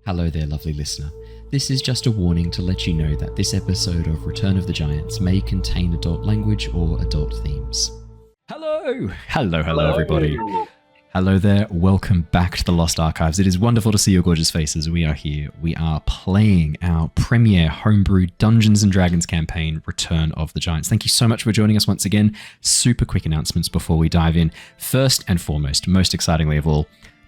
Hello there, lovely listener. This is just a warning to let you know that this episode of Return of the Giants may contain adult language or adult themes. Hello, everybody. Hello there, welcome back to the Lost Archives. It is wonderful to see your gorgeous faces. We are here. We are playing our premiere homebrew Dungeons & Dragons campaign, Return of the Giants. Thank you so much for joining us once again. Super quick announcements before we dive in. First and foremost, most excitingly of all,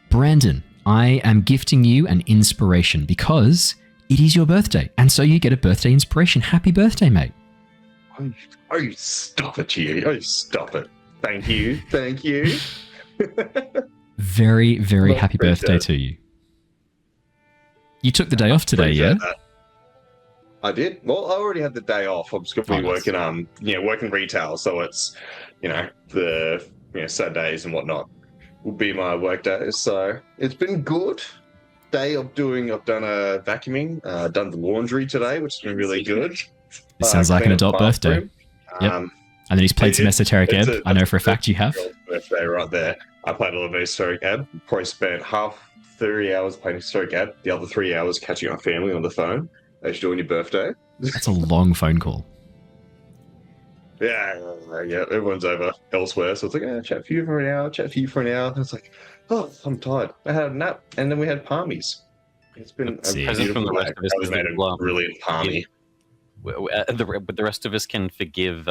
Brandon, I am gifting you an inspiration because it is your birthday, and so you get a birthday inspiration. Happy birthday, mate. Oh, stop it, you. Oh, stop it. Thank you. Very, very happy birthday to you. You took the day off today, yeah? That. I did. Well, I already had the day off. I'm just going to be working retail, so it's, the Saturdays and whatnot will be my work days. So it's been good. Day of I've done a vacuuming, done the laundry today, which has been really good. It sounds like an adult birthday. Yep. And then he's played some Esoteric Ebb. I know for a fact you have. Birthday right there. I played a lot of Esoteric Ebb. Probably spent 3 hours playing Esoteric Ebb. The other 3 hours catching my family on the phone as you're doing your birthday. That's a long phone call. Yeah. Everyone's over elsewhere, so it's like, chat for you for an hour. And it's like, oh, I'm tired. I had a nap, and then we had palmies. It's been a beautiful the rest of us made a brilliant palmy. The rest of us can forgive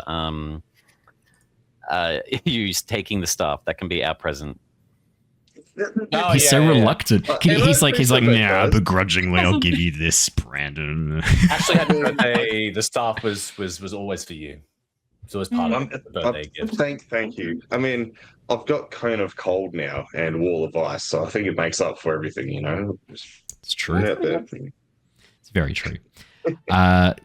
you taking the staff. That can be our present. He's so reluctant. He's like, nah, begrudgingly, I'll give you this, Brandon. Actually, happy birthday. The staff was always for you. It's always part of the birthday gift. Thank you. I mean, I've got kind of cold now and wall of ice, so I think it makes up for everything, It's true. It's very true.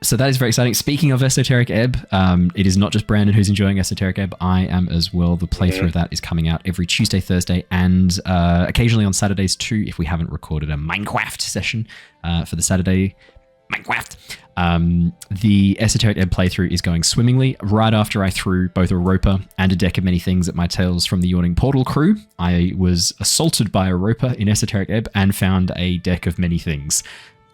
So that is very exciting. Speaking of Esoteric Ebb, it is not just Brandon who's enjoying Esoteric Ebb. I am as well. The playthrough of that is coming out every Tuesday, Thursday, and occasionally on Saturdays too, if we haven't recorded a Minecraft session for the Saturday Minecraft. The Esoteric Ebb playthrough is going swimmingly. Right after I threw both a roper and a deck of many things at my Tales from the Yawning Portal crew, I was assaulted by a roper in Esoteric Ebb and found a deck of many things,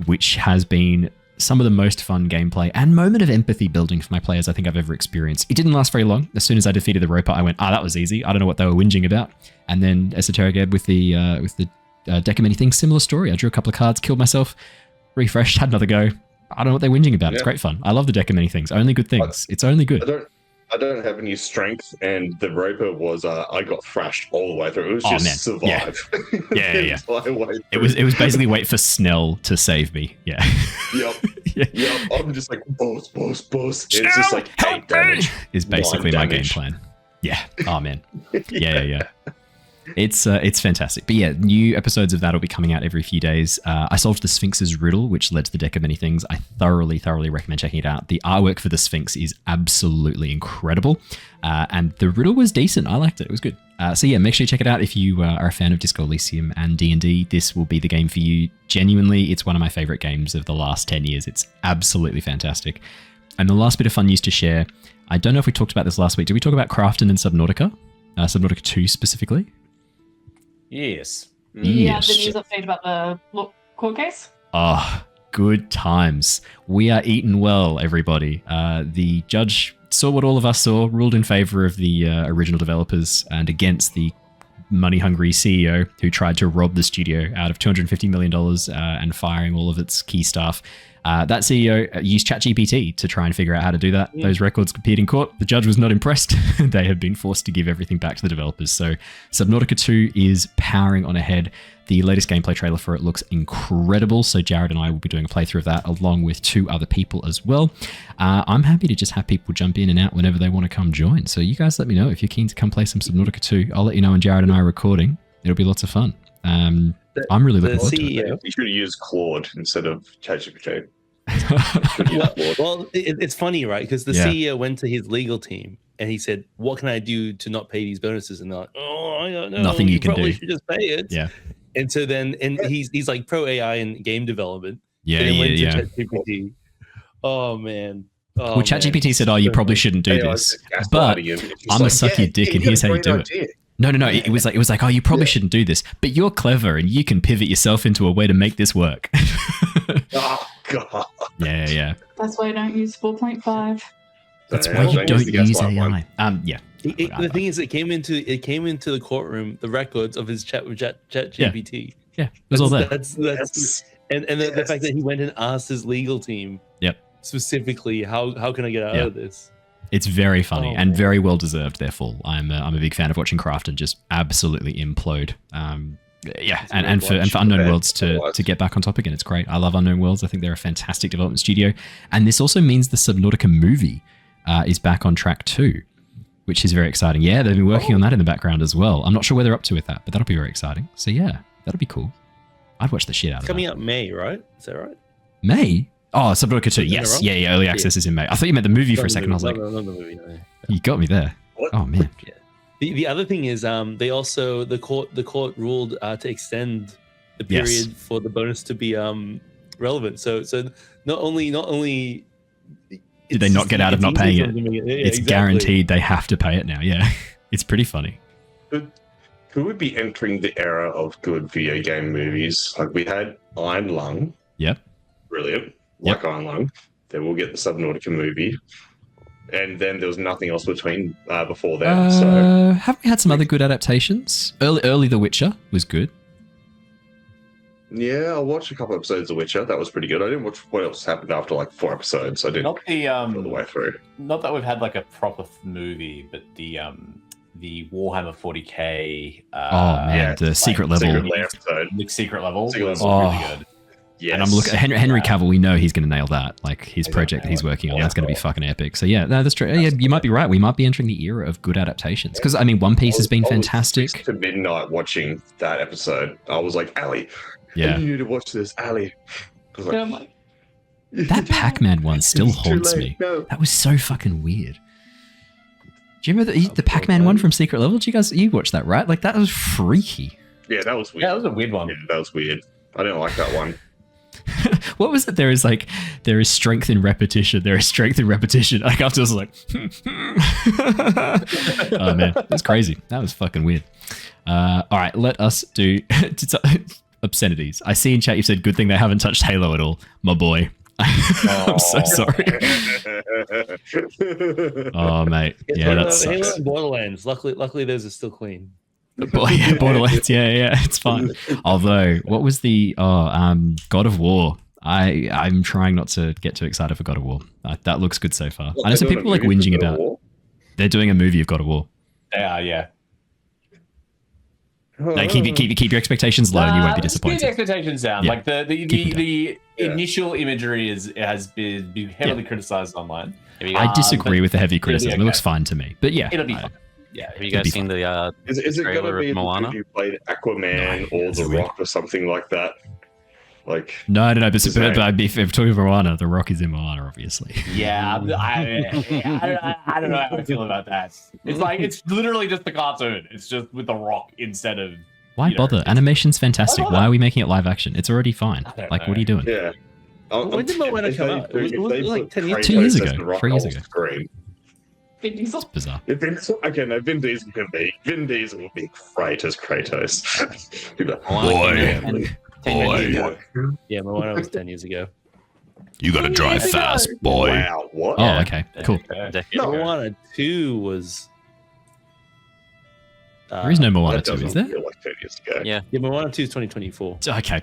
which has been some of the most fun gameplay and moment of empathy building for my players I think I've ever experienced. It didn't last very long. As soon as I defeated the roper, I went, that was easy. I don't know what they were whinging about. And then Esoteric Ebb with the deck of many things, similar story. I drew a couple of cards, killed myself, refreshed, had another go. I don't know what they're whinging about. It's great fun. I love the deck of many things. Only good things. It's only good. I don't have any strength, and the roper was I got thrashed all the way through. It was just survive. Yeah. It was basically wait for Snell to save me. Yeah. Yep. I'm just like boss. Snell, it's just like help me! Is basically my game plan. Yeah. Oh man. Yeah. It's fantastic. But yeah, new episodes of that will be coming out every few days. I solved the Sphinx's riddle, which led to the deck of many things. I thoroughly recommend checking it out. The artwork for the Sphinx is absolutely incredible. And the riddle was decent. I liked it. It was good. So yeah, make sure you check it out if you are a fan of Disco Elysium and D&D. This will be the game for you. Genuinely, it's one of my favorite games of the last 10 years. It's absolutely fantastic. And the last bit of fun news to share, I don't know if we talked about this last week. Did we talk about Crafton and Subnautica? Subnautica 2 specifically? Yes. Yeah, the news update about the court case. Good times. We are eating well, everybody. The judge saw what all of us saw, ruled in favor of the original developers and against the money-hungry CEO who tried to rob the studio out of $250 million and firing all of its key staff. That CEO used ChatGPT to try and figure out how to do that. Those records appeared in court. The judge was not impressed. They have been forced to give everything back to the developers. So Subnautica 2 is powering on ahead. The latest gameplay trailer for it looks incredible. So Jared and I will be doing a playthrough of that along with 2 other people as well. I'm happy to just have people jump in and out whenever they want to come join. So you guys let me know if you're keen to come play some Subnautica 2. I'll let you know when Jared and I are recording. It'll be lots of fun. I'm really looking forward to it. You should have used Claude instead of ChatGPT. Well, it's funny, right? Because the CEO went to his legal team and he said, "What can I do to not pay these bonuses?" And they're like, "Oh, I don't know. Nothing you can do. Should just pay it." Yeah. And so then, he's like pro AI and game development. Yeah, and he went to ChatGPT. Oh man. Oh, well, ChatGPT said, "Oh, you probably shouldn't do this," but I'm a sucky dick, and here's how you do it. No. It was like, oh, you probably shouldn't do this, but you're clever and you can pivot yourself into a way to make this work. Oh God. Yeah. That's why I don't use 4.5. That's why you don't use AI. Yeah. The thing is, it came into the courtroom, the records of his chat with ChatGPT. Yeah, it was all there. That's the fact that he went and asked his legal team. Yep. Specifically, how can I get out of this? It's very funny and very well deserved. Therefore, I'm a big fan of watching Crafton just absolutely implode. And for Unknown Worlds to get back on top again, it's great. I love Unknown Worlds. I think they're a fantastic development studio, and this also means the Subnautica movie is back on track too, which is very exciting. Yeah, they've been working on that in the background as well. I'm not sure where they're up to with that, but that'll be very exciting. So yeah, that'll be cool. I'd watch the shit out of that. Coming out May, right? Is that right? May? Oh, Subnautica 2. Yes. Yeah. Early access is in May. I thought you meant the movie for a second. I was like, not the movie, no. You got me there. What? Oh man. Yeah. The other thing is, they also the court ruled to extend the period for the bonus to be relevant. So not only did they not get out of not paying it? It's exactly. guaranteed they have to pay it now. Yeah, it's pretty funny. Could we be entering the era of good video game movies? Like we had Iron Lung. Yep. Brilliant. Like Iron Lung. Then we'll get the Subnautica movie. And then there was nothing else before that. So haven't we had some other good adaptations? Early The Witcher was good. Yeah, I watched a couple episodes of Witcher. That was pretty good. I didn't watch what else happened after like 4 episodes. I didn't Not the all the way through. Not that we've had like a proper movie, but the Warhammer 40k. The secret level. The secret level was really good. Yes. And I'm looking at Henry Cavill. We know he's going to nail that. Like his project that he's working on, that's going to be fucking epic. So yeah, no, that's true. Yeah, you might be right. We might be entering the era of good adaptations. Because I mean, One Piece has been fantastic. I was to midnight watching that episode. I was like, Ali, you need to watch this, Ali. That Pac-Man one still haunts me. No. That was so fucking weird. Do you remember the Pac-Man one from Secret Level? You watched that, right? Like that was freaky. Yeah, that was weird. Yeah, that was a weird one. Yeah, that was weird. I didn't like that one. What was it? There is strength in repetition. There is strength in repetition. Like after I was like, oh man, that's crazy. That was fucking weird. All right, let us do obscenities. I see in chat you said good thing they haven't touched Halo at all, my boy. I'm so sorry. Oh mate, yeah, that sucks. Halo and Borderlands. Luckily, those are still clean. Borderlands, yeah, it's fine. Although, what was the God of War? I'm trying not to get too excited for God of War. That looks good so far. I know some people like whinging about. They're doing a movie of God of War. They are, yeah. No, keep your expectations low, and you won't be disappointed. Keep the expectations down. Yeah. Like the initial imagery has been heavily criticized online. I disagree with the heavy criticism. It looks fine to me, but yeah, it'll be fine. Yeah, have you guys seen the is it going to be the dude who played Aquaman or The Rock or something like that? Like no, but if we're talking about Moana, The Rock is in Moana, obviously. Yeah, I don't know how I feel about that. It's like it's literally just the cartoon. It's just with The Rock instead of. Why bother? Animation's fantastic. Why are we making it live action? It's already fine. Like, what are you doing? Yeah. When did Moana come out? It was like 10 years 2 years ago, 3 years ago. Vin Diesel. It's bizarre. Vin Diesel can be. Vin Diesel will be Kratos. Boy. Yeah, Moana was 10 years ago. You gotta drive fast, boy. Wow, what? Oh, okay, cool. Moana 2 was... there is no Moana 2, is there? Like 10 years ago. Yeah, Moana 2 is 2024. Okay.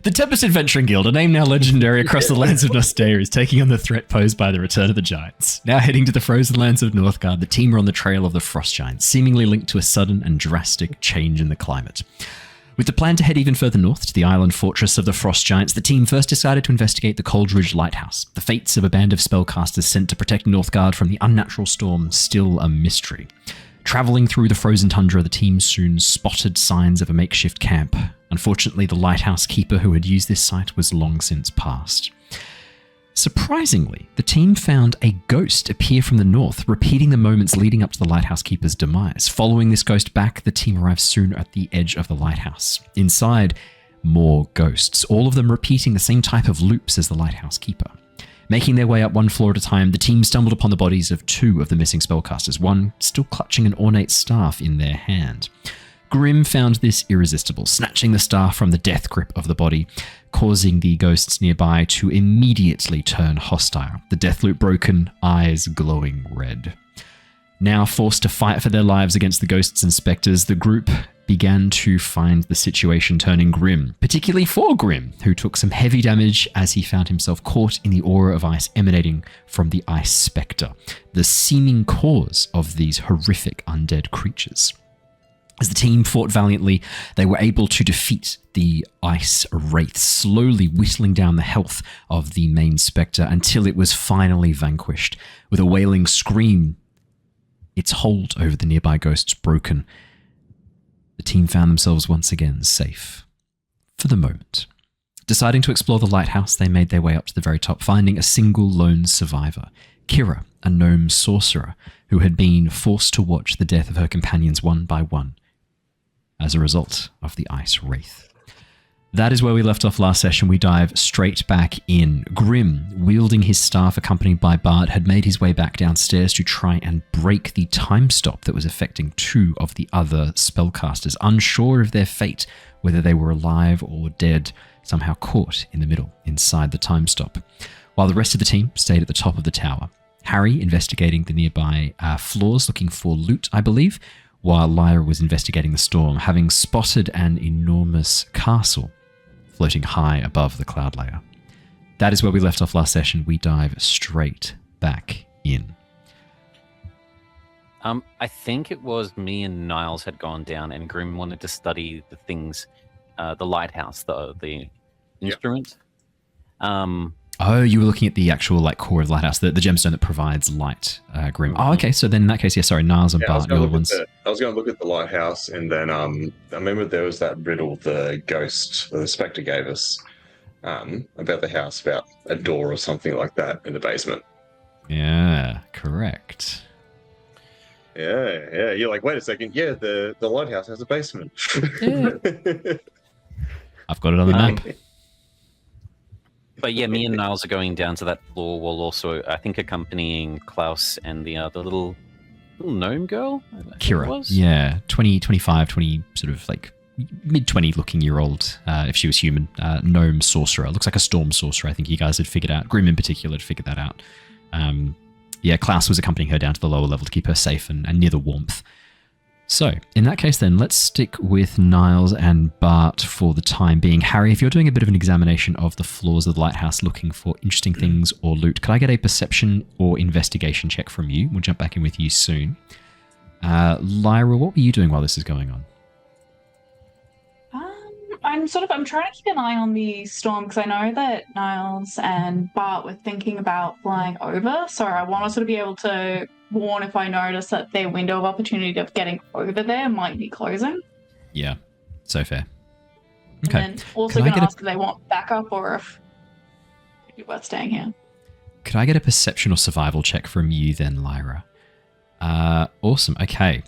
The Tempest Adventuring Guild, a name now legendary across the lands of Nostea, is taking on the threat posed by the return of the Giants. Now heading to the frozen lands of Northgard, the team are on the trail of the Frost Giants, seemingly linked to a sudden and drastic change in the climate. With the plan to head even further north to the island fortress of the Frost Giants, the team first decided to investigate the Coldridge Lighthouse. The fates of a band of spellcasters sent to protect Northgard from the unnatural storm still a mystery. Traveling through the frozen tundra, the team soon spotted signs of a makeshift camp. Unfortunately, the lighthouse keeper who had used this site was long since passed. Surprisingly, the team found a ghost appear from the north, repeating the moments leading up to the lighthouse keeper's demise. Following this ghost back, the team arrived soon at the edge of the lighthouse. Inside, more ghosts, all of them repeating the same type of loops as the lighthouse keeper. Making their way up one floor at a time, the team stumbled upon the bodies of 2 of the missing spellcasters, one still clutching an ornate staff in their hand. Grimm found this irresistible, snatching the staff from the death grip of the body, causing the ghosts nearby to immediately turn hostile, the death loop broken, eyes glowing red. Now forced to fight for their lives against the ghosts and spectres, the group began to find the situation turning grim, particularly for Grimm, who took some heavy damage as he found himself caught in the aura of ice emanating from the ice spectre, the seeming cause of these horrific undead creatures. As the team fought valiantly, they were able to defeat the ice wraith, slowly whittling down the health of the main spectre until it was finally vanquished. With a wailing scream, its hold over the nearby ghosts broken, the team found themselves once again safe. For the moment. Deciding to explore the lighthouse, they made their way up to the very top, finding a single lone survivor, Kira, a gnome sorcerer, who had been forced to watch the death of her companions one by one as a result of the ice wraith. That is where we left off last session. We dive straight back in. Grimm, wielding his staff accompanied by Bart, had made his way back downstairs to try and break the time stop that was affecting 2 of the other spellcasters, unsure of their fate, whether they were alive or dead, somehow caught in the middle, inside the time stop. While the rest of the team stayed at the top of the tower. Harry investigating the nearby floors, looking for loot, I believe, while Lyra was investigating the storm, having spotted an enormous castle floating high above the cloud layer. That is where we left off last session. We dive straight back in. I think it was me and Niles had gone down, and Grimm wanted to study the things, the lighthouse, the instrument. Oh, you were looking at the actual core of the lighthouse, the gemstone that provides light, Grimm. Oh, okay. So then in that case, Niles and Bart, you're the ones. I was going to look at the lighthouse, and then I remember there was that riddle the ghost, the spectre gave us about the house, about a door or something like that in the basement. Yeah, correct. Yeah. You're like, wait a second. Yeah, the lighthouse has a basement. Yeah. I've got it on the map. But yeah, me and Niles are going down to that floor while also, I think, accompanying Klaus and the little gnome girl? Kira. Yeah, 25, sort of mid-20 looking year old, if she was human, gnome sorcerer. Looks like a storm sorcerer, I think you guys had figured out. Grimm in particular had figured that out. Klaus was accompanying her down to the lower level to keep her safe and near the warmth. So, in that case then, let's stick with Niles and Bart for the time being. Harry, if you're doing a bit of an examination of the floors of the lighthouse looking for interesting things or loot, could I get a perception or investigation check from you? We'll jump back in with you soon. Lyra, what were you doing while this is going on? I'm trying to keep an eye on the storm because I know that Niles and Bart were thinking about flying over, so I want to sort of be able to warn if I notice that their window of opportunity of getting over there might be closing. Yeah, so fair. Okay. And then also going to ask if they want backup or if it's worth staying here. Could I get a perception or survival check from you then, Lyra? Awesome. Okay.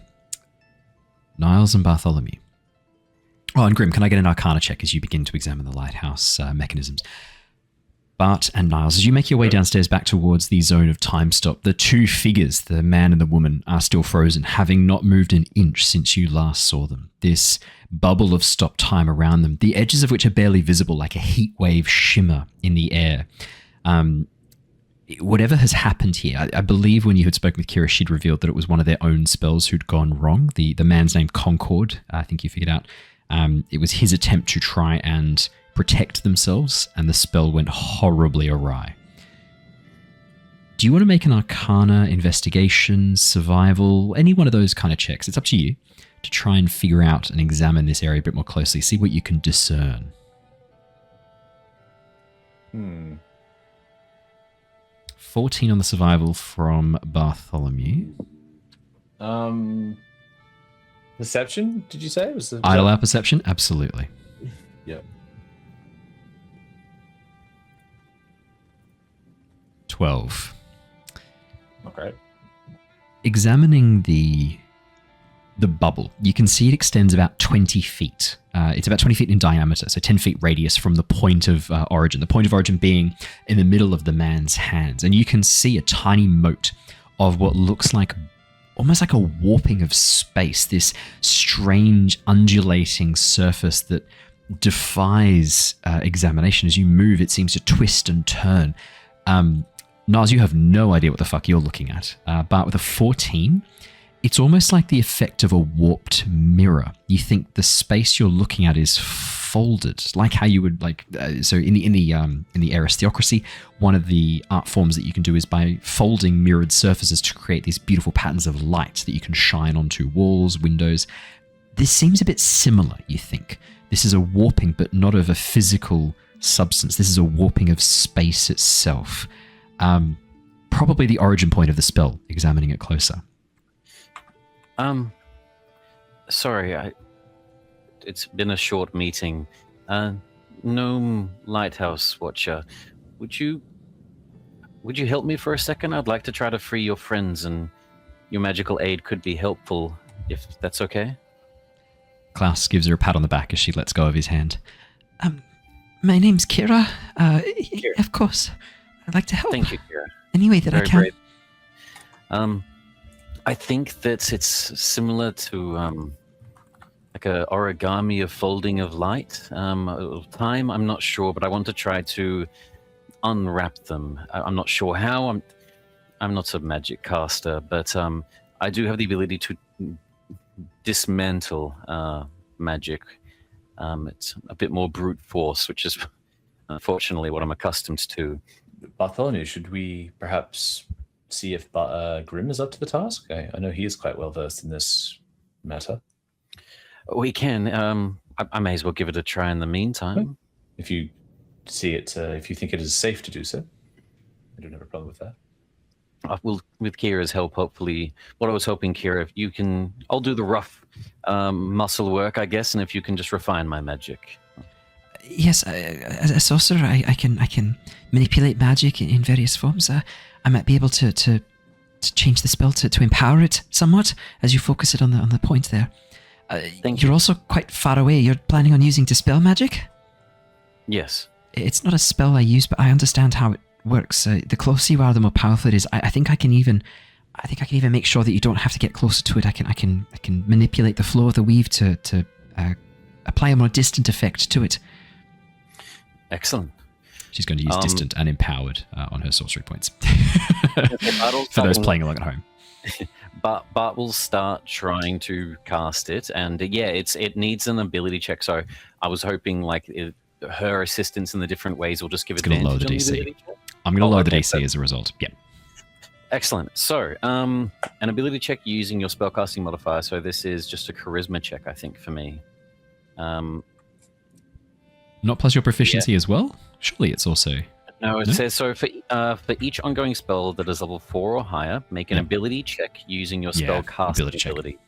Niles and Bartholomew. Oh, and Grimm, can I get an Arcana check as you begin to examine the lighthouse mechanisms? Bart and Niles, as you make your way downstairs back towards the zone of time stop, the 2 figures, the man and the woman, are still frozen, having not moved an inch since you last saw them. This bubble of stop time around them, the edges of which are barely visible, like a heat wave shimmer in the air. Whatever has happened here, I believe when you had spoken with Kira, she'd revealed that it was one of their own spells who'd gone wrong. The man's name Concord, I think you figured out. It was his attempt to try and protect themselves, and the spell went horribly awry. Do you want to make an Arcana, investigation, survival, any one of those kind of checks? It's up to you to try and figure out and examine this area a bit more closely, see what you can discern. 14 on the survival from Bartholomew. Perception, did you say? I'd allow perception? Absolutely. Yep. 12. Okay. Examining the the bubble. You can see it extends about 20 feet. It's about 20 feet in diameter, so 10 feet radius from the point of origin. The point of origin being in the middle of the man's hands. And you can see a tiny mote of what looks like almost like a warping of space, this strange undulating surface that defies examination. As you move, it seems to twist and turn. Niles, you have no idea what the fuck you're looking at, but with a 14, it's almost like the effect of a warped mirror. You think the space you're looking at is folded, like how you would so in the aristocracy, one of the art forms that you can do is by folding mirrored surfaces to create these beautiful patterns of light that you can shine onto walls, windows. This seems a bit similar, you think. This is a warping, but not of a physical substance. This is a warping of space itself. Probably the origin point of the spell, examining it closer. Sorry, it's been a short meeting. Gnome Lighthouse Watcher, would you help me for a second? I'd like to try to free your friends, and your magical aid could be helpful, if that's okay. Klaus gives her a pat on the back as she lets go of his hand. My name's Kira. Kira. Of course, I'd like to help. Thank you, Kira. Any way that I can. Brave. I think that it's similar to like a origami of folding of light. Time, I'm not sure, but I want to try to unwrap them. I'm not sure how. I'm not a magic caster, but I do have the ability to dismantle magic. It's a bit more brute force, which is unfortunately what I'm accustomed to. Bartholomew, should we perhaps see if Grimm is up to the task? I know he is quite well versed in this matter. We can. I may as well give it a try in the meantime. If you see it, if you think it is safe to do so, I don't have a problem with that. Well, with Kira's help, hopefully. What I was hoping, Kira, if you can, I'll do the rough muscle work, I guess, and if you can just refine my magic. Yes, as a sorcerer, I can manipulate magic in various forms. I might be able to change the spell to empower it somewhat as you focus it on the point there. You're also quite far away. You're planning on using dispel magic? Yes. It's not a spell I use, but I understand how it works. The closer you are, the more powerful it is. I think I can even make sure that you don't have to get closer to it. I can manipulate the flow of the weave to apply a more distant effect to it. Excellent. She's going to use distant and empowered on her sorcery points. For those playing along at home. Bart will start trying to cast it, and it needs an ability check. So I was hoping her assistance in the different ways will just give advantage lower the on DC. the ability check. I'm going to lower the DC as a result. Yeah. Excellent. So an ability check using your spellcasting modifier. So this is just a charisma check, I think, for me. Not plus your proficiency as well? Surely it's also... No, it says so for each ongoing spell that is level 4 or higher, make an ability check using your spell casting ability.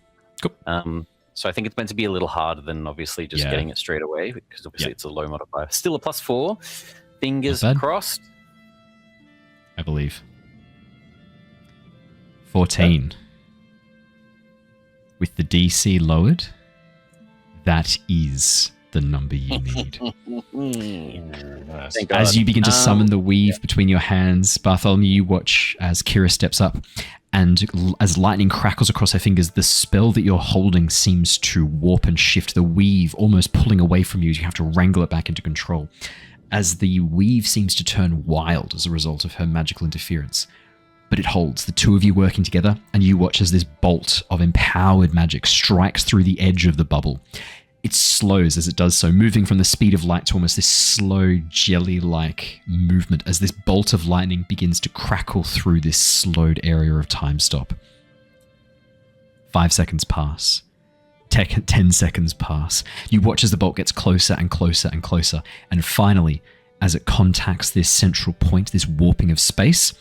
Cool. So I think it's meant to be a little harder than obviously just getting it straight away, because obviously it's a low modifier. Still a +4. Fingers crossed. I believe. 14. With the DC lowered, that is the number you need. As you begin to summon the weave between your hands, Bartholomew, you watch as Kira steps up, and as lightning crackles across her fingers, the spell that you're holding seems to warp and shift, the weave almost pulling away from you as you have to wrangle it back into control. As the weave seems to turn wild as a result of her magical interference. But it holds, the two of you working together, and you watch as this bolt of empowered magic strikes through the edge of the bubble. It slows as it does so, moving from the speed of light to almost this slow, jelly-like movement as this bolt of lightning begins to crackle through this slowed area of time stop. 5 seconds pass. 10 seconds pass. You watch as the bolt gets closer and closer and closer, and finally, as it contacts this central point, this warping of space,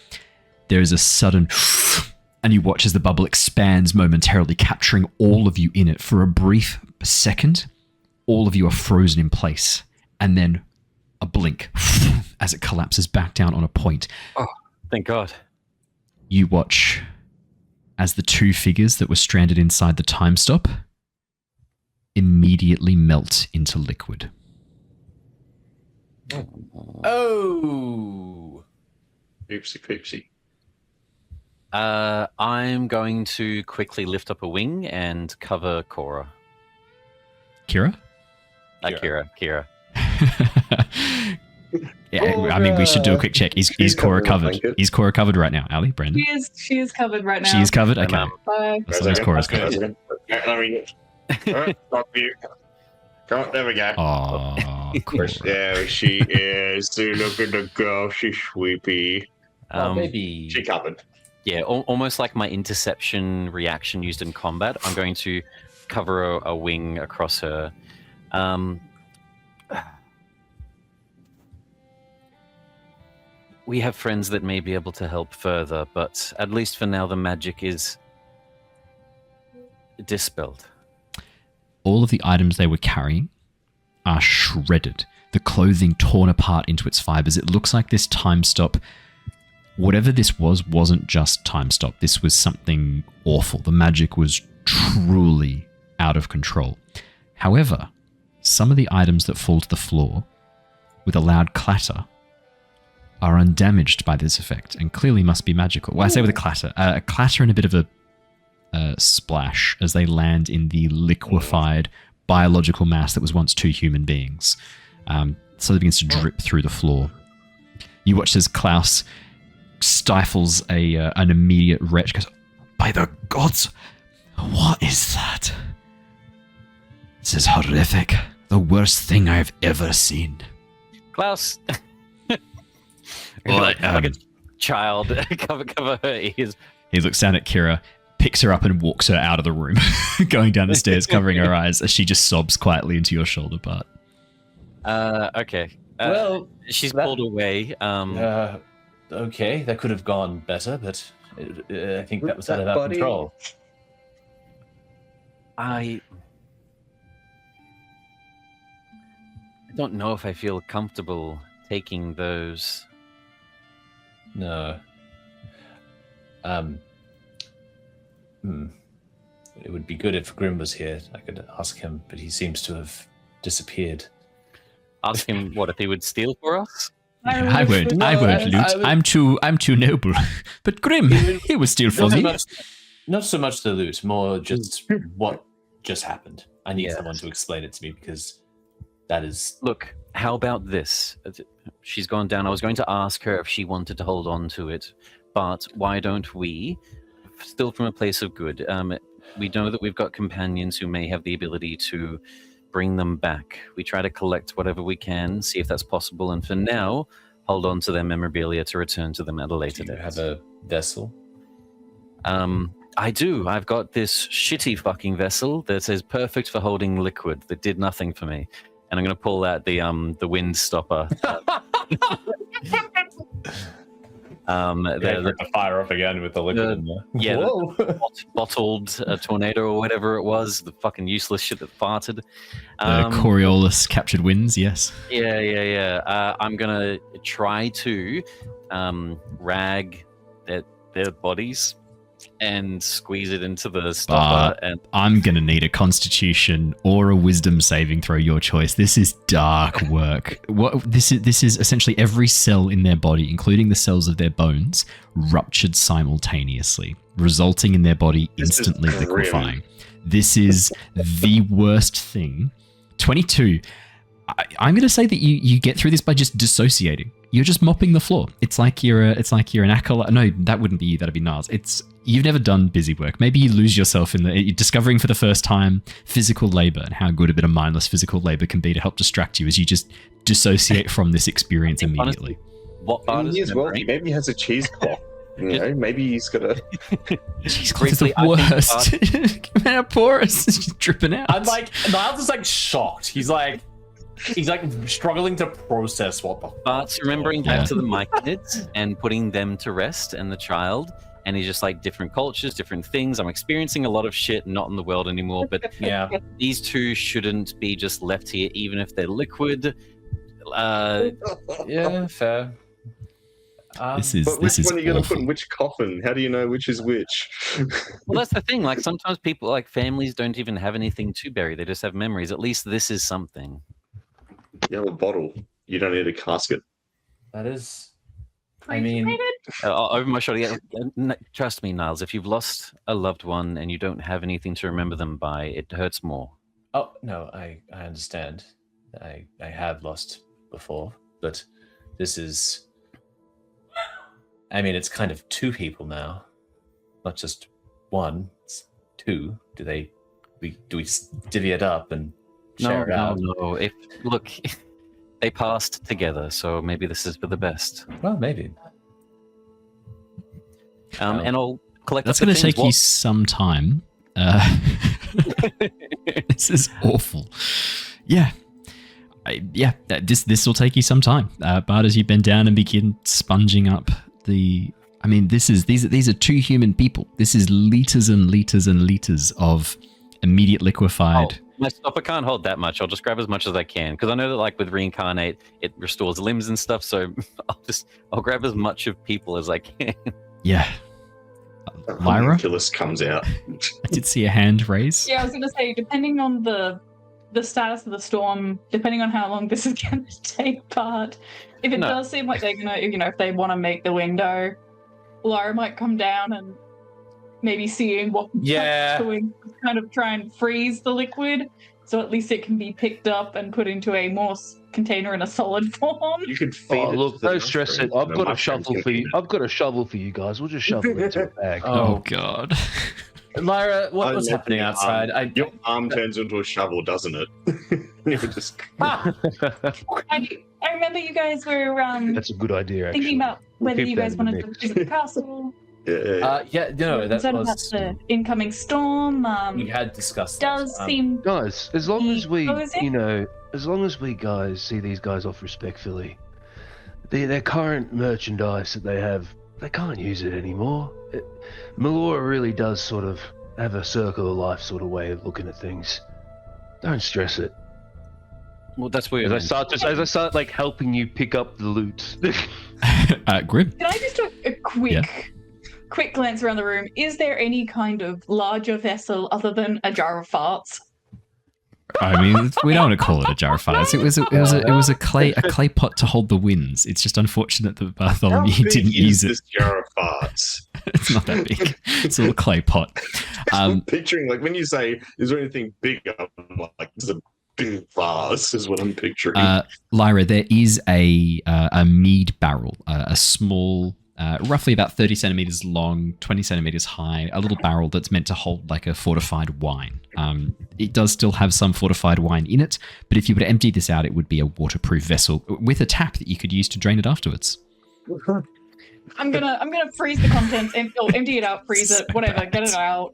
there is a sudden... and you watch as the bubble expands momentarily, capturing all of you in it. For a brief second, all of you are frozen in place, and then a blink as it collapses back down on a point. Oh, thank God. You watch as the two figures that were stranded inside the time stop immediately melt into liquid. Oh! Oopsie poopsie. I'm going to quickly lift up a wing and cover Cora. Kira? Kira. Yeah, I mean, we should do a quick check. Is Cora covered? Is Cora covered right now? Ali, Brandon? She is covered right now. She is covered? Okay. Bye. As long as Cora's covered. Let me stop you. Come on, there we go. Oh, Cora. There she is. See, look at the girl. She's sweepy. Maybe. She covered. Yeah, almost like my interception reaction used in combat. I'm going to cover a wing across her. We have friends that may be able to help further, but at least for now, the magic is dispelled. All of the items they were carrying are shredded. The clothing torn apart into its fibers. It looks like this time stop, whatever this was, wasn't just time stop. This was something awful. The magic was truly out of control. However, some of the items that fall to the floor with a loud clatter are undamaged by this effect and clearly must be magical. Well, I say with a clatter and a bit of a splash as they land in the liquefied biological mass that was once two human beings. So it begins to drip through the floor. You watch as Klaus stifles an immediate retch. Goes, by the gods, what is that? This is horrific. The worst thing I've ever seen. Klaus, Well, like a child, cover her ears. He looks down at Kira, picks her up and walks her out of the room, going down the stairs, covering her eyes as she just sobs quietly into your shoulder part. Okay. Well, she's pulled away. Okay, that could have gone better, but I think that was out of our control. I don't know if I feel comfortable taking those. No. It would be good if Grimm was here. I could ask him, but he seems to have disappeared. Ask him what if he would steal for us? I won't loot. I'm too noble. But Grimm, he was steal for me. Not so much the loot, more just what just happened. I need someone to explain it to me because that is... Look, how about this? She's gone down. I was going to ask her if she wanted to hold on to it, but why don't we, still from a place of good, we know that we've got companions who may have the ability to bring them back. We try to collect whatever we can, see if that's possible, and for now, hold on to their memorabilia to return to them at a later date. Do you have a vessel? I do. I've got this shitty fucking vessel that is perfect for holding liquid that did nothing for me. And I'm going to pull out the wind stopper. The fire up again with the liquid in there. Yeah, the bottled tornado or whatever it was. The fucking useless shit that farted. Coriolis captured winds, yes. Yeah. I'm going to try to rag their bodies and squeeze it into the stopper. And I'm going to need a constitution or a wisdom saving throw, your choice. This is dark work. This is essentially every cell in their body, including the cells of their bones, ruptured simultaneously, resulting in their body instantly liquefying. This is the worst thing. 22. I'm going to say that you get through this by just dissociating. You're just mopping the floor. It's like you're an acolyte. No, that wouldn't be you. That'd be Niles. You've never done busy work. Maybe you lose yourself in you're discovering for the first time physical labor and how good a bit of mindless physical labor can be to help distract you as you just dissociate from this experience immediately. What part is as well? Maybe he has a cheesecloth. You know, maybe he's got a cheesecloth is the worst. Man, porous, it's just dripping out. I'm like, Niles is like shocked. He's like struggling to process what the. But remembering back to the Myconids and putting them to rest and the child. And he's just like different cultures, different things. I'm experiencing a lot of shit not in the world anymore. But yeah, these two shouldn't be just left here, even if they're liquid. Yeah, fair. This is But which one are you going to awful. put in which coffin? How do you know which is which? Well, that's the thing. Like sometimes people, like families, don't even have anything to bury. They just have memories. At least this is something. You have a bottle. You don't need a casket. That is. I mean, Over my shoulder. Yeah, trust me, Niles. If you've lost a loved one and you don't have anything to remember them by, it hurts more. oh no, I understand. I have lost before, but this is. I mean, it's kind of two people now, not just one. It's two. Do we divvy it up and share it out? No. Look, they passed together, so maybe this is for the best. Well, maybe. And I'll collect. That's going to take you some time. This is awful. Yeah. This will take you some time. Bart, as you bend down and begin sponging up these are two human people. This is liters and liters and liters of immediate liquefied. My stopper can't hold that much. I'll just grab as much as I can because I know that, like with reincarnate, it restores limbs and stuff. So I'll grab as much of people as I can. Yeah. Lyra? Homunculus comes out. I did see a hand raise. Yeah, I was going to say, depending on the status of the storm, depending on how long this is going to take part, if it does seem like they're going to, if they want to make the window, Lyra might come down and maybe seeing what doing, kind of try and freeze the liquid, so at least it can be picked up and put into a more container in a solid form. You could feed it. Look, don't stress it. I've got a shovel for you. I've got a shovel for you guys. We'll just shovel it into a bag. Oh God. Lyra, what's happening outside? Your arm turns into a shovel, doesn't it? You just... I remember you guys were That's a good idea, actually. thinking about whether you guys wanted to visit the castle. That was about the incoming storm. We had discussed does that. seem Guys, as long as we, imposing. as long as we guys see these guys off respectfully, their current merchandise that they have, they can't use it anymore. Meloran really does sort of have a circle of life sort of way of looking at things. Don't stress it. Well, that's weird. As I start like helping you pick up the loot. Grim. Can I just do a quick glance around the room? Is there any kind of larger vessel other than a jar of farts? I mean, we don't want to call it a jar of farts. It was a clay pot to hold the winds. It's just unfortunate that Bartholomew didn't use it. This jar of farts. It's not that big. It's a little clay pot. I'm picturing, like, when you say, is there anything bigger? Like, there's a big vase is what I'm picturing. Lyra, there is a mead barrel, a small, roughly about 30 centimeters long, 20 centimeters high, a little barrel that's meant to hold like a fortified wine. It does still have some fortified wine in it, but if you were to empty this out, it would be a waterproof vessel with a tap that you could use to drain it afterwards. I'm gonna freeze the contents, empty it out, freeze it, whatever, get it out.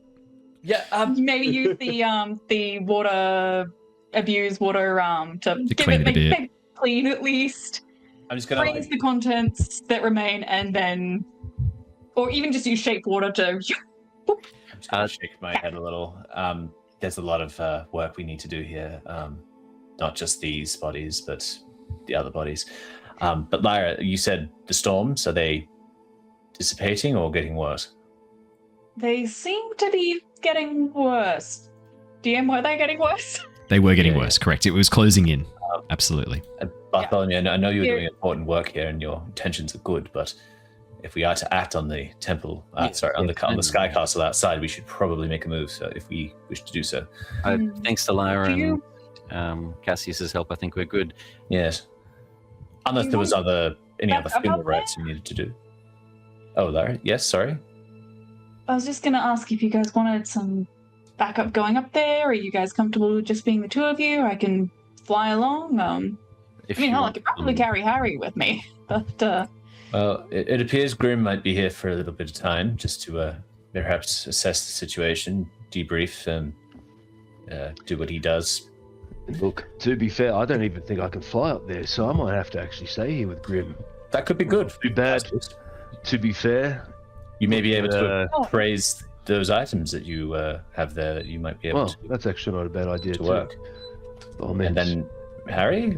Yeah. Maybe use the water, abuse water to give clean it it a bit. make clean at least. I'm just gonna Freeze the contents that remain, and then, or even just use shape water to. I'm just gonna shake my head a little. There's a lot of work we need to do here. Not just these bodies, but the other bodies. But Lyra, you said the storms, are they dissipating or getting worse? They seem to be getting worse. DM, were they getting worse? They were getting worse, correct. It was closing in. Absolutely. Bartholomew, I know you're doing important work here and your intentions are good, but if we are to act on the temple, on the sky castle outside, we should probably make a move. So if we wish to do so, thanks to Lyra and Cassius's help, I think we're good. Yes, unless there was any other funeral rites you needed to do. Oh, Lyra, yes, sorry. I was just gonna ask if you guys wanted some backup going up there. Are you guys comfortable with just being the two of you? I can fly along. I could probably carry Harry with me, but. Well, it appears Grimm might be here for a little bit of time, just to perhaps assess the situation, debrief, and do what he does. Look, to be fair, I don't even think I can fly up there, so I might have to actually stay here with Grimm. That could be good. Too bad. To be fair, you may be able to appraise those items that you have there that you might be able to. That's actually not a bad idea to work. Oh, and then Harry,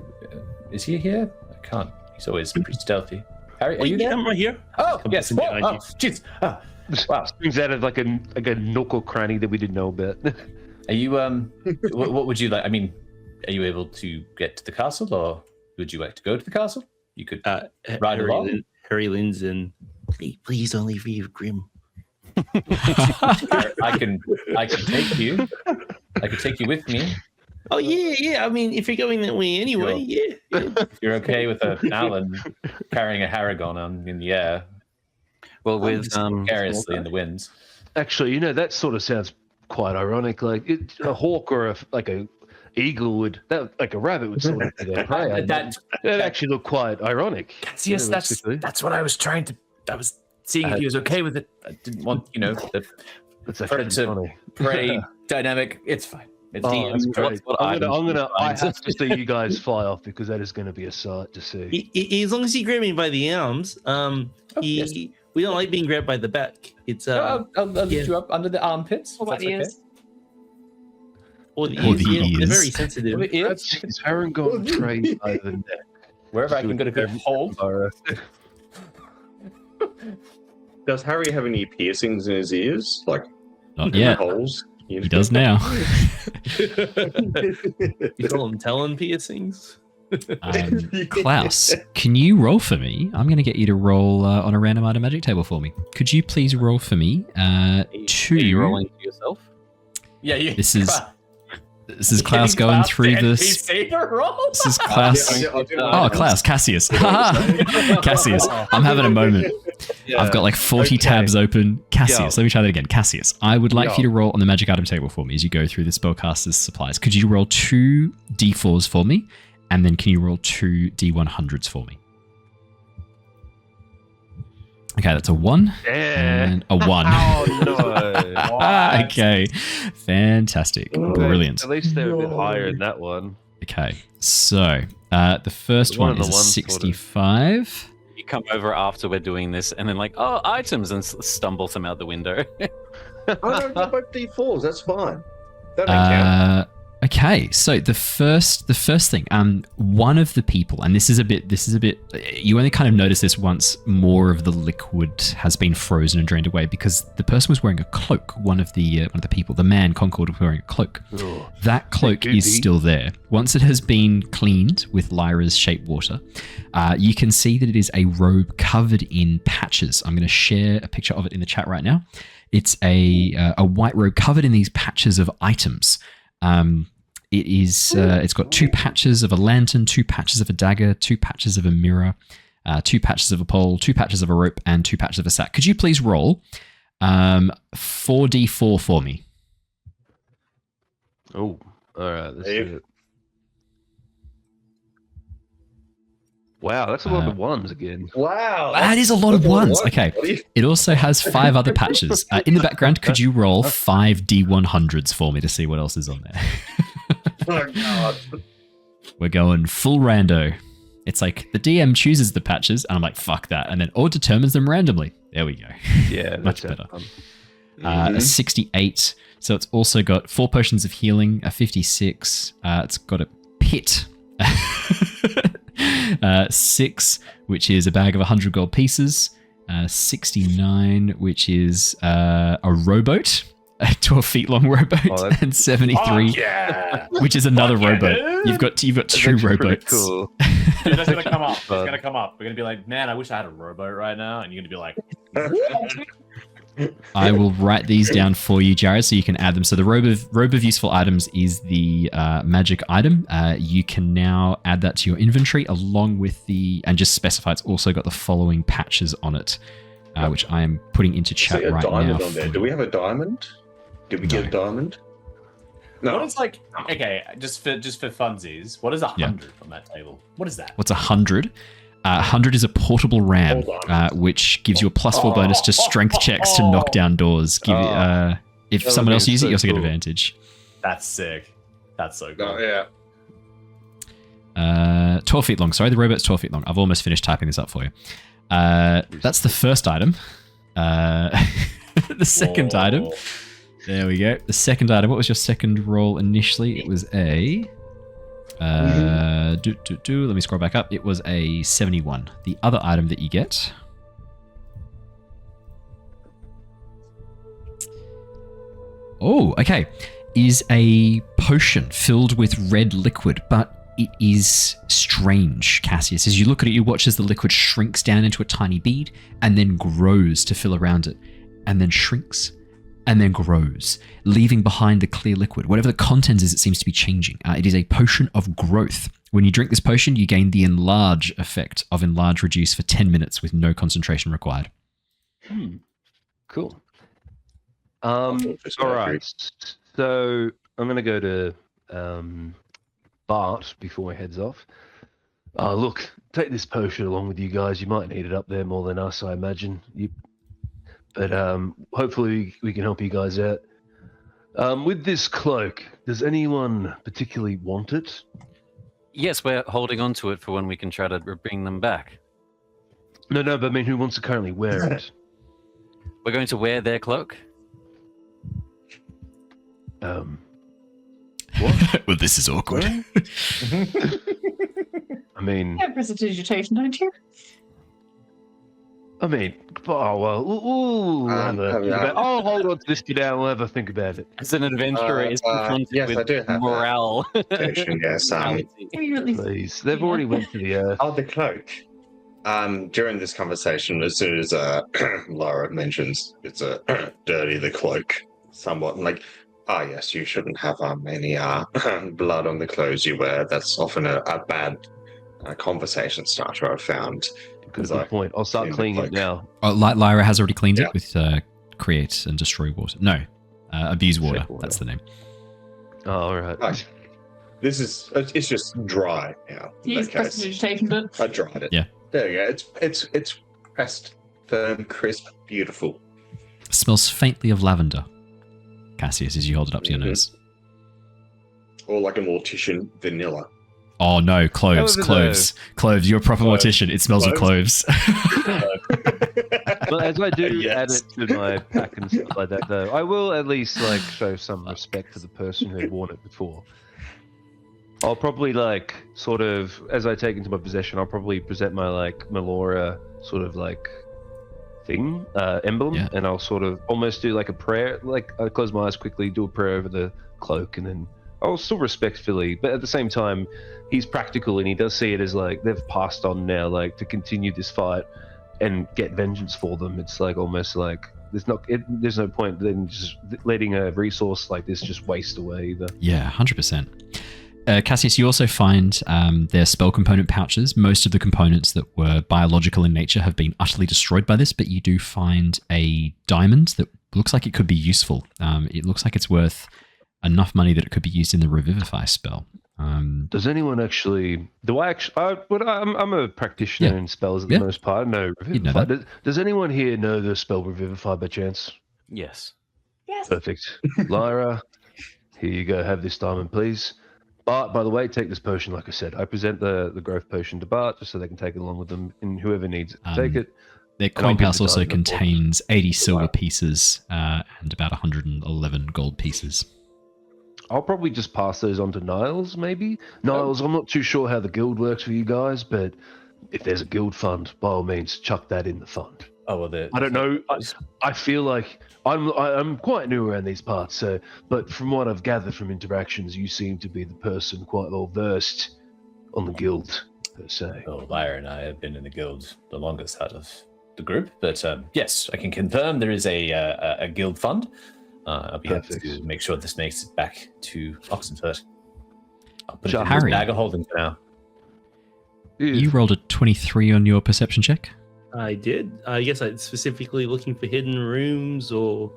is he here? I can't. He's always pretty stealthy. Harry, are you there? I'm right here. Oh, yes. behind you. Jeez. Wow. Springs out of like a nook or cranny that we didn't know about. Are you what would you like? I mean, are you able to get to the castle, or would you like to go to the castle? You could ride along. Harry Lynn's in. Please don't leave me with Grimm. I can take you. I can take you with me. Oh yeah. I mean, if you're going that way anyway, yeah. If you're okay with an Owlin carrying a Harengon on in the air, Well, with precariously in the winds. Actually, that sort of sounds quite ironic. Like a hawk or a eagle would, like a rabbit would sort of be their prey. That actually look quite ironic. Cassius, that's what I was trying to. I was seeing if he was okay with it. I didn't want That's predator prey dynamic. It's fine. It's that's great. I have to see you guys fly off because that is going to be a sight to see. As long as you grab me by the arms, yes. we don't like being grabbed by the back. It's I'll lift you up under the armpits. What about ears? Or the Or the ears. They're ears. very sensitive. Is Harengon trained by the neck? Wherever I can get a good hold. Does Harry have any piercings in his ears? Like Not yet. holes? He does now. You call them talon piercings? Klaus, can you roll for me? I'm going to get you to roll on a random item magic table for me. Could you please roll for me? Are you rolling for yourself? Yeah, you. This is Klaus going through this. This is Klaus. Oh, Klaus, Cassius. Cassius, I'm having a moment. I've got like 40 tabs open. Cassius, let me try that again. Cassius, I would like for you to roll on the magic item table for me as you go through the spellcaster's supplies. Could you roll 2 d4s for me? And then can you roll 2 d100s for me? Okay, that's a 1 and a 1. Oh no! Okay, fantastic, brilliant. At least they're a bit higher in that one. Okay, so the first one is a 65. You come over after we're doing this, and then like, oh, items, and stumble some out the window. Oh no, they're both D4s. That's fine. That don't count. Okay, so the first thing, one of the people, and this is a bit, you only kind of notice this once more of the liquid has been frozen and drained away because the person was wearing a cloak. One of the people, the man Concord, was wearing a cloak. Ugh. That cloak is still there. Once it has been cleaned with Lyra's shape water, you can see that it is a robe covered in patches. I'm going to share a picture of it in the chat right now. It's a white robe covered in these patches of items. It is. It's got 2 patches of a lantern, 2 patches of a dagger, 2 patches of a mirror, 2 patches of a pole, 2 patches of a rope, and 2 patches of a sack. Could you please roll 4d4 for me? Oh, all right. Let's see it. Wow, that's a lot of ones again. Wow. That is a lot of ones. Okay. It also has 5 other patches. In the background, could you roll 5 d100s for me to see what else is on there? Oh god. We're going full rando. It's like the DM chooses the patches, and I'm like, fuck that. And then or determines them randomly. There we go. Yeah, Much better. A 68. So it's also got 4 potions of healing, a 56. It's got a pit. 6, which is a bag of 100 gold pieces. 69, which is a rowboat, a 12 feet long rowboat, and 73, which is another rowboat. You've got 2 rowboats. Cool. Dude, that's gonna come up. It's gonna come up. We're gonna be like, man, I wish I had a rowboat right now, and you're gonna be like, I will write these down for you, Jared, so you can add them. So the robe of useful items is the magic item. You can now add that to your inventory along with and just specify it's also got the following patches on it, which I am putting into chat right now. Diamond on there. Do we have a diamond? Did we get a diamond? No. what is like? Okay, just for funsies, what is 100 on that table? What is that? What's 100? 100 is a portable ram, which gives you a +4 bonus to strength checks to knock down doors. If someone else uses it, you also get advantage. That's sick. That's so cool. Oh, yeah. 12 feet long. Sorry, the robot's 12 feet long. I've almost finished typing this up for you. That's the first item. The second item. There we go. The second item. What was your second roll initially? It was a Let me scroll back up. It was a 71. The other item that you get. Oh, okay. Is a potion filled with red liquid, but it is strange, Cassius. As you look at it, you watch as the liquid shrinks down into a tiny bead and then grows to fill around it, and then shrinks and then grows, leaving behind the clear liquid. Whatever the content is, it seems to be changing. It is a potion of growth. When you drink this potion, you gain the enlarge effect of enlarge reduce for 10 minutes with no concentration required. Cool. All right. So I'm going to go to Bart before he heads off. Look, take this potion along with you guys. You might need it up there more than us, I imagine. But hopefully we can help you guys out. With this cloak, does anyone particularly want it? Yes, we're holding on to it for when we can try to bring them back. No, but I mean, who wants to currently wear it? We're going to wear their cloak? What? Well, this is awkward. I mean, You have prestidigitation, don't you? oh well, we'll have a think about. I'll hold on to this for now. We'll have a think about it. As an adventurer, is confronted yes, I with do have morale. Yes. Please, they've already went to the earth. Oh, the cloak. During this conversation, as soon as Lyra mentions it's dirty, the cloak, somewhat, I'm like, yes, you shouldn't have any blood on the clothes you wear. That's often a bad conversation starter, I've found. Good point. I'll start cleaning it now. Lyra has already cleaned it with create and destroy water. No, abuse water. That's the name. Oh, all right. It's just dry now. Use prestidigitation, but I dried it. Yeah. There you go. It's pressed, firm, crisp, beautiful. Smells faintly of lavender, Cassius, as you hold it up to your nose. Or like a mortician vanilla. Oh no, cloves. You're a proper mortician. It smells of cloves. Well, as I do add it to my pack and stuff like that, though, I will at least show some respect to the person who had worn it before. I'll probably sort of, as I take into my possession, I'll probably present my Meloran sort of thing, emblem, and I'll sort of almost do a prayer. I close my eyes quickly, do a prayer over the cloak, and then I'll still respectfully, but at the same time, he's practical and he does see it as they've passed on now, to continue this fight and get vengeance for them. It's almost there's no point then just letting a resource like this just waste away either. Yeah, 100%. Cassius, you also find their spell component pouches. Most of the components that were biological in nature have been utterly destroyed by this, but you do find a diamond that looks like it could be useful. It looks like it's worth enough money that it could be used in the Revivify spell. Does anyone actually? I'm a practitioner in spells at the most part. No, Revivify. Does anyone here know the spell Revivify by chance? Yes. Perfect. Lyra, here you go. Have this diamond, please. Bart, by the way, take this potion. Like I said, I present the growth potion to Bart just so they can take it along with them, and whoever needs it, take it. Their coin house also contains 80 silver pieces and about 111 gold pieces. I'll probably just pass those on to Niles, maybe. Niles, I'm not too sure how the guild works for you guys, but if there's a guild fund, by all means, chuck that in the fund. Oh, well, I don't know. I feel like I'm quite new around these parts, but from what I've gathered from interactions, you seem to be the person quite well versed on the guild, per se. Well, Lyra and I have been in the guild the longest out of the group, but yes, I can confirm there is a guild fund. I'll be able to make sure this makes it back to Oxenford. I'll put it in this bag of holding for now. You rolled a 23 on your perception check? I did. I guess I'm specifically looking for hidden rooms or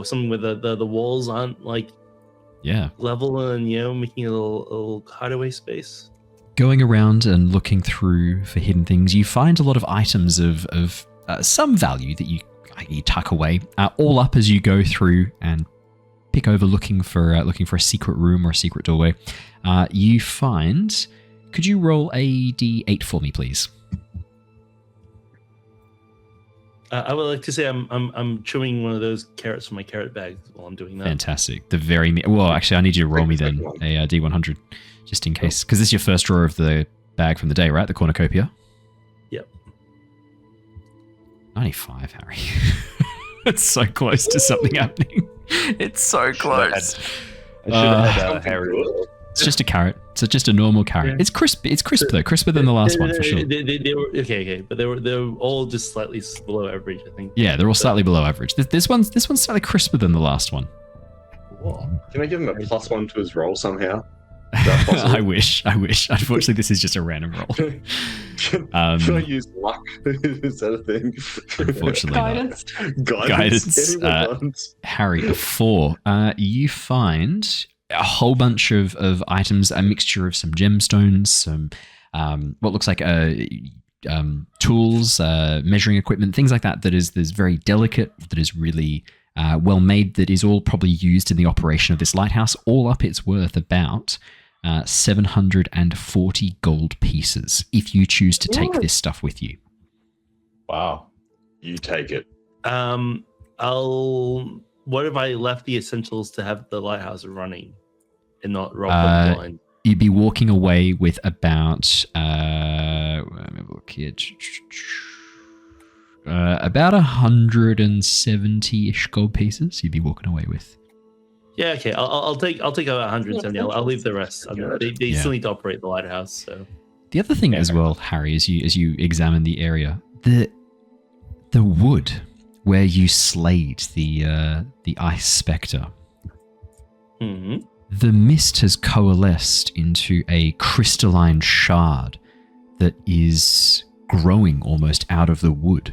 something where the walls aren't level and making a little hideaway space. Going around and looking through for hidden things, you find a lot of items of some value that you tuck away, all up as you go through and pick over looking for a secret room or a secret doorway. You find. Could you roll a d8 for me, please? I would like to say I'm chewing one of those carrots from my carrot bag while I'm doing that. Fantastic. Well, actually, I need you to roll me then a d100. just in case, because this is your first drawer of the bag from the day, right? The cornucopia. Yep. 95, Harry. It's so close to something happening. It's so close. I should have had Harry. It's just a carrot. It's just a normal carrot. Yeah. It's crisp. It's crisp though. Crisper than the last one for sure. They were okay, but they were all just slightly below average, I think. Yeah, they're all slightly below average. This one's slightly crisper than the last one. What? Can I give him a +1 to his roll somehow? I wish. Unfortunately, this is just a random roll. Can I use luck? Is that a thing? Unfortunately, Guidance. Guidance. Harry, a 4. You find a whole bunch of items, a mixture of some gemstones, some what looks like tools, measuring equipment, things like that. That is very delicate. That is really well made. That is all probably used in the operation of this lighthouse. All up, it's worth about 740 gold pieces if you choose to take this stuff with you. Wow. You take it. What if I left the essentials to have the lighthouse running and not roll blind? You'd be walking away with about let me have a look here. About 170-ish gold pieces you'd be walking away with. Yeah, okay. I'll take about 170. I'll leave the rest. They still need to operate the lighthouse. So the other thing as well, Harry, as you examine the area, the wood where you slayed the ice spectre, the mist has coalesced into a crystalline shard that is growing almost out of the wood.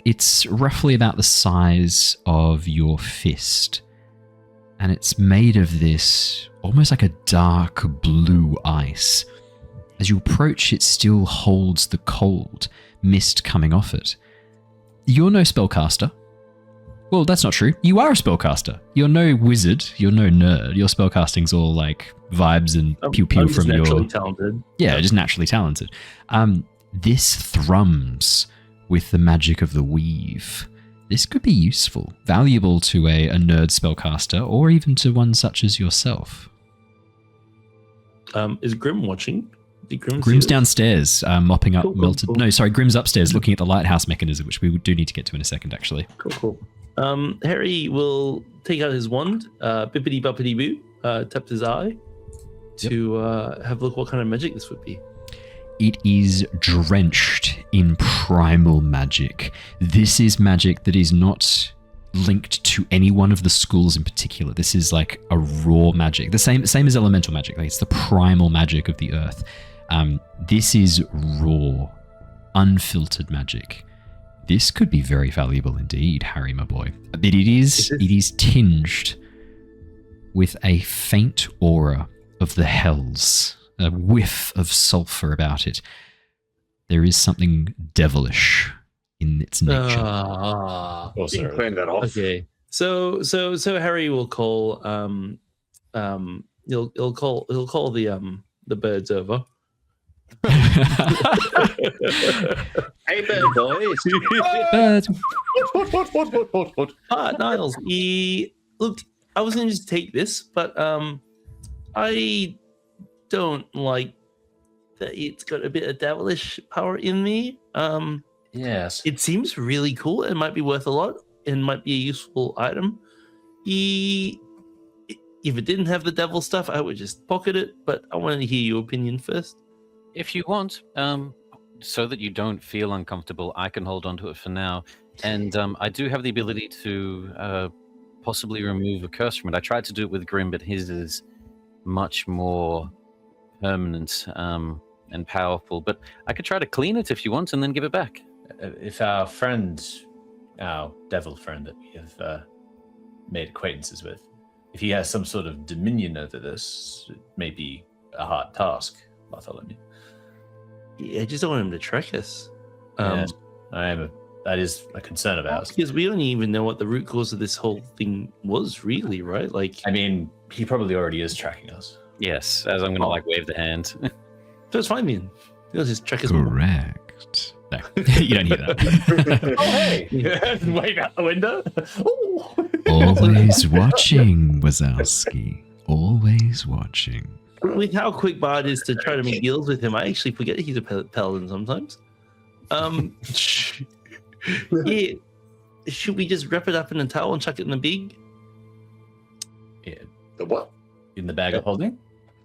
It's roughly about the size of your fist. And it's made of this almost like a dark blue ice. As you approach, it still holds the cold mist coming off it. You're no spellcaster. Well, that's not true. You are a spellcaster. You're no wizard. You're no nerd. Your spellcasting's all like vibes and pew-pew from your... naturally talented. Yeah, just naturally talented. This thrums with the magic of the weave. This could be useful, valuable to a nerd spellcaster, or even to one such as yourself. Is Grimm watching? Grimm's downstairs, mopping up melted... Cool. No, sorry, Grimm's upstairs looking at the lighthouse mechanism, which we do need to get to in a second, actually. Cool. Harry will take out his wand, bippity-boppity-boo, taps his eye to have a look what kind of magic this would be. It is drenched in primal magic. This is magic that is not linked to any one of the schools in particular. This is like a raw magic. The same as elemental magic. Like it's the primal magic of the earth. This is raw, unfiltered magic. This could be very valuable indeed, Harry, my boy. But it is tinged with a faint aura of the hells. A whiff of sulfur about it. There is something devilish in its nature. Clean that off. Okay. So Harry will call he'll call the birds over. Hey bird boys. Birds. Niles, look, I was going to just take this, but I don't like that it's got a bit of devilish power in me. Yes. It seems really cool. It might be worth a lot and might be a useful item. If it didn't have the devil stuff, I would just pocket it, but I wanted to hear your opinion first. If you want, so that you don't feel uncomfortable, I can hold on to it for now. And I do have the ability to possibly remove a curse from it. I tried to do it with Grimm, but his is much more permanent and powerful. But I could try to clean it if you want and then give it back. If our devil friend that we have made acquaintances with, if he has some sort of dominion over this, it may be a hard task, Bartholomew. Yeah, I just don't want him to track us. That is a concern of ours. Because we don't even know what the root cause of this whole thing was, really, right? Like, I mean, he probably already is tracking us. Yes, as I'm going to wave the hand. So it's fine, man. He'll just track us. Correct. No, you don't hear that. Oh, hey! Wave out the window. Always watching, Wazowski. Always watching. with how quick Bard is to try to make deals with him, I actually forget he's a paladin sometimes. Yeah, should we just wrap it up in a towel and chuck it in the big? Yeah. The what? In the bag of holding?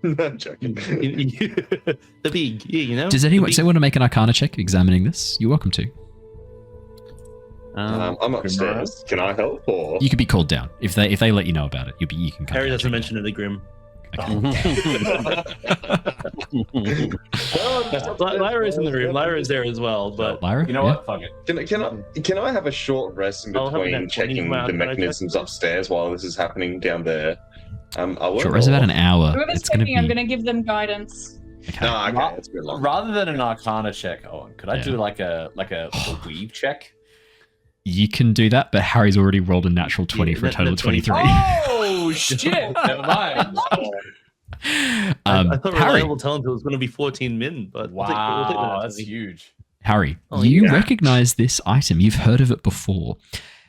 I'm joking. The big, yeah, you know. Does anyone want to make an Arcana check examining this? You're welcome to. I'm upstairs. Can I help? Or You could be called down if they let you know about it. You can come. Harry down doesn't to it. mention it to Grimm. Lyra is in the room. Lyra is there as well, but Lyra, You know what? Fuck it. can I have a short rest in I'll have between that checking 20 the mechanisms upstairs while this is happening down there? Short rest about an hour. Whoever's It's going to be. checking, I'm going to give them guidance. Okay. No, okay, it's a bit long. Rather than an Arcana check, Owen, could I Yeah. do like a weave check? You can do that, but Harry's already rolled a natural 20 for a total of 23. Oh shit! Never mind. I thought Harry, reliable talent was going to be 14 min, but we'll take Wow, that. that's huge. Harry, Oh, you yeah. recognize this item. You've heard of it before.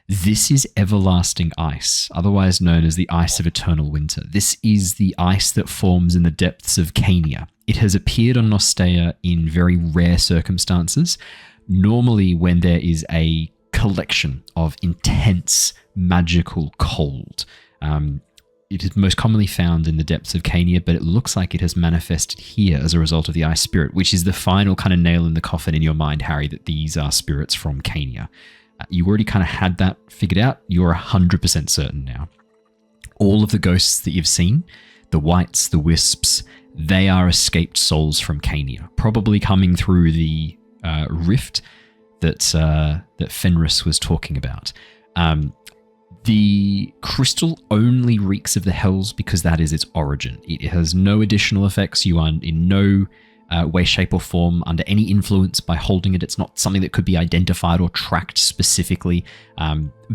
This is everlasting ice, otherwise known as the ice of eternal winter. This is the ice that forms in the depths of Cania. It has appeared on Nostea in very rare circumstances, normally when there is a collection of intense magical cold. It is most commonly found in the depths of Cania, but it looks like it has manifested here as a result of the ice spirit, which is the final kind of nail in the coffin in your mind, Harry, that these are spirits from Cania. You already kind of had that figured out. You're 100% certain now. All of the ghosts that you've seen, the wights, the wisps, they are escaped souls from Cania, probably coming through the rift that Fenris was talking about. The crystal only reeks of the hells because that is its origin. It has no additional effects. You are in no way, shape, or form under any influence by holding it. It's not something that could be identified or tracked specifically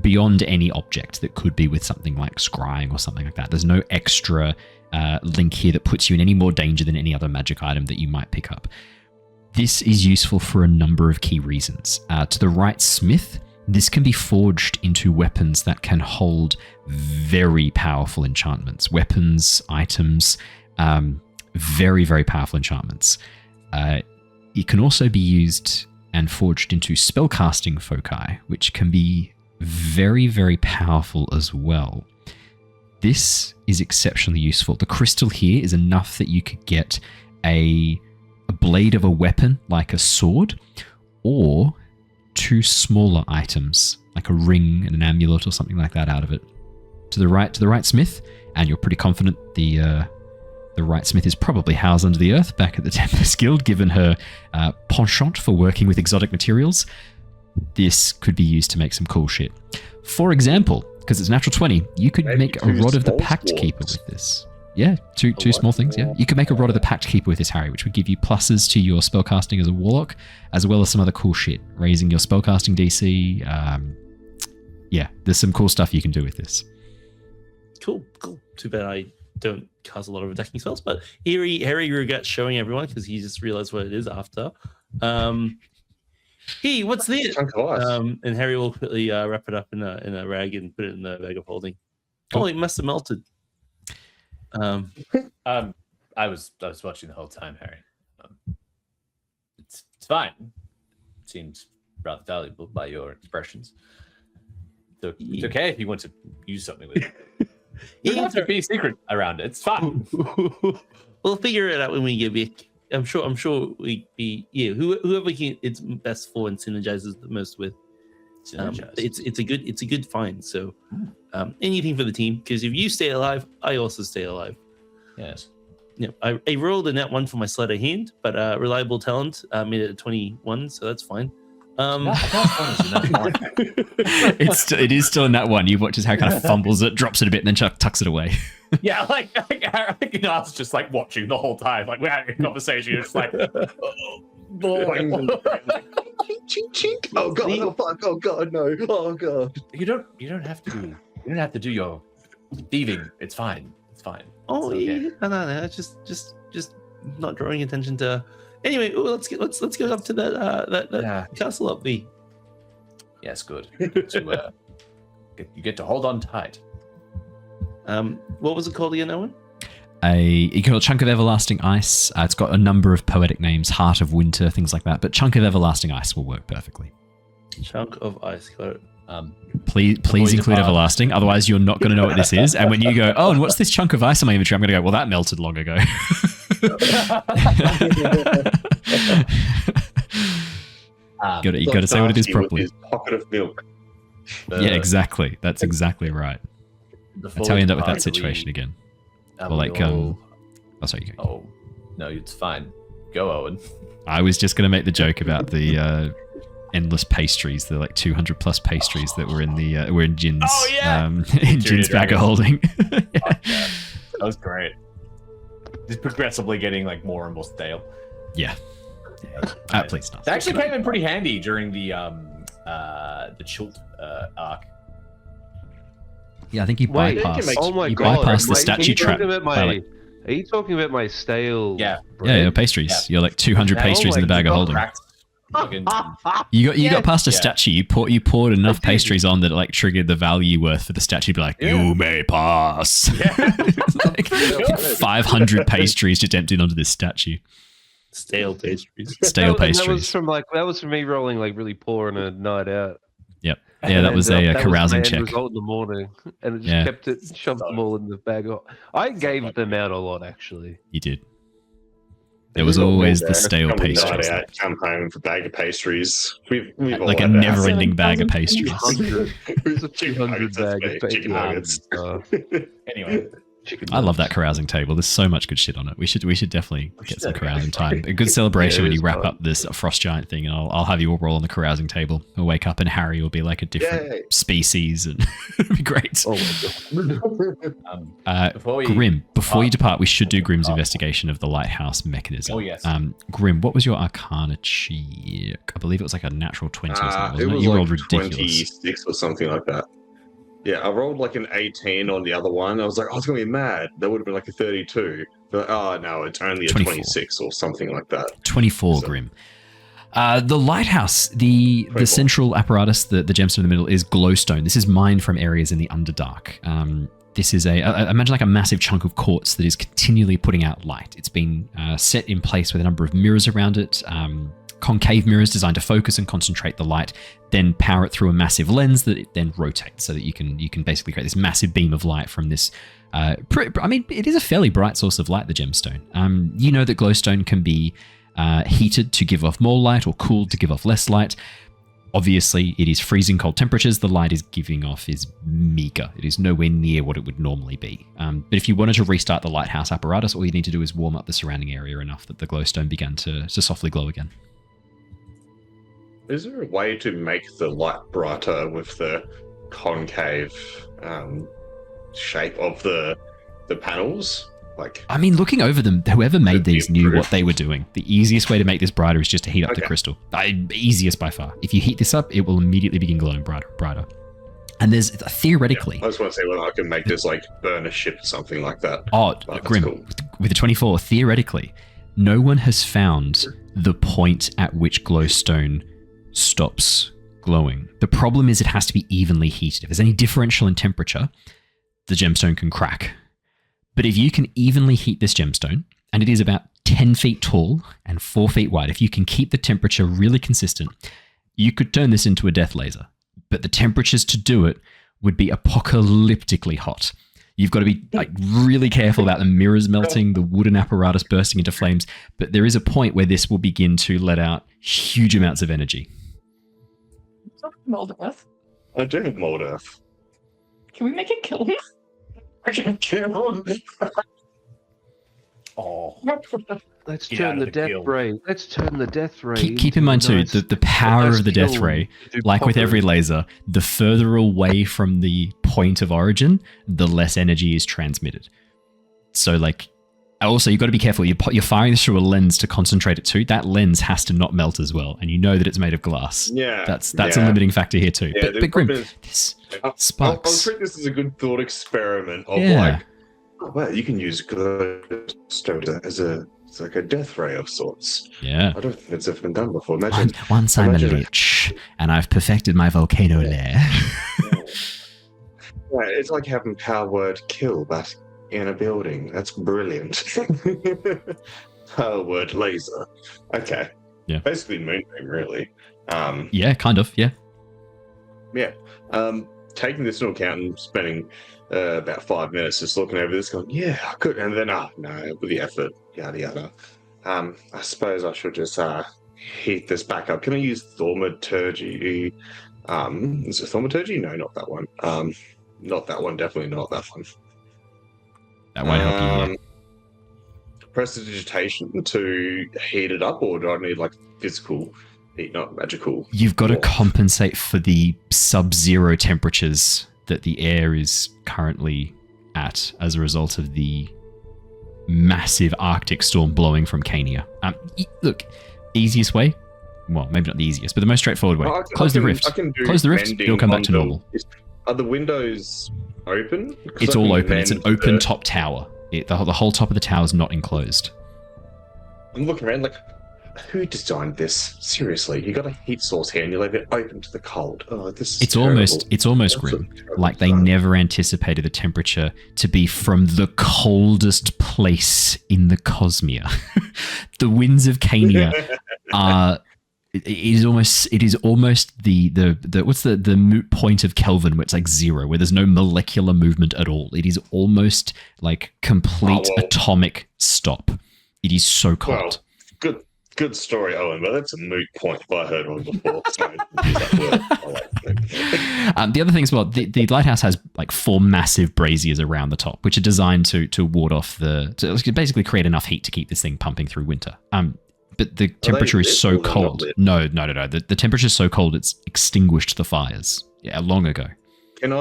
beyond any object that could be with something like scrying or something like that. There's no extra link here that puts you in any more danger than any other magic item that you might pick up. This is useful for a number of key reasons. To the right smith, this can be forged into weapons that can hold very powerful enchantments. Weapons, items, very, very powerful enchantments. It can also be used and forged into spellcasting foci, which can be very, very powerful as well. This is exceptionally useful. The crystal here is enough that you could get a blade of a weapon like a sword, or two smaller items like a ring and an amulet or something like that out of it. To the right smith, and you're pretty confident the right smith is probably housed under the earth back at the Tempest Guild, given her penchant for working with exotic materials. This could be used to make some cool shit. For example, because it's natural 20, you could Maybe make a Rod of the small Pact swords. Keeper with this. Yeah, two small things, yeah. You could make a Rod of the Pact Keeper with this, Harry, which would give you pluses to your spellcasting as a warlock, as well as some other cool shit, raising your spellcasting DC. Yeah, there's some cool stuff you can do with this. Cool. Too bad I don't cast a lot of attacking spells, but Harry regrets showing everyone because he just realized what it is after. Hey, what's this? Chunk of ice. And Harry will quickly wrap it up in a rag and put it in the bag of holding. Oh, it must have melted. I was watching the whole time, Harry. It's fine. It seems rather valuable by your expressions. So it's okay if you want to use something with it. You don't have to be secret around it. It's fine. We'll figure it out when we get back. I'm sure we be whoever it's best for and synergizes the most with. It's a good find. So anything for the team, because if you stay alive, I also stay alive. Yes. Yeah, I rolled a net 1 for my sleight of hand, but reliable talent made it a 21, so that's fine. It is still in that one. You watch as Harry kind of fumbles it, drops it a bit, and then Chuck tucks it away. Yeah, like I was just like watching the whole time. Like we're having a conversation. It's like, oh boy. Chink, chink. Oh god! Oh fuck! Oh god! No! Oh god! You don't have to do your thieving. It's fine. It's fine. Oh It's okay. yeah, no. Just not drawing attention to. Anyway, let's go up to that castle up there. Yes, good. You get to hold on tight. What was it called again, Owen? you got a Chunk of Everlasting Ice. It's got a number of poetic names, Heart of Winter, things like that. But Chunk of Everlasting Ice will work perfectly. Chunk of ice. Got it. Please include Everlasting, otherwise you're not going to know what this is. And when you go, oh, and what's this chunk of ice in my inventory? I'm going to go, well, that melted long ago. You got to say what it is properly. Pocket of milk. Yeah, exactly. That's exactly right. That's how we end up with that situation again. Or like, oh, sorry. You go. Oh, no, it's fine. Go, Owen. I was just going to make the joke about the endless pastries, the like 200 plus pastries that were in the were in Jin's in Jin's bag of holding. Yeah. That was great. Just progressively getting like more and more stale. Yeah. Please not. It actually came in pretty handy during the Chult arc. Yeah, I think you bypassed. Oh my you god! bypassed the statue trap. Are you talking about my stale? Yeah, your pastries. Yeah. You're like 200 pastries in the bag of holding. You got past a statue. You poured enough pastries on that it like triggered the value worth for the statue to be like, you may pass. Like 500 pastries just emptied onto this statue. Stale pastries. Stale pastries. That was from me rolling like really poor on a night out. Yep. Yeah, that was a carousing check. check. Result in the morning, and it just shoved them all in the bag. I gave them out a lot, actually. You did. There was always the stale pastries. Come home with a bag of pastries. We've like a never-ending bag of pastries. 200 bag of chicken nuggets. Anyway. I love that carousing table. There's so much good shit on it. We should definitely get some carousing time. A good celebration when you wrap up this frost giant thing, and I'll have you all roll on the carousing table. We'll wake up and Harry will be like a different species, and it'll be great. Oh my god. Grimm, before you depart, we should do Grimm's investigation of the lighthouse mechanism. Oh yes. Grimm, what was your Arcana check? I believe it was like a natural 20 or something. Wasn't it was you like rolled ridiculous. 26 or something like that. Yeah, I rolled like an 18 on the other one. I was like, I was going to be mad. That would have been like a 32. But oh, no, it's only a 26 or something like that. 24, so. Grimm. The lighthouse, the central apparatus, the gemstone in the middle, is glowstone. This is mined from areas in the Underdark. This is imagine like a massive chunk of quartz that is continually putting out light. It's been set in place with a number of mirrors around it. Concave mirrors designed to focus and concentrate the light, then power it through a massive lens that it then rotates so that you can basically create this massive beam of light from this. It is a fairly bright source of light, the gemstone. You know that glowstone can be heated to give off more light or cooled to give off less light. Obviously, it is freezing cold temperatures. The light is giving off is meager. It is nowhere near what it would normally be. But if you wanted to restart the lighthouse apparatus, all you need to do is warm up the surrounding area enough that the glowstone began to softly glow again. Is there a way to make the light brighter with the concave shape of the panels? Looking over them, whoever made these knew what they were doing. The easiest way to make this brighter is just to heat up the crystal. Easiest by far. If you heat this up, it will immediately begin glowing brighter. And there's theoretically... I just want to say whether I can make this burn a ship or something like that. Oh, Grimm, cool. With the 24, theoretically, no one has found the point at which glowstone stops glowing. The problem is it has to be evenly heated. If there's any differential in temperature, the gemstone can crack. But if you can evenly heat this gemstone, and it is about 10 feet tall and 4 feet wide, if you can keep the temperature really consistent, you could turn this into a death laser. But the temperatures to do it would be apocalyptically hot. You've got to be really careful about the mirrors melting, the wooden apparatus bursting into flames. But there is a point where this will begin to let out huge amounts of energy. Mold Earth. I do have Mold Earth. Can we make it kill him? I can kill him. Oh. Let's turn the death ray. Let's turn the death ray. Keep in mind too, the power of the death ray, like with every laser, the further away from the point of origin, the less energy is transmitted. So also you've got to be careful. You're firing this through a lens to concentrate it too. That lens has to not melt as well, and you know that it's made of glass. Yeah, that's a limiting factor here too. Yeah, but Grimm, this sparks. I'll treat this as a good thought experiment of you can use glowstone as a death ray of sorts. Yeah, I don't think it's ever been done before. Imagine once I'm a lich and I've perfected my volcano lair. Right, it's like having power word kill, but in a building. That's brilliant. Oh, word laser. Okay. Yeah. Basically moonbeam, really. Yeah, kind of. Yeah. Yeah. Taking this into account and spending about 5 minutes just looking over this, going, yeah, I could. And then, no, with the effort, yada, yada. I suppose I should just heat this back up. Can I use thaumaturgy? Is it thaumaturgy? No, not that one. Not that one. Definitely not that one. That won't help you. Prestidigitation to heat it up, or do I need like physical heat, not magical? You've got to compensate for the sub-zero temperatures that the air is currently at as a result of the massive Arctic storm blowing from Cania. Look, easiest way, well, maybe not the easiest, but the most straightforward way. Close the rift. Close the rift, it'll come back to normal. Are the windows open? It's all open. It's an open top tower. The whole top of the tower is not enclosed. I'm looking around like, who designed this? Seriously, you got a heat source here and you leave it open to the cold. Oh, this is it's almost grim. Like they never anticipated the temperature to be from the coldest place in the Cosmere. The winds of Cania are. It is almost the what's the moot point of Kelvin where it's like 0, where there's no molecular movement at all. It is almost like complete atomic stop. It is so cold. Well, good story, Owen, but that's a moot point if I heard one before. Sorry, the other thing as well, the lighthouse has like 4 massive braziers around the top, which are designed to ward off to basically create enough heat to keep this thing pumping through winter. But the temperature is so cold. No. The temperature is so cold it's extinguished the fires long ago. Can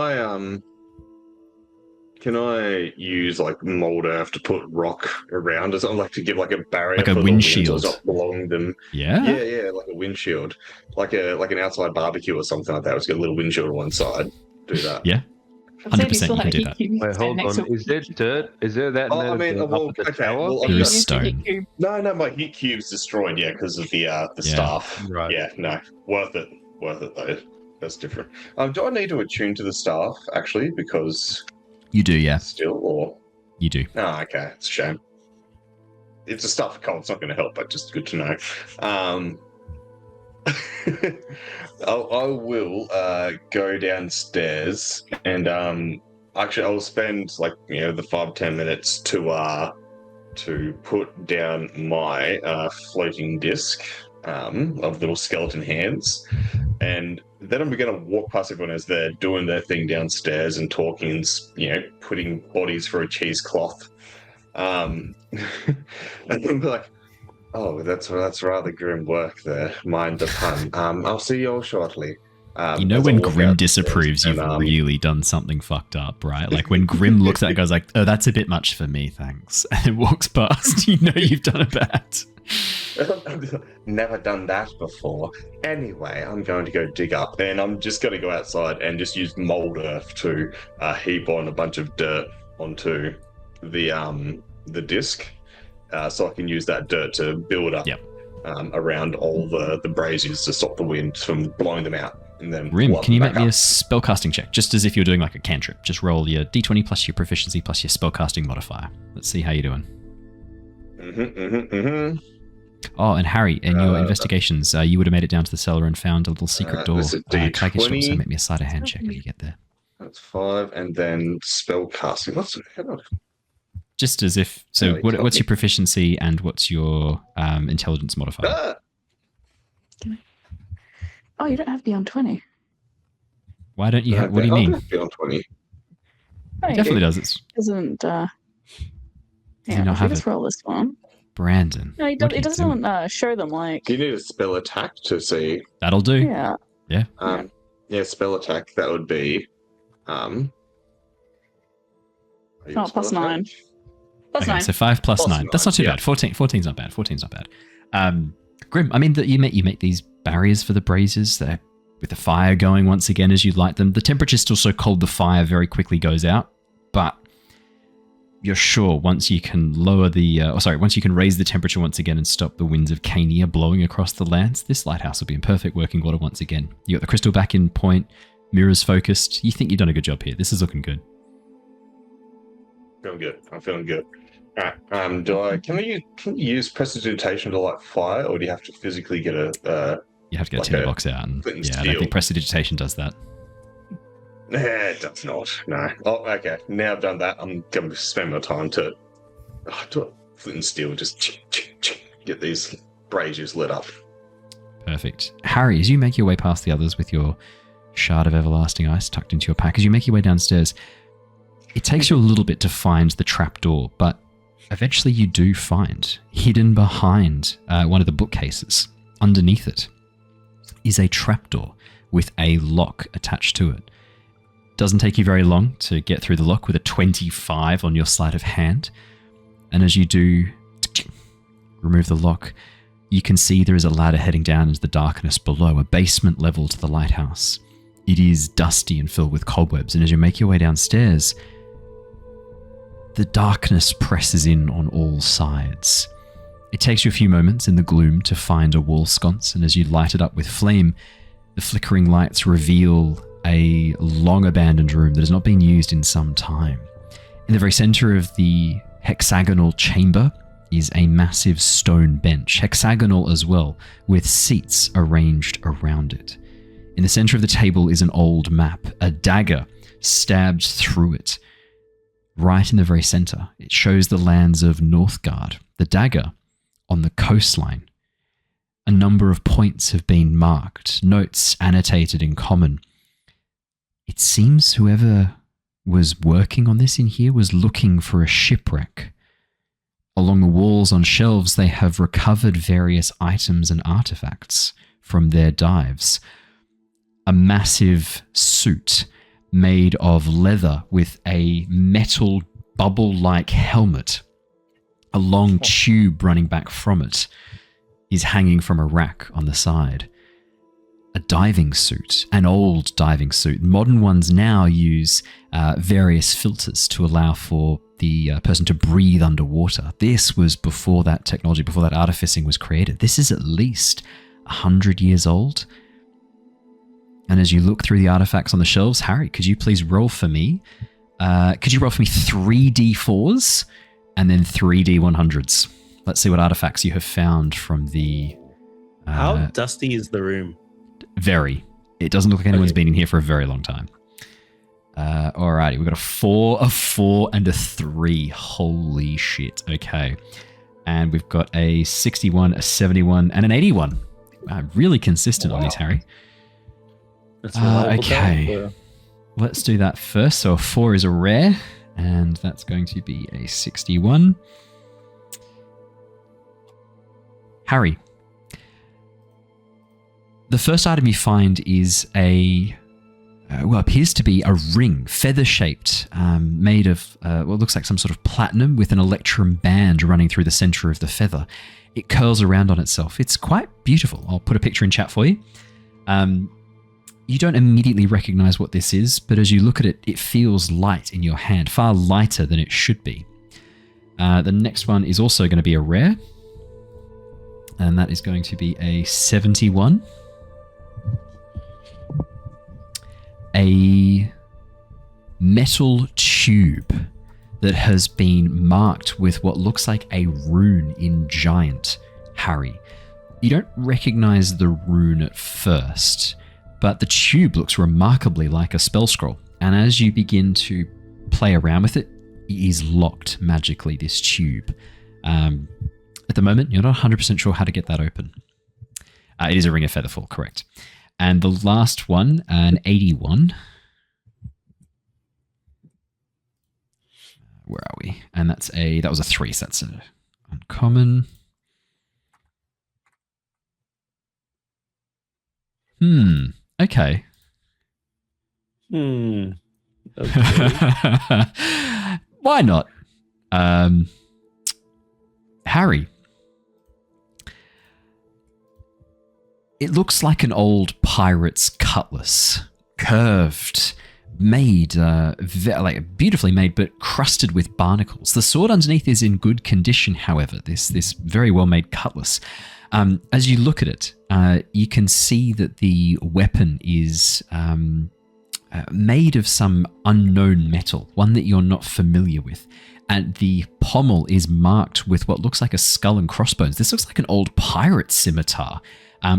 I use like mold earth to put rock around us? I'd like to give like a barrier, like a windshield, along them. Yeah, like a windshield, like an outside barbecue or something like that. It's got a little windshield on one side. Do that. Yeah. 100% you can do that. Wait, hold on. Is there dirt? Is there that? There is stone. No, my heat cube's destroyed. Yeah, because of the staff. Right. Yeah, no, worth it though. That's different. Do I need to attune to the staff actually? Because you do, yeah. Still, or you do. Oh, okay. It's a shame. It's a staff of cold. It's not going to help, but just good to know. I will go downstairs and actually I'll spend like the 5-10 minutes to put down my floating disc of little skeleton hands, and then I'm going to walk past everyone as they're doing their thing downstairs and talking and putting bodies for a cheesecloth, and then be like, oh, that's rather grim work there. Mind the pun. I'll see you all shortly. When Grimm disapproves, you've really done something fucked up, right? Like when Grimm looks at it, goes like, oh, that's a bit much for me, thanks. And then walks past, you've done it bad. Never done that before. Anyway, I'm going to go dig up, and I'm just going to go outside and just use mold earth to heap on a bunch of dirt onto the disc. So I can use that dirt to build up around all the braziers to stop the wind from blowing them out. And then Grimm, can you make me a spellcasting check? Just as if you're doing like a cantrip. Just roll your d20 plus your proficiency plus your spellcasting modifier. Let's see how you're doing. Oh, and Harry, in your investigations, you would have made it down to the cellar and found a little secret door. Can I get you also make me a sleight of hand check when you get there? That's 5, and then spellcasting. Just as if. So, what's your proficiency and what's your intelligence modifier? Oh, you don't have beyond 20. Why don't you have? What do you mean? Beyond 20. It definitely does. It doesn't. Yeah, I just roll this one. Brandon. No, it doesn't show them like. Do you need a spell attack to see? That'll do. Yeah. Yeah. Spell attack. That would be. +9. +9. So 5 plus 9. That's not too bad. 14's not bad. 14's not bad. Grimm, I mean, you make these barriers for the braziers there with the fire going once again as you light them. The temperature's still so cold the fire very quickly goes out, but you're sure once you can once you can raise the temperature once again and stop the winds of Cania blowing across the lands, this lighthouse will be in perfect working order once again. You got the crystal back in point, mirrors focused. You think you've done a good job here. This is looking good. feeling good. I'm feeling good. All right. Can you use prestidigitation to light fire, or do you have to physically get a? You have to get a tinderbox out, and I don't think prestidigitation does that. It does not. No. Oh, okay. Now I've done that, I'm going to spend my time to do it. Flint and steel, just get these braziers lit up. Perfect. Harry, as you make your way past the others with your shard of everlasting ice tucked into your pack, as you make your way downstairs, it takes you a little bit to find the trapdoor, but eventually you do find, hidden behind one of the bookcases, underneath it, is a trapdoor with a lock attached to it. Doesn't take you very long to get through the lock with a 25 on your sleight of hand. And as you do remove the lock, you can see there is a ladder heading down into the darkness below, a basement level to the lighthouse. It is dusty and filled with cobwebs, and as you make your way downstairs, the darkness presses in on all sides. It takes you a few moments in the gloom to find a wall sconce, and as you light it up with flame, the flickering lights reveal a long abandoned room that has not been used in some time. In the very center of the hexagonal chamber is a massive stone bench, hexagonal as well, with seats arranged around it. In the center of the table is an old map, a dagger stabbed through it. Right in the very center, it shows the lands of Northgard, the dagger on the coastline. A number of points have been marked, notes annotated in common. It seems whoever was working on this in here was looking for a shipwreck. Along the walls on shelves, they have recovered various items and artifacts from their dives. A massive suit made of leather with a metal bubble-like helmet, a long tube running back from it, is hanging from a rack on the side. A diving suit, an old diving suit. Modern ones now use various filters to allow for the person to breathe underwater. This was before that technology, before that artificing was created. This is at least 100 years old. And as you look through the artifacts on the shelves, Harry, could you please roll for me? Could you roll for me 3d4s and then 3d100s? Let's see what artifacts you have found from the... How dusty is the room? Very. It doesn't look like anyone's been in here for a very long time. Alrighty, we've got a 4, a 4, and a 3. Holy shit. Okay. And we've got a 61, a 71, and an 81. Really consistent on these, Harry. Okay. Let's do that first. So a 4 is a rare, and that's going to be a 61. Harry. The first item you find is appears to be a ring, feather-shaped, made of what looks like some sort of platinum with an electrum band running through the center of the feather. It curls around on itself. It's quite beautiful. I'll put a picture in chat for you. You don't immediately recognize what this is, but as you look at it, it feels light in your hand, far lighter than it should be. The next one is also going to be a rare, and that is going to be a 71. A metal tube that has been marked with what looks like a rune in giant, Harry. You don't recognize the rune at first, but the tube looks remarkably like a spell scroll. And as you begin to play around with it, it is locked magically, this tube. At the moment, you're not 100% sure how to get that open. It is a ring of featherfall, correct. And the last one, an 81. Where are we? And that was a 3, so that's a uncommon. Okay. Okay. Why not? Harry. It looks like an old pirate's cutlass, curved, made, beautifully made, but crusted with barnacles. The sword underneath is in good condition, however, this very well-made cutlass. As you look at it, you can see that the weapon is made of some unknown metal, one that you're not familiar with. and the pommel is marked with what looks like a skull and crossbones. This looks like an old pirate scimitar,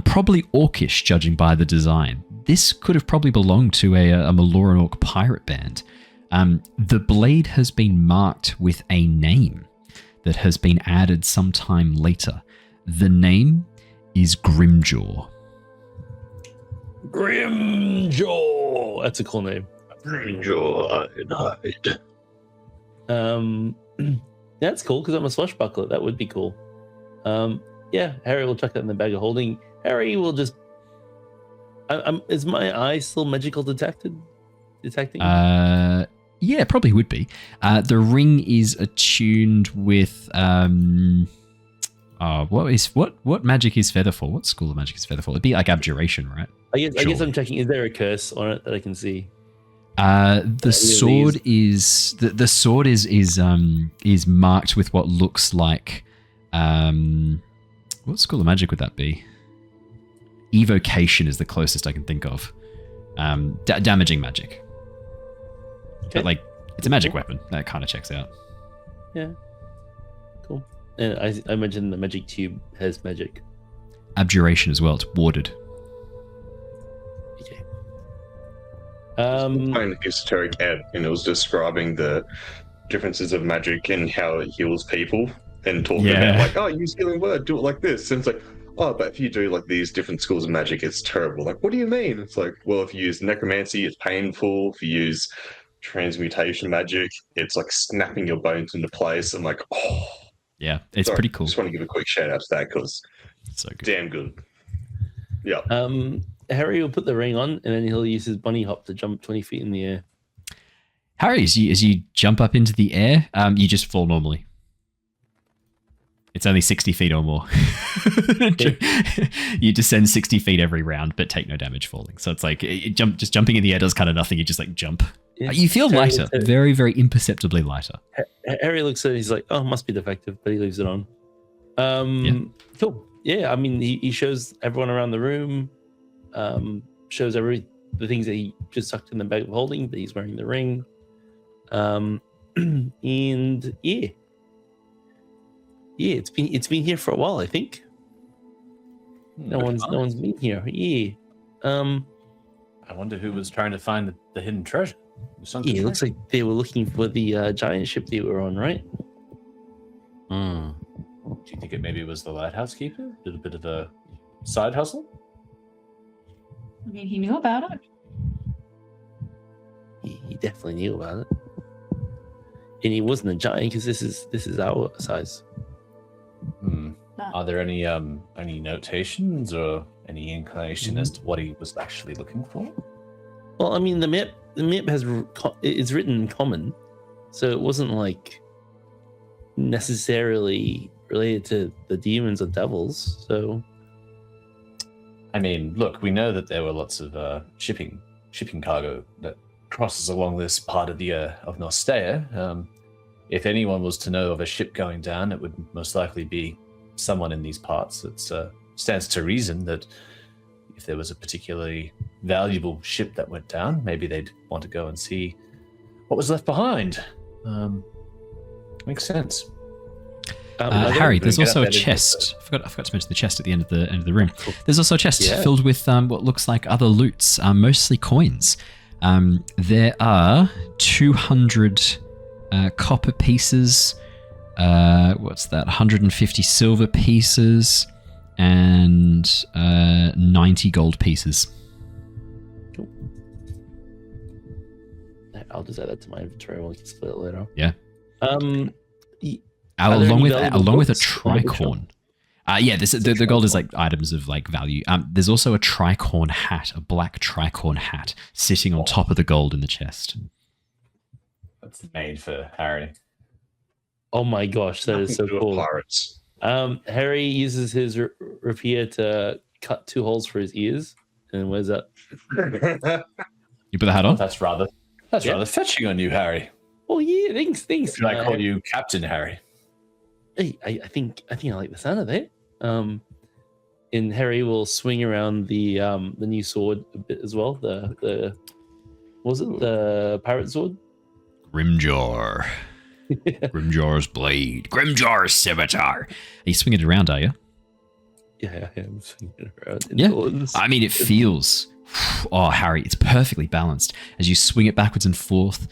probably orcish, judging by the design. This could have probably belonged to a Meloran orc pirate band. The blade has been marked with a name that has been added sometime later. The name is Grimjaw. Grimjaw. That's a cool name. Grimjaw. That's cool because I'm a swashbuckler. That would be cool. Yeah, Harry will chuck that in the bag of holding. Harry will just. Is my eye still magical detecting? Yeah, probably would be. The ring is attuned with what magic is feather for? What school of magic is feather for? It'd be like abjuration, right? I guess I'm checking. Is there a curse on it that I can see? The sword is the sword is marked with what looks like what school of magic would that be? Evocation is the closest I can think of. Damaging magic. Okay. But it's a magic weapon. That kind of checks out. Yeah. Cool. And I imagine the magic tube has magic. Abjuration as well. It's warded. Okay. Playing esoteric ed, and it was describing the differences of magic and how it heals people, and talking about oh, use healing word, do it like this. And it's like, oh, but if you do these different schools of magic, it's terrible. What do you mean? It's like, well, if you use necromancy, it's painful. If you use transmutation magic, it's like snapping your bones into place. I'm like, oh. Yeah, it's pretty cool. Just want to give a quick shout out to that because so good. Damn good. Yeah. Harry will put the ring on and then he'll use his bunny hop to jump 20 feet in the air. Harry, as you jump up into the air, you just fall normally. It's only 60 feet or more. You descend 60 feet every round, but take no damage falling. So it's like just jumping in the air does kind of nothing. You just jump. Yeah. You feel lighter, very, very imperceptibly lighter. Harry looks at it, he's like, oh, must be defective, but he leaves it on. Cool. Yeah, I mean, he shows everyone around the room, shows the things that he just sucked in the bag of holding, that he's wearing the ring. And yeah, it's been here for a while, I think. No one's been here. Yeah. I wonder who was trying to find the hidden treasure. Yeah, it looks like they were looking for the giant ship they were on, right? Do you think it maybe was the lighthouse keeper? Did a bit of a side hustle? I mean, he knew about it. He definitely knew about it. And he wasn't a giant because this is our size. Are there any notations or any inclination as to what he was actually looking for? Well, I mean, the map is written in common, so it wasn't like necessarily related to the demons or devils. So, I mean, look, we know that there were lots of shipping cargo that crosses along this part of of Nostea. If anyone was to know of a ship going down, it would most likely be someone in these parts. It stands to reason that if there was a particularly valuable ship that went down, maybe they'd want to go and see what was left behind. Makes sense. Harry, there's also a chest. I forgot to mention the chest at the end of the room. There's also a chest filled with what looks like other loots, mostly coins. There are 200 copper pieces. What's that? 150 silver pieces and 90 gold pieces. Cool. I'll just add that to my inventory. We'll split it later. Yeah. Along with a tricorn. The gold is like items of like value. There's also a tricorn hat, a black tricorn hat, sitting on top of the gold in the chest. That's made for Harry. Oh my gosh, that is so cool. Pirates. Harry uses his rapier to cut 2 holes for his ears and wears that. You put the hat on? That's rather fetching on you, Harry. Oh yeah, thanks. Should I call you Captain Harry? Hey, I think I like the sound of that. And Harry will swing around the new sword a bit as well. The pirate sword? Grimjaw. Grimjar's blade. Grimjar's scimitar. Are you swinging it around, are you? Yeah, I am swinging it around. Yeah. I mean, it feels... Oh, Harry, it's perfectly balanced. As you swing it backwards and forth,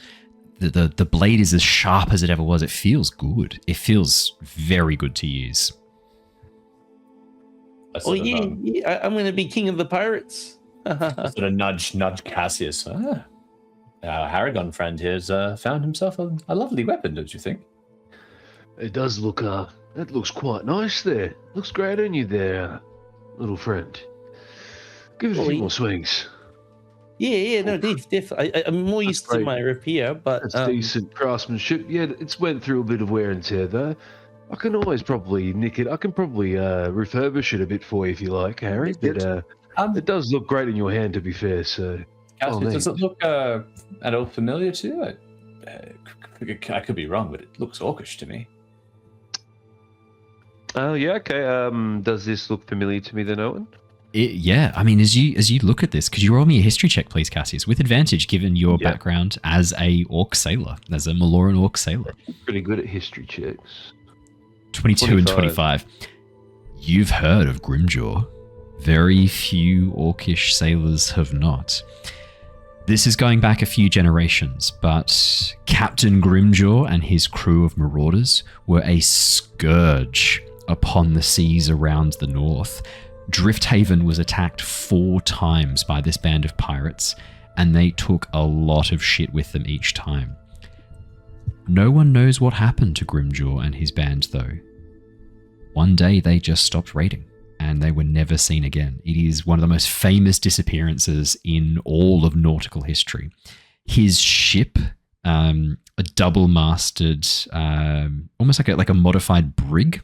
the blade is as sharp as it ever was. It feels good. It feels very good to use. Oh, yeah, I'm going to be king of the pirates. Sort of nudge Cassius. Our Harengon friend here has found himself a lovely weapon, don't you think? It does look, that looks quite nice there. Looks great on you there, little friend. Give it a few more swings. Yeah, no, Def. I'm more used to my rapier, but... That's decent craftsmanship. Yeah, it's went through a bit of wear and tear, though. I can always probably nick it. I can probably refurbish it a bit for you if you like, Harry. But it does look great in your hand, to be fair. So, Cassius, does it look at all familiar to you? I could be wrong, but it looks orcish to me. Oh yeah, okay. Does this look familiar to me then, Owen? Yeah, I mean, as you look at this, could you roll me a history check, please, Cassius, with advantage given your background as a orc sailor, as a Meloran orc sailor? Pretty good at history checks. 22 and 25. You've heard of Grimjaw. Very few orcish sailors have not. This is going back a few generations, but Captain Grimjaw and his crew of marauders were a scourge upon the seas around the north. Drifthaven was attacked 4 times by this band of pirates, and they took a lot of shit with them each time. No one knows what happened to Grimjaw and his band, though. One day they just stopped raiding, and they were never seen again. It is one of the most famous disappearances in all of nautical history. His ship, a double-masted, almost like a modified brig,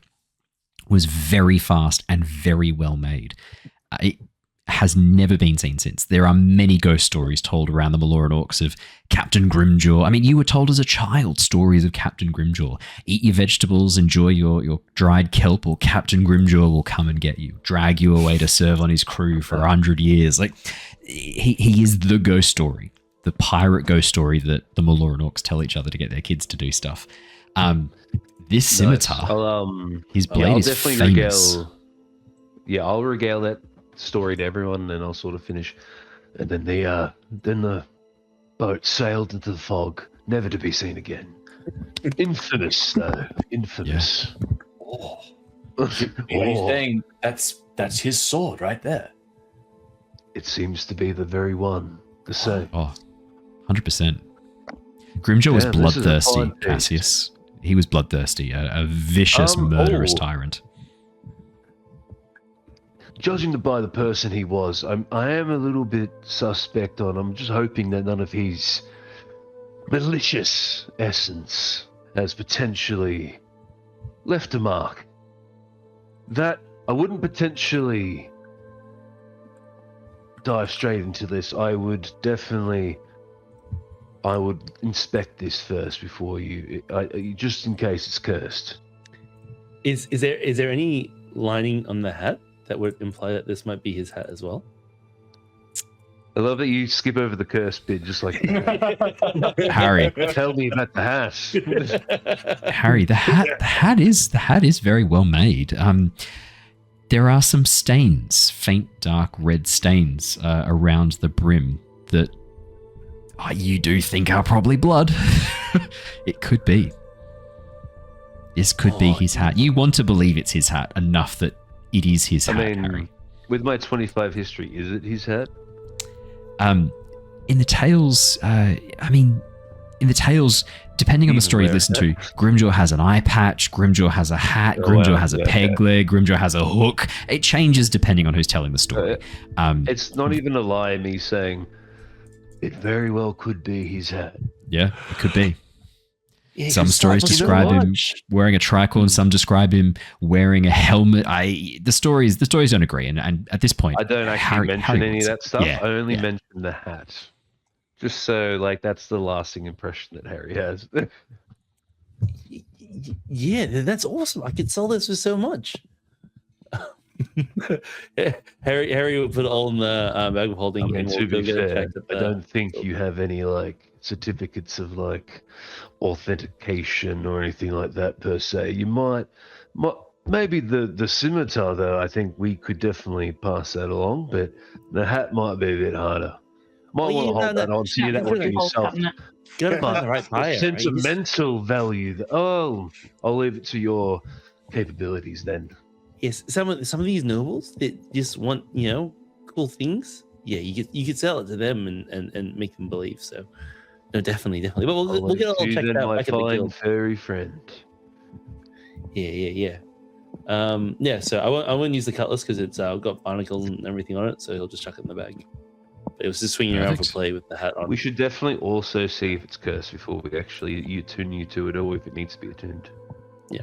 was very fast and very well made. It has never been seen since. There are many ghost stories told around the Meloran Orcs of Captain Grimjaw. I mean, you were told as a child stories of Captain Grimjaw. Eat your vegetables, enjoy your dried kelp, or Captain Grimjaw will come and get you, drag you away to serve on his crew for 100 years. Like, he is the ghost story, the pirate ghost story that the Meloran Orcs tell each other to get their kids to do stuff. This scimitar, his blade is famous. I'll regale that story to everyone, and I'll sort of finish. And then the boat sailed into the fog, never to be seen again. Infamous, though. Infamous. Yeah. Oh. Are you saying that's his sword right there? It seems to be the very one. The same. Oh, 100%. Grimjaw was bloodthirsty, Cassius. He was bloodthirsty, a vicious, murderous tyrant. Judging by the person he was, I am a little bit suspect on. I'm just hoping that none of his malicious essence has potentially left a mark. That I wouldn't potentially dive straight into this. I would inspect this first before you, just in case it's cursed. Is there any lining on the hat that would imply that this might be his hat as well? I love that you skip over the curse bit, just like Harry. Tell me about the hat. Harry, the hat is very well made. There are some stains, faint dark red stains around the brim that you do think are probably blood. It could be. This could be his hat. You want to believe it's his hat enough that it is his hat, Harry. With my 25 history, is it his hat? In the tales, depending on the story you listen to, Grimjaw has an eye patch, Grimjaw has a hat, Grimjaw has a peg leg, Grimjaw has a hook. It changes depending on who's telling the story. It's not even a lie, me saying it very well could be his hat. Yeah, it could be. Yeah, some stories describe him wearing a tricorn, some describe him wearing a helmet. The stories don't agree, and at this point, I don't actually mention any of that stuff. I only mention the hat, just so that's the lasting impression that Harry has. Yeah, that's awesome. I could sell this for so much. Harry will put it all in the bag of holding. I mean, and to we'll be go get it fair, checked at I the- don't think you have any like certificates of like authentication or anything like that per se. You might maybe the scimitar though. I think we could definitely pass that along, but the hat might be a bit harder. Might want to hold that on so you don't want to give yourself. Gotta find the right The buyer. Right? sentimental value. I'll leave it to your capabilities then. Yes, some of these nobles that just want cool things. Yeah, you could sell it to them and make them believe. So, no, definitely. But we'll get it all checked out. My Back at the fine guild. furry friend. Yeah. So I won't use the cutlass because it's got barnacle and everything on it. So he'll just chuck it in the bag. But it was just swinging around for play with the hat on. We should definitely also see if it's cursed before we actually attune you to it, or if it needs to be attuned. Yeah.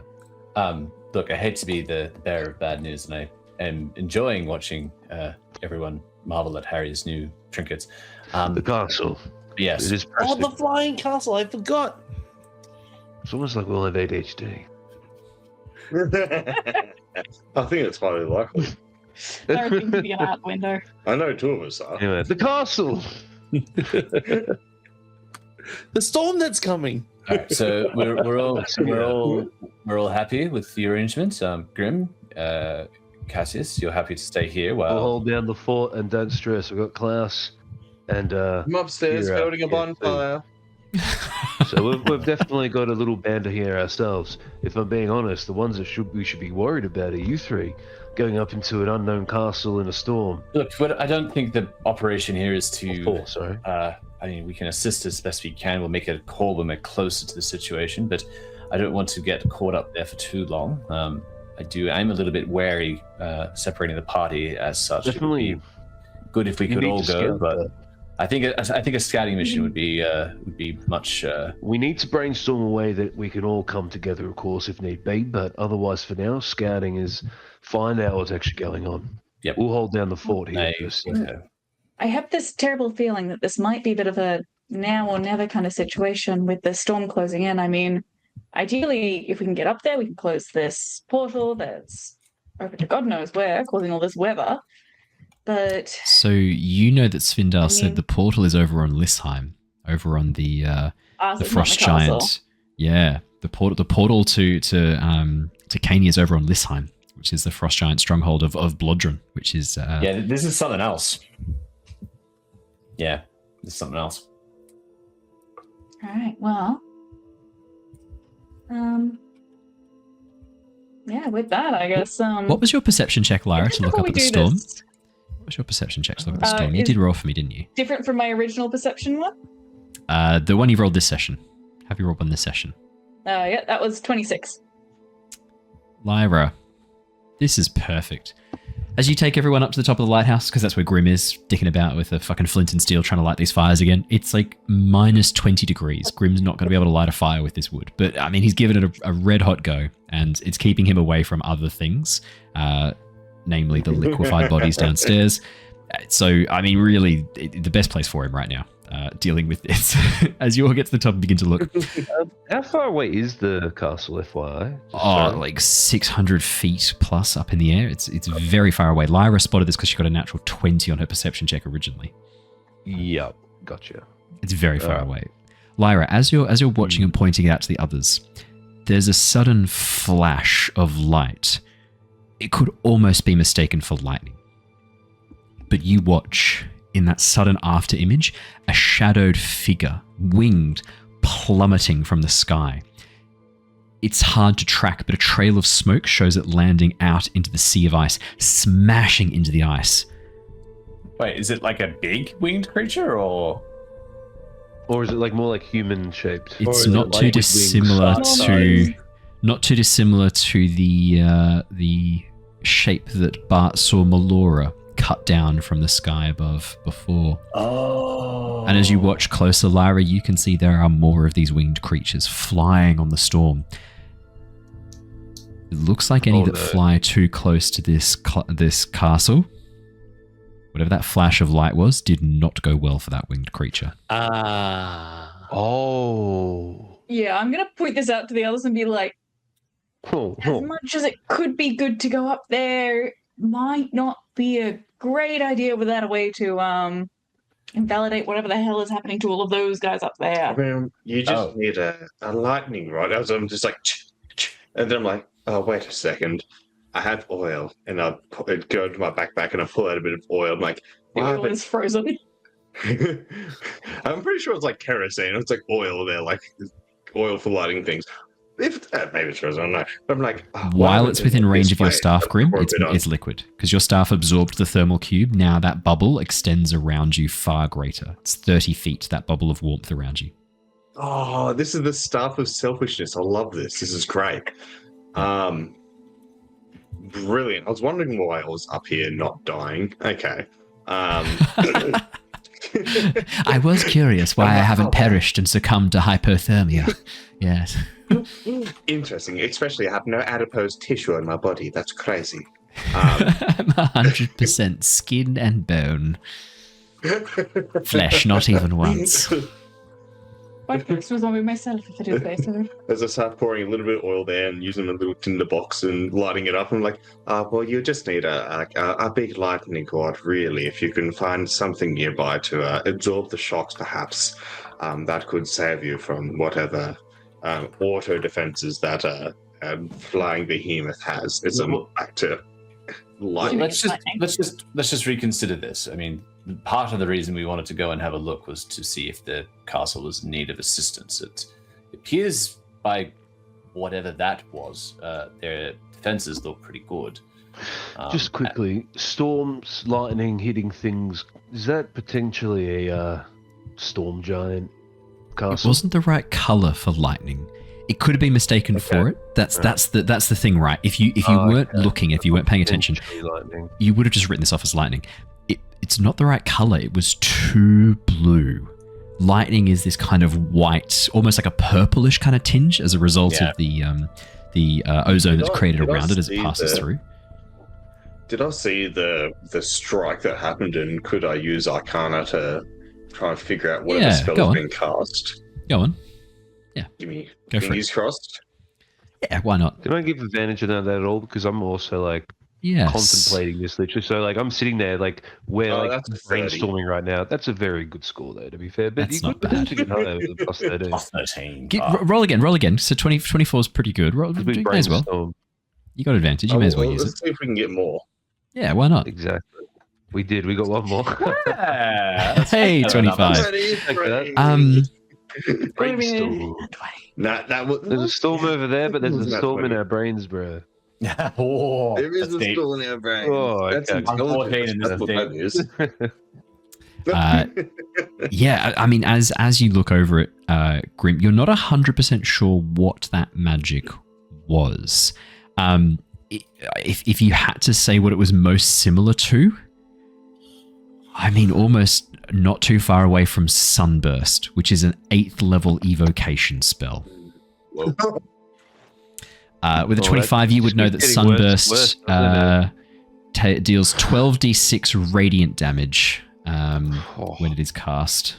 Look, I hate to be the bearer of bad news, and I am enjoying watching everyone marvel at Harry's new trinkets. The castle. Yes. It is Oh, pressing. the flying castle! I forgot. It's almost like we'll have ADHD. I think it's highly likely. There seems to be an out window. I know two of us are. Anyway, the castle. The storm that's coming. All right, so we're all happy with the arrangement. Grimm, Cassius, you're happy to stay here We'll while hold down the fort and don't stress. We've got Klaus and I'm upstairs You're out building a here, too. bonfire. so we've definitely got a little banter here ourselves. If I'm being honest, the ones that we should be worried about are you three going up into an unknown castle in a storm. Look, but I don't think the operation here is to. Sorry. I mean, we can assist as best we can. We'll make a call when we're closer to the situation, but I don't want to get caught up there for too long. I'm a little bit wary separating the party as such. Definitely. It would be good if we could all go, but I think a scouting mission would be much. We need to brainstorm a way that we can all come together, of course, if need be. But otherwise, for now, scouting is find out what's actually going on. Yep. We'll hold down the fort here. I have this terrible feeling that this might be a bit of a now or never kind of situation with the storm closing in. I mean, ideally, if we can get up there, we can close this portal that's open to God knows where, causing all this weather. But so you know that Svindal said the portal is over on Lisheim, over on the Frost Giant. Yeah, the portal to Caney is over on Lisheim, which is the Frost Giant stronghold of Blodron, which is yeah, this is something else. Yeah, this is something else. All right, well, yeah, with that, I guess. What was your perception check, Lyra, to look up at the storm? This, what was your perception check to look at the storm? You did roll for me, didn't you? Different from my original perception one? The one you rolled this session. Have you rolled one this session? Yeah, that was 26. Lyra, this is perfect. As you take everyone up to the top of the lighthouse, because that's where Grimm is, dicking about with a fucking flint and steel trying to light these fires again, it's like minus 20 degrees. Grimm's not going to be able to light a fire with this wood. But, I mean, he's given it a red-hot go, and it's keeping him away from other things, namely the liquefied bodies downstairs. So, I mean, really, the best place for him right now, dealing with this. As you all get to the top and begin to look. How far away is the castle, FYI? Like 600 feet plus up in the air. It's very far away. Lyra spotted this because she got a natural 20 on her perception check originally. Yep, gotcha. It's very far away. Lyra, as you're watching and pointing it out to the others, there's a sudden flash of light. It could almost be mistaken for lightning. But you watch, in that sudden after image, a shadowed figure, winged, plummeting from the sky. It's hard to track, but a trail of smoke shows it landing out into the sea of ice, smashing into the ice. Wait, is it like a big winged creature, or is it like more like human shaped? It's not too dissimilar to the shape that Bart saw Meloran cut down from the sky above before. Oh. And as you watch closer, Lyra, you can see there are more of these winged creatures flying on the storm. It looks like any that fly too close to this castle, whatever that flash of light was, did not go well for that winged creature. Oh. Yeah, I'm going to point this out to the others and be like, as much as it could be good to go up there, might not be a great idea without a way to invalidate whatever the hell is happening to all of those guys up there. I mean, you just need a lightning rod. I'm just like, and then I'm like, oh, wait a second. I have oil, and I'd go into my backpack and I pull out a bit of oil. I'm like, the oil is frozen. I'm pretty sure it's like kerosene. It's like oil there, like oil for lighting things. If maybe it's frozen, I don't know. But I'm like, while it's within range of your staff, Grimm, it's liquid because your staff absorbed the thermal cube. Now that bubble extends around you far greater. It's 30 feet. That bubble of warmth around you. Oh, this is the staff of selfishness. I love this. This is great. Brilliant. I was wondering why I was up here not dying. Okay. I was curious why I haven't perished and succumbed to hypothermia. Yes. Interesting. Especially I have no adipose tissue in my body. That's crazy. I'm 100% skin and bone. Flesh, not even once. I'd fix was on myself if I do say so. As I start pouring a little bit of oil there and using a little tinder box and lighting it up, I'm like, well, you just need a big lightning cord, really. If you can find something nearby to absorb the shocks, perhaps, that could save you from whatever auto defenses that flying behemoth has. It's back to lightning. Let's just reconsider this. I mean, part of the reason we wanted to go and have a look was to see if the castle was in need of assistance. It appears by whatever that was, their defenses look pretty good. Just quickly, storms, lightning hitting things, is that potentially a storm giant castle? It wasn't the right color for lightning. It could have been mistaken for it. That's the thing, right? If you weren't looking, if you weren't paying attention, you would have just written this off as lightning. It's not the right color. It was too blue. Lightning is this kind of white, almost like a purplish kind of tinge as a result of the ozone that's created around it as it passes through. Did I see the strike that happened, and could I use Arcana to try and figure out whatever spell has been cast? Go on. Yeah. Give me Go for fingers crossed. Yeah, why not? Can I give advantage of that at all? Because I'm also like contemplating this literally. So like I'm sitting there like we're brainstorming right now. That's a very good score though, to be fair. But that's you not could bad. get higher with the plus 13. Plus 13. Roll again. So 24 is pretty good. You may as well. You got advantage. You may as well use it. Let's see if we can get more. Yeah, why not? Exactly. We did. We got one more. Hey, 25. Brainstorm. There's a storm over there, but there's a storm in our brains, bro. There is a storm in our brains. Oh, that's intelligent. That's what that is. Yeah, I mean, as you look over it, Grimm, you're not 100% sure what that magic was. If you had to say what it was most similar to, I mean, almost not too far away from Sunburst, which is an 8th level evocation spell. With a 25, you would know that Sunburst deals 12d6 radiant damage when it is cast.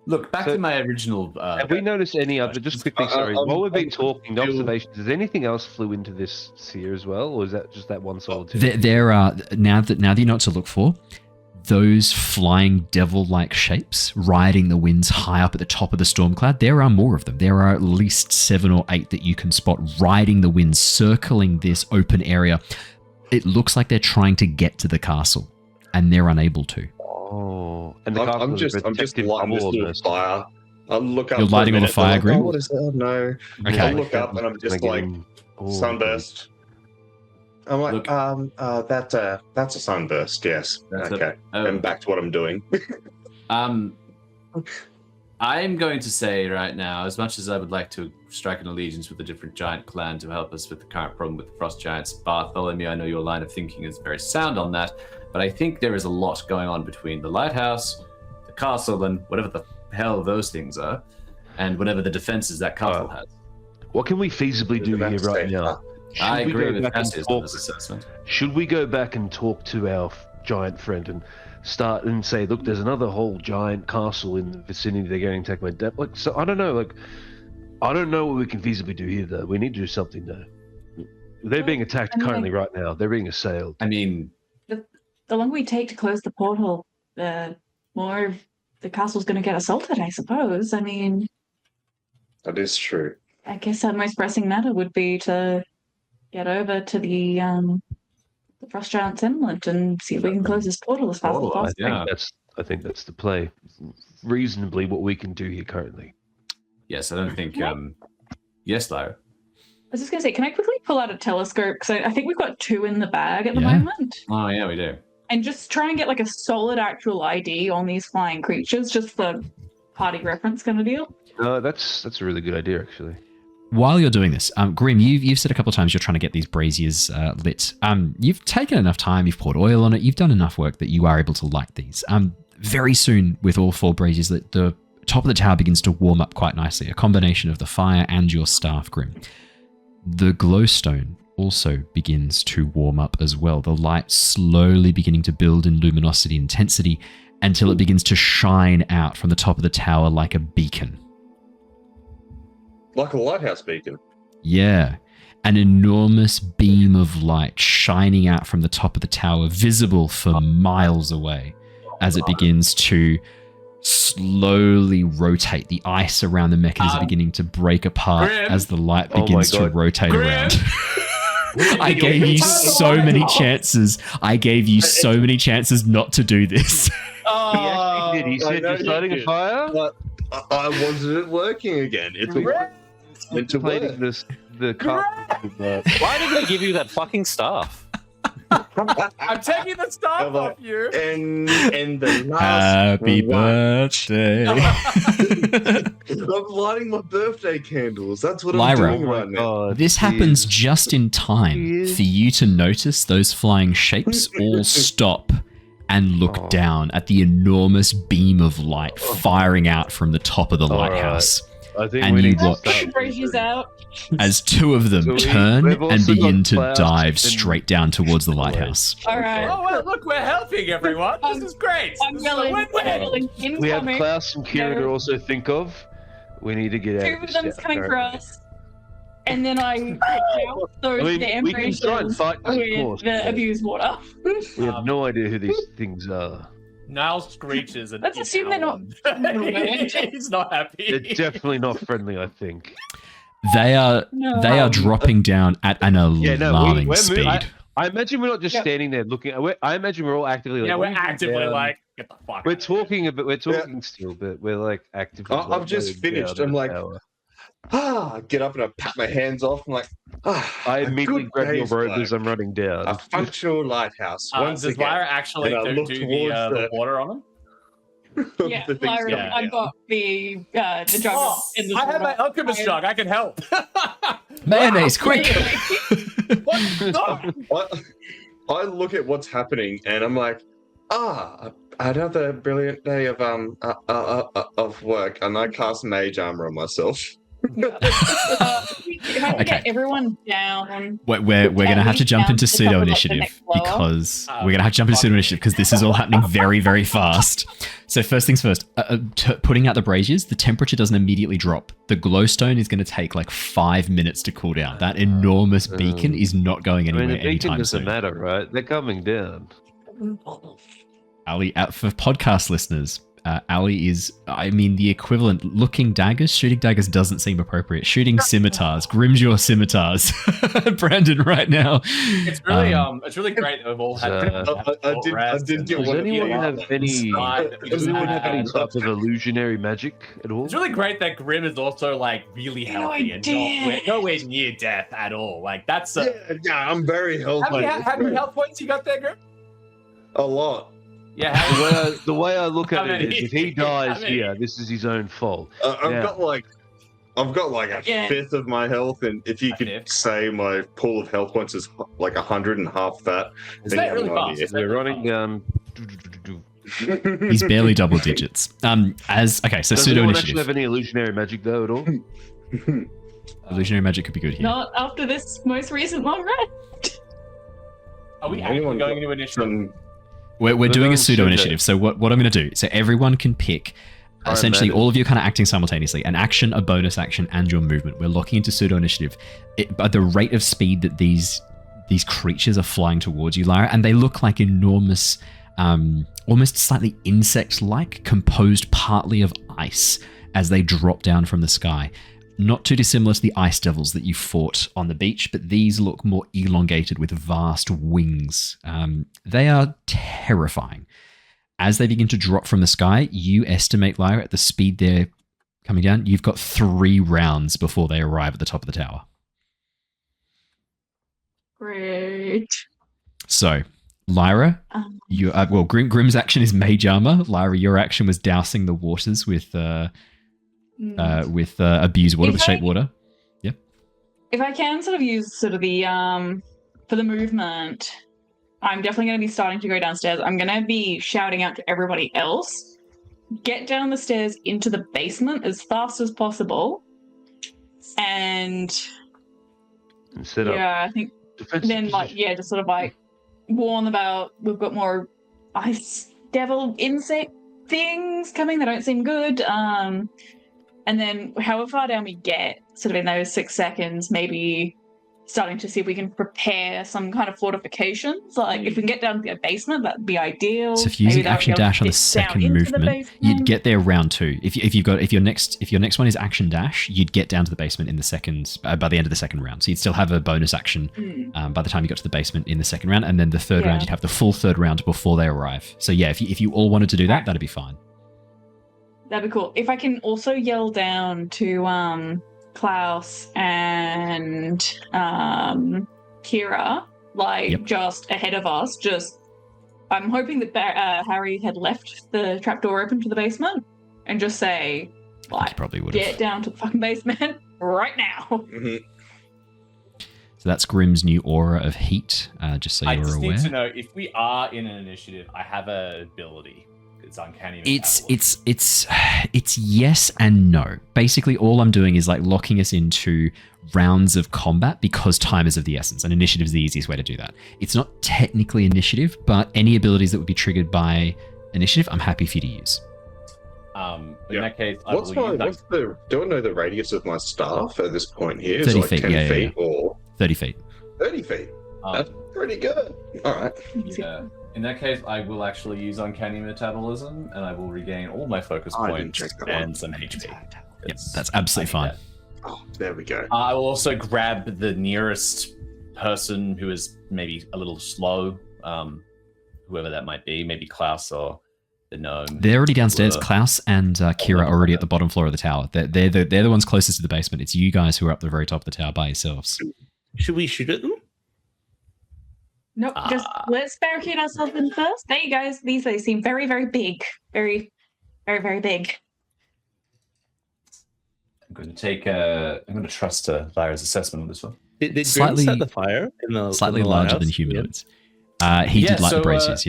Look, back to my original... have we noticed any other... Just quickly, sorry. While we've been talking, observations, has anything else flew into this sphere as well? Or is that just that one solitude? There are... Now that you know what to look for, those flying devil-like shapes riding the winds high up at the top of the storm cloud, there are more of them. There are at least 7 or 8 that you can spot riding the winds, circling this open area. It looks like they're trying to get to the castle, and they're unable to. Oh, and the I'm just lighting this little fire. I'll look up. You're lighting all the fire, like, Grimm? what is that? No. Okay. I'll look up and I'm just like, sunburst. I'm like, that's a sunburst, yes. Okay. And back to what I'm doing. I'm going to say right now, as much as I would like to strike an allegiance with a different giant clan to help us with the current problem with the frost giants, Bartholomew, I know your line of thinking is very sound on that, but I think there is a lot going on between the lighthouse, the castle, and whatever the hell those things are, and whatever the defenses that castle has. What can we feasibly do here right now? I agree with Cassius on this assessment. Should we go back and talk to our giant friend and start and say, look, there's another whole giant castle in the vicinity they're going to take my depth? I don't know what we can feasibly do here, though. We need to do something, though. They're being attacked currently right now. They're being assailed. I mean, the longer we take to close the portal, the more the castle's going to get assaulted, I suppose. I mean, that is true. I guess our most pressing matter would be to get over to the Frost Giant's Inlet and see if we can close this portal as fast as possible. I think that's the play. Reasonably, what we can do here currently. Yes, I don't think. Yes, Lyra. I was just going to say, can I quickly pull out a telescope? Because I think we've got 2 in the bag at the moment. Oh, yeah, we do. And just try and get like a solid actual ID on these flying creatures, just for party reference kind of deal. That's a really good idea, actually. While you're doing this, Grimm, you've said a couple of times you're trying to get these braziers lit. You've taken enough time, you've poured oil on it, you've done enough work that you are able to light these. Very soon, with all 4 braziers, the top of the tower begins to warm up quite nicely, a combination of the fire and your staff, Grimm. The glowstone also begins to warm up as well, the light slowly beginning to build in luminosity and intensity until it begins to shine out from the top of the tower like a beacon. Like a lighthouse beacon? Yeah. An enormous beam of light shining out from the top of the tower, visible for miles away as it begins to slowly rotate. The ice around the mech is beginning to break apart Grimm. as the light begins to rotate around. I gave you so many chances. I gave you so many chances not to do this. He actually did. He said you're starting a fire? But I wanted it working again. It's meant to work. Why did they give you that fucking staff? I'm taking the staff off you. And the last Happy birthday. I'm lighting my birthday candles. That's what Lyra, I'm doing right now. This happens just in time for you to notice those flying shapes all stop and look down at the enormous beam of light firing out from the top of the lighthouse. I think and we you need to watch start Braziers out. as 2 of them turn and begin to dive straight down towards the lighthouse. All right. Oh, well, look, we're helping everyone. This is great. I'm yelling. We have Klaus and Kira to also think of. We need to get out. 2 of them's coming for us. And then I out those damn we can try and fight this, of course, with the abused water. We have no idea who these things are. Niles screeches and let's assume they're not. He's not happy. They're definitely not friendly, I think. They are dropping down at an alarming speed. I imagine we're not just standing there looking. I imagine we're all actively. We're actively like, get the fuck. We're talking a bit. We're talking still, but we're like actively. I've just finished. I'm like, get up and I pat my hands off. I'm like, I immediately grab your robe as I'm running down. A functional lighthouse. Does Lyra actually do the water on them? Yeah, Lyra, I've got the jug in the I have my alchemist jug. I can help. Mayonnaise, quick! What? I look at what's happening and I'm like, another brilliant day of work, and I cast mage armor on myself. If I can get everyone down. We're going to have to jump into pseudo initiative because this is all happening very, very fast. So first things first, putting out the braziers, the temperature doesn't immediately drop. The glowstone is going to take like 5 minutes to cool down. That enormous beacon is not going anywhere anytime soon. Doesn't matter, right? They're coming down. Ali, for podcast listeners, Ali is, the equivalent. Looking daggers, shooting daggers doesn't seem appropriate. Shooting scimitars, Grimm's your scimitars. Brandon, right now. It's really great that we've all had. I did get Does one. anyone have any type of illusionary magic at all? It's really great that Grimm is also like really healthy and nowhere near death at all. Like that's yeah, I'm very healthy. How many health points you got there, Grimm? A lot. Yeah. The way I look at it is, if he dies here, this is his own fault. I've got like a fifth of my health, and if you could say my pool of health points is like 100 and half that, is that really fast? We're running. He's barely double digits. So does pseudo anyone initiative. actually have any illusionary magic though at all? Illusionary magic could be good here. Not after this most recent long rest. Are we actually going into initiative? We're doing a pseudo initiative. So what I'm going to do, so everyone can pick essentially all of you are kind of acting simultaneously. An action, a bonus action, and your movement. We're locking into pseudo initiative. At the rate of speed that these creatures are flying towards you, Lyra, and they look like enormous, almost slightly insect-like, composed partly of ice as they drop down from the sky. Not too dissimilar to the ice devils that you fought on the beach, but these look more elongated with vast wings. They are terrifying. As they begin to drop from the sky, you estimate, Lyra, at the speed they're coming down, you've got 3 rounds before they arrive at the top of the tower. Great. So, Lyra, Grimm's action is mage armor. Lyra, your action was dousing the waters with abuse water, with shape water. Yep. If I can sort of use sort of the for the movement, I'm definitely going to be starting to go downstairs. I'm going to be shouting out to everybody else, get down the stairs into the basement as fast as possible, and set up. Yeah, I think then just sort of like warn about we've got more ice devil insect things coming that don't seem good. And then however far down we get, sort of in those 6 seconds, maybe starting to see if we can prepare some kind of fortifications. Like if we can get down to the basement, that'd be ideal. So if you're using action dash on the second movement, you'd get there round 2. If your next one is action dash, you'd get down to the basement in the second by the end of the second round. So you'd still have a bonus action by the time you got to the basement in the second round, and then the third round you'd have the full third round before they arrive. So yeah, if you all wanted to do that, that'd be fine. That'd be cool. If I can also yell down to Klaus and Kira, just ahead of us. I'm hoping that Harry had left the trapdoor open to the basement, and just say, probably would get down to the fucking basement right now. Mm-hmm. So that's Grimm's new aura of heat. Just so you're aware. I just need to know if we are in an initiative. I have an ability. It's uncanny. It's yes and no. Basically, all I'm doing is like locking us into rounds of combat because time is of the essence, and initiative is the easiest way to do that. It's not technically initiative, but any abilities that would be triggered by initiative, I'm happy for you to use. In that case, do I know the radius of my staff at this point here? 30 Is it feet, 10 feet or 30 feet. 30 feet. That's pretty good. All right. Yeah. In that case, I will actually use Uncanny Metabolism, and I will regain all my focus points and some HP. Yep, that's absolutely fine. Oh, there we go. I will also grab the nearest person who is maybe a little slow, whoever that might be, maybe Klaus or the gnome. They're already downstairs. Klaus and Kira are already at the bottom floor of the tower. They're the ones closest to the basement. It's you guys who are up the very top of the tower by yourselves. Should we shoot at them? Nope, just let's barricade ourselves in first. There you go. These seem very, very big. Very, very, very big. I'm going to trust Lyra's assessment on this one. Did Grimm set the fire? Slightly larger than humanoids. He did light the braziers,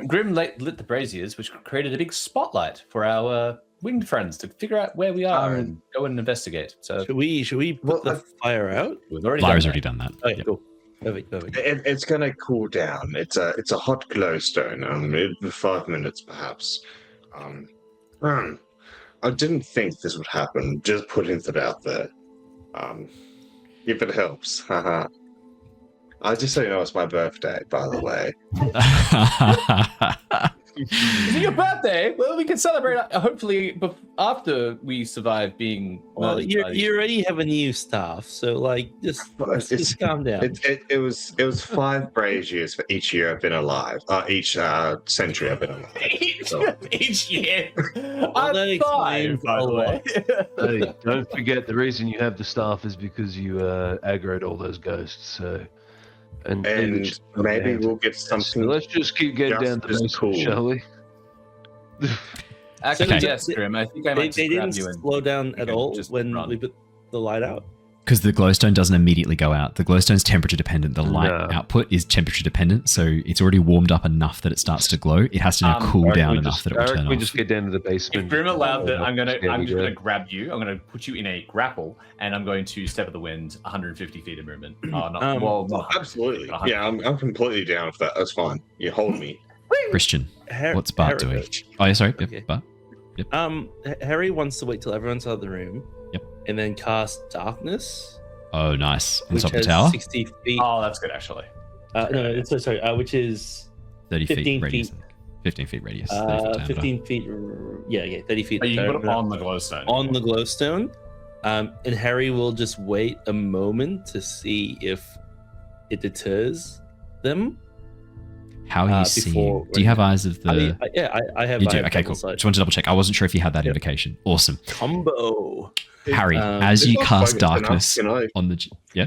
Grimm lit the braziers, which created a big spotlight for our winged friends to figure out where we are and go and investigate. So should we put the fire out? Lyra's already done that. Okay, cool. Perfect. It's going to cool down. It's a hot glowstone. 5 minutes, perhaps. I didn't think this would happen. Just putting it out there. If it helps. I just so you know, it's my birthday, by the way. Is it your birthday? Well, we can celebrate hopefully after we survive being. Well, you already have a new staff, so just calm down. It was 5 braziers for each year I've been alive. Each century I've been alive. Each year. I'm 5, by the way. Hey, don't forget the reason you have the staff is because you aggroed all those ghosts. So. And maybe we'll get something. Let's just keep getting down to this, shall we? Actually, yes, Grimm. I think I might they didn't slow down at all when we put the light out. Because the glowstone doesn't immediately go out. The glowstone's temperature dependent. The light output is temperature dependent, so it's already warmed up enough that it starts to glow. It has to now cool down enough that it will turn off. We just get down to the basement. If Grimm allowed that, I'm just gonna grab you. I'm gonna put you in a grapple, and I'm going to step of the wind, 150 feet of movement. Absolutely. Yeah, I'm completely down with that. That's fine. You hold me. Christian, what's Bart doing? Oh, yeah, sorry. Okay. Bart. Yep. Harry wants to wait till everyone's out of the room. Yep. And then cast darkness. Oh, nice. On which top of has the tower? 60 feet. Oh, that's good actually. Which is 30 15 feet radius. 15 feet radius. 30 foot diameter. 15 feet. Yeah, 30 feet. But you can put it diameter. on the glowstone. On the glowstone. And Harry will just wait a moment to see if it deters them. How are you seeing? Do you have eyes of the... I have. You do? I have Okay, cool. double-sight. Just wanted to double check. I wasn't sure if you had that indication. Awesome. Combo. Harry, as you It's not cast focused enough, darkness you know. on the... Yeah?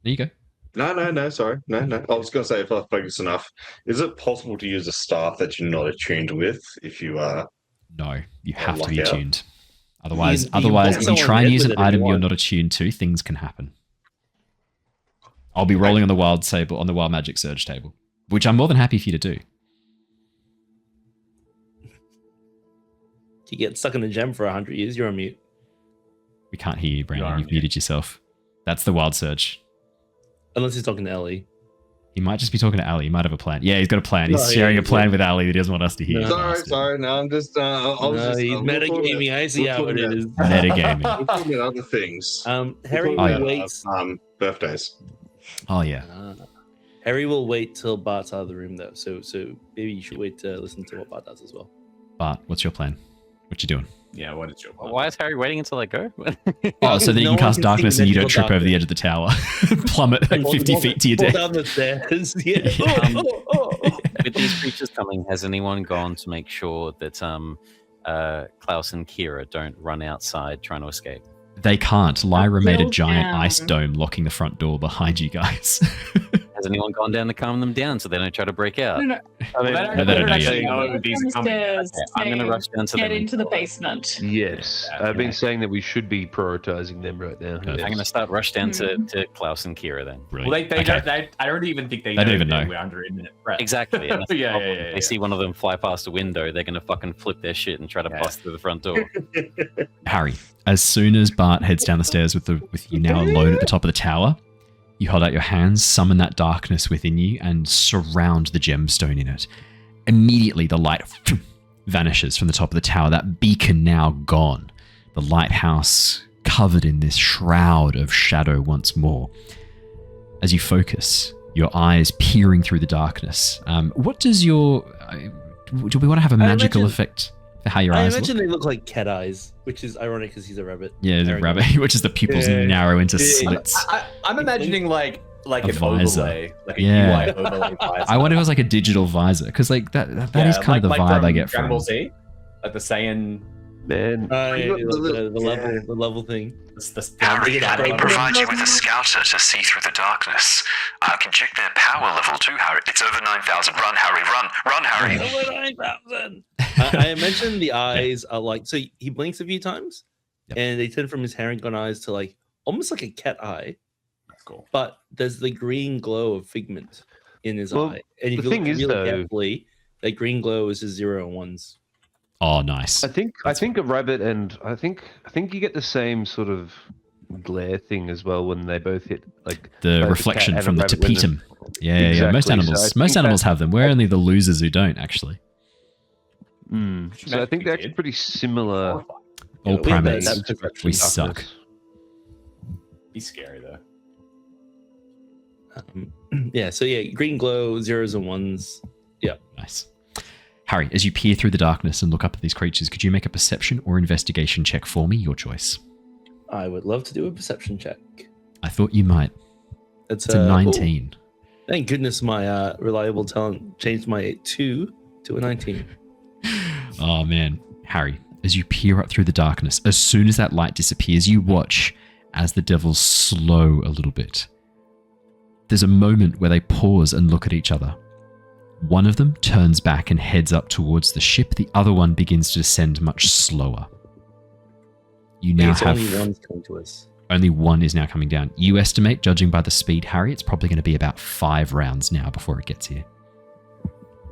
There you go. No, sorry. No. I was going to say, if I focus enough, is it possible to use a staff that you're not attuned with if you are... No, you have to be lucky out. attuned. Otherwise, You can if you walk try and someone use with an it if item you you're want. not attuned to, things can happen. I'll be rolling on the wild table, on the wild magic surge table, which I'm more than happy for you to do. You get stuck in a gem for 100 years, you're on mute. We can't hear you, Brandon. are You've mute. muted yourself. That's the wild surge. Unless he's talking to Ellie. He might just be talking to Ali. He might have a plan. Yeah, he's got a plan. He's No, sharing yeah, a plan with Ali that he doesn't want us to hear. No. Sorry. No, I'm just... I was No, just he's metagaming. I see how it is. Metagaming. We're talking about other things. Harry Oh, yeah. will wait. Birthdays. Oh, yeah. Harry will wait till Bart's out of the room, though. So maybe you should wait to listen to what Bart does as well. Bart, what's your plan? What you doing? Yeah, what is your plan? Why is Harry waiting until I go? Oh, so that you No can one cast can darkness see and you don't magical trip over the edge of the tower. Plummet like 50 feet to your Fall death. down the stairs. Yeah. With these creatures coming, has anyone gone to make sure that Klaus and Kira don't run outside trying to escape? They can't. Lyra made a Build giant down. ice dome locking the front door behind you guys. Has anyone gone down to calm them down so they don't try to break out? No. I mean, No, they don't know actually yet. know these are coming. Downstairs, I'm going to saying, rush down to get them. into the basement. Yes, Yeah, I've been okay. saying that we should be prioritizing them right now. Perfect. I'm going to start rush down to Klaus and Kira then. Brilliant. Well, they Okay. I don't even think they They don't know even that know. we're under imminent threat. Exactly. And that's the Yeah, problem. yeah, yeah, They yeah. see one of them fly past a window, they're going to fucking flip their shit and try to Yeah. bust through the front door. Harry, as soon as Bart heads down the stairs with you now alone at the top of the tower, you hold out your hands, summon that darkness within you, and surround the gemstone in it. Immediately, the light vanishes from the top of the tower, that beacon now gone. The lighthouse covered in this shroud of shadow once more. As you focus, your eyes peering through the darkness, what does your... do we want to have a magical effect for how your I eyes imagine look? they look like cat eyes, which is ironic because he's a rabbit. Yeah, the Harengon. rabbit, which is the pupils Yeah. narrow into Yeah. slits. I'm imagining like A an visor. overlay, like a Yeah. UI overlay visor. I wonder if it was like a digital visor, because like that is kind of the vibe I get Dragon from. Ball Z, like the Saiyan. Man, The level thing. Harry, let me provide you with a scouter to see through the darkness. I can check their power level too, Harry. It's over 9,000. Run, Harry, run! Run, Harry! Over 9,000. I imagine the eyes are like, so he blinks a few times, Yep. and they turn from his Harengon eyes to like almost like a cat eye, That's cool. but there's the green glow of figment in his Well, eye. And if the you look thing is, really though- carefully, that green glow is just 0 and 1s. Oh, nice. I think a rabbit and I think you get the same sort of glare thing as well when they both hit like The both a reflection cat and from a the rabbit when tapetum. Yeah. Most Exactly, so I animals think have them. We're only the losers who don't, actually. So I think that's did. pretty similar. All we have primates. that perception. We suck. Be scary though. Yeah, so yeah, green glow, 0s and 1s. Nice. Harry, as you peer through the darkness and look up at these creatures, could you make a perception or investigation check for me? Your choice. I would love to do a perception check. I thought you might. It's a 19. Thank goodness my reliable talent changed my 2 to a 19. Oh, man. Harry, as you peer up through the darkness, as soon as that light disappears, you watch as the devils slow a little bit. There's a moment where they pause and look at each other. One of them turns back and heads up towards the ship. The other one begins to descend much slower. You now It's have... only one's coming to us. Only one is now coming down. You estimate, judging by the speed, Harry, it's probably going to be about 5 rounds now before it gets here.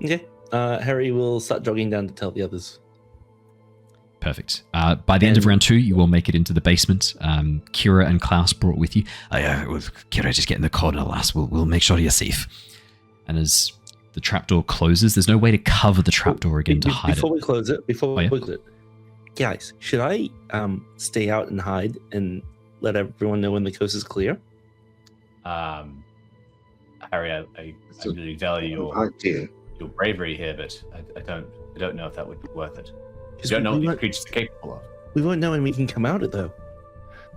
Okay. Harry will start jogging down to tell the others. Perfect. By the end of round 2, you will make it into the basement. Kira and Klaus brought with you. Kira, just get in the corner, lass. We'll make sure you're safe. And as the trapdoor closes. There's no way to cover the trapdoor again to hide before it. we close it. Before we close it, guys, should I stay out and hide and let everyone know when the coast is clear? Harry, I really value your bravery here, but I don't know if that would be worth it. You don't know what these creatures are capable of. We won't know when we can come out it though.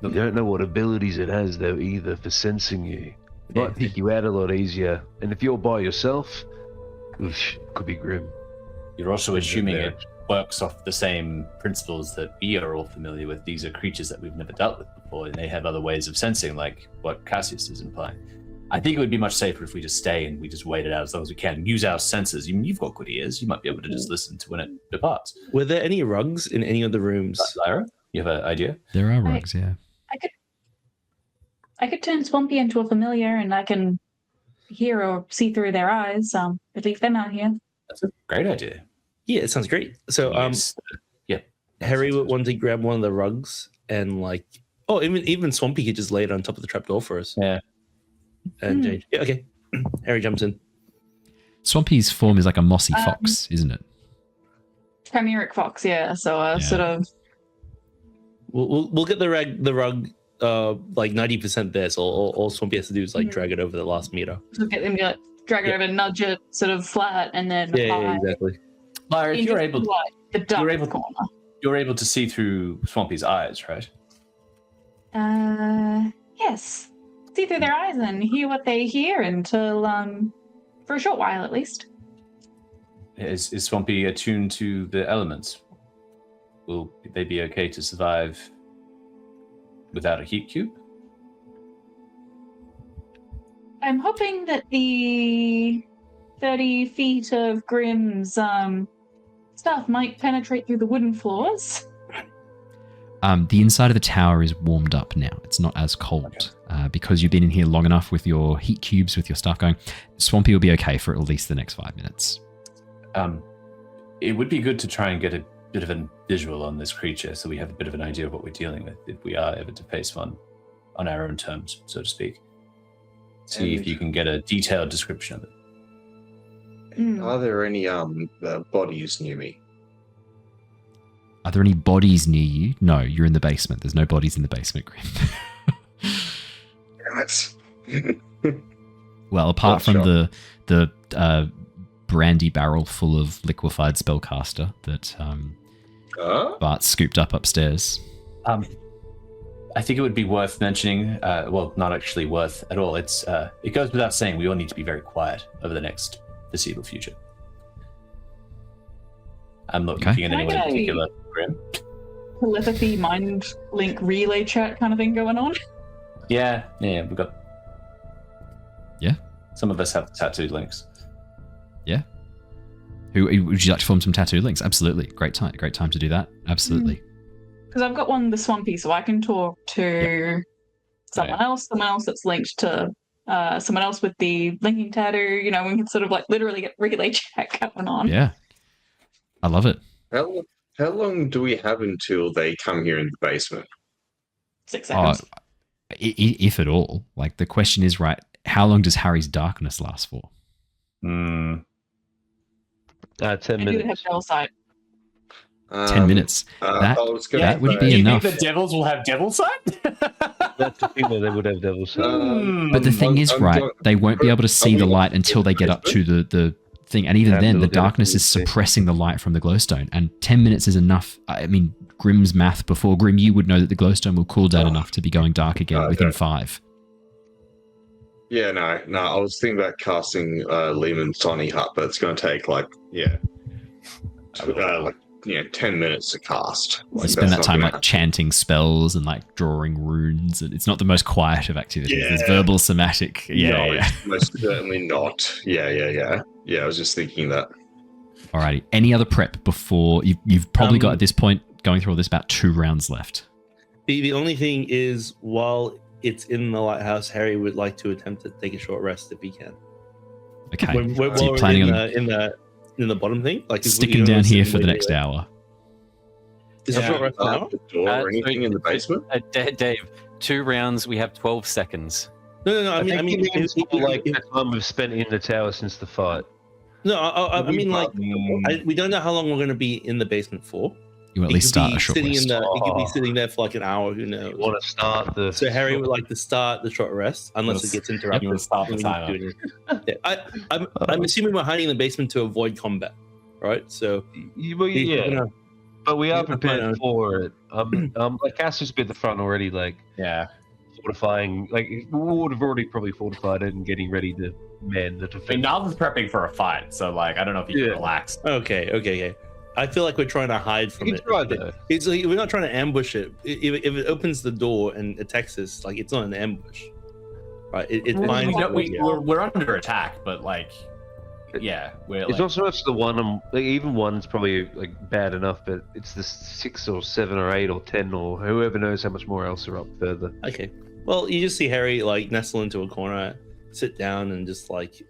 You don't know what abilities it has though either for sensing you. It might pick you out a lot easier, and if you're by yourself, it could be grim. You're also assuming it works off the same principles that we are all familiar with. These are creatures that we've never dealt with before, and they have other ways of sensing, like what Cassius is implying. I think it would be much safer if we just stay and we just wait it out as long as we can. Use our senses. You've got good ears. You might be able to just listen to when it departs. Were there any rugs in any of the rooms? Lyra, you have an idea? There are rugs, yeah. I could turn Swampy into a familiar, and I can hear or see through their eyes. At least they're not here. That's a great idea. Yeah, it sounds great. So, Harry would want to grab one of the rugs and even Swampy could just lay it on top of the trapdoor for us. Yeah. And Jade. Yeah, okay. Harry jumps in. Swampy's form is like a mossy fox, isn't it? Chimeric fox, yeah. So sort of. We'll get the rug. 90% there, so all Swampy has to do is drag it over the last meter. So get them to drag it over, nudge it sort of flat, and then exactly. Lyra, if you're able corner. You're able to see through Swampy's eyes, right? Yes. See through their eyes and hear what they hear until for a short while at least. Is Swampy attuned to the elements? Will they be okay to survive without a heat cube? I'm hoping that the 30 feet of Grimm's stuff might penetrate through the wooden floors. The inside of the tower is warmed up now. It's not as cold because you've been in here long enough with your heat cubes, with your stuff going. Swampy will be okay for at least the next 5 minutes. It would be good to try and get a bit of a visual on this creature so we have a bit of an idea of what we're dealing with if we are ever to face one on our own terms, so to speak. See if you can get a detailed description of it. Are there any bodies near me? Are there any bodies near you? No, you're in the basement. There's no bodies in the basement, Grim. Damn it. Well, apart from the brandy barrel full of liquefied spellcaster that Bart scooped up upstairs. I think it would be worth mentioning, well, not actually worth at all. It goes without saying we all need to be very quiet over the next foreseeable future. I'm not looking at anyone in particular, Grim. Telepathy, mind link, relay chat kind of thing going on. Yeah, we've got... Yeah? Some of us have tattooed links. Yeah. Would you like to form some tattoo links? Absolutely. Great time to do that. Absolutely. Because I've got one, the Swampy, so I can talk to someone else that's linked to someone else with the linking tattoo. We can sort of literally get relay chat going on. Yeah. I love it. How long do we have until they come here in the basement? 6 seconds. If at all. The question is, right, how long does Harry's darkness last for? 10 minutes. I do have devil sight. 10 minutes. That would be enough. You think the devils will have devil sight? That's the thing that they would have devil sight. But the thing is, they won't be able to see the light until they get up to the thing. And even then, the darkness is suppressing the light from the glowstone. And 10 minutes is enough. I mean, Grimm's math before. Grim, you would know that the glowstone will cool down enough to be going dark again within 5. Yeah, no. I was thinking about casting Lehman's Tiny Hut, but it's going to take 10 minutes to cast. You spend that time chanting spells and drawing runes. And it's not the most quiet of activities. Yeah. There's verbal, somatic. Most certainly not. Yeah. I was just thinking that. Alrighty. Any other prep before you've probably got at this point going through all this about 2 rounds left. The only thing is, while it's in the lighthouse, Harry would like to attempt to take a short rest if he can. Okay. We're planning in the bottom thing, sticking down here for the next hour. Is a short rest now? Or anything in the basement? Dave, 2 rounds. We have 12 seconds. No. I mean, the time we've spent in the tower since the fight. No, I mean, like, we don't know how long we're going to be in the basement for. You at least start a short rest. He could be sitting there for like an hour. Who knows? You want to start the? So Harry would like to start the short rest, unless it gets interrupted. You want to start the timer. I'm assuming we're hiding in the basement to avoid combat, right? So yeah. But we are prepared for it. Like Cassius been at the front already, like fortifying. Like we would have already probably fortified it and getting ready to man the defense. I mean, Niles is prepping for a fight, so like I don't know if you can relax. Okay. I feel like we're trying to hide from it. It's like, we're not trying to ambush it. If it opens the door and attacks us, like it's not an ambush, right? It finds. We're under attack, but like. Yeah, it's not so much the one. Like, even one's probably like bad enough, but it's the 6 or 7 or 8 or 10 or whoever knows how much more else are up further. Okay, well, you just see Harry like nestle into a corner, sit down, and just like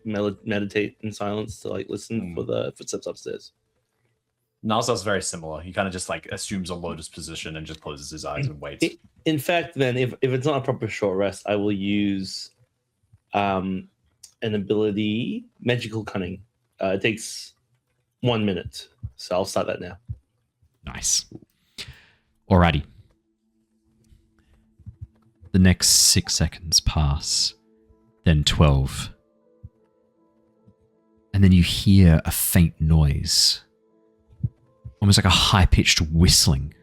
meditate in silence to like listen for the footsteps upstairs. Niles is very similar. He kind of just like assumes a lotus position and just closes his eyes and waits. In fact, then if it's not a proper short rest, I will use an ability, Magical Cunning. It takes 1 minute, so I'll start that now. Nice. Alrighty. The next 6 seconds pass, then 12. And then you hear a faint noise, almost like a high-pitched whistling.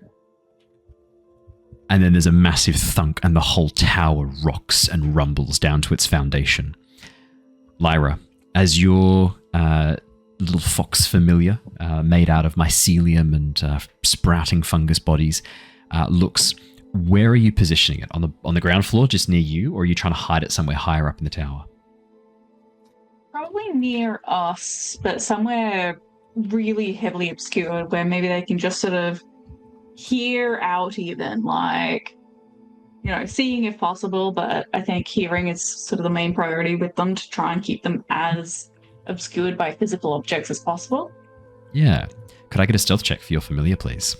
And then there's a massive thunk and the whole tower rocks and rumbles down to its foundation. Lyra, as your little fox familiar, made out of mycelium and sprouting fungus bodies, looks, where are you positioning it? On the ground floor, just near you, or are you trying to hide it somewhere higher up in the tower? Probably near us, but somewhere really heavily obscured where maybe they can just sort of hear out even, like, you know, seeing if possible, but I think hearing is sort of the main priority with them to try and keep them as obscured by physical objects as possible. Yeah. Could I get a stealth check for your familiar, please?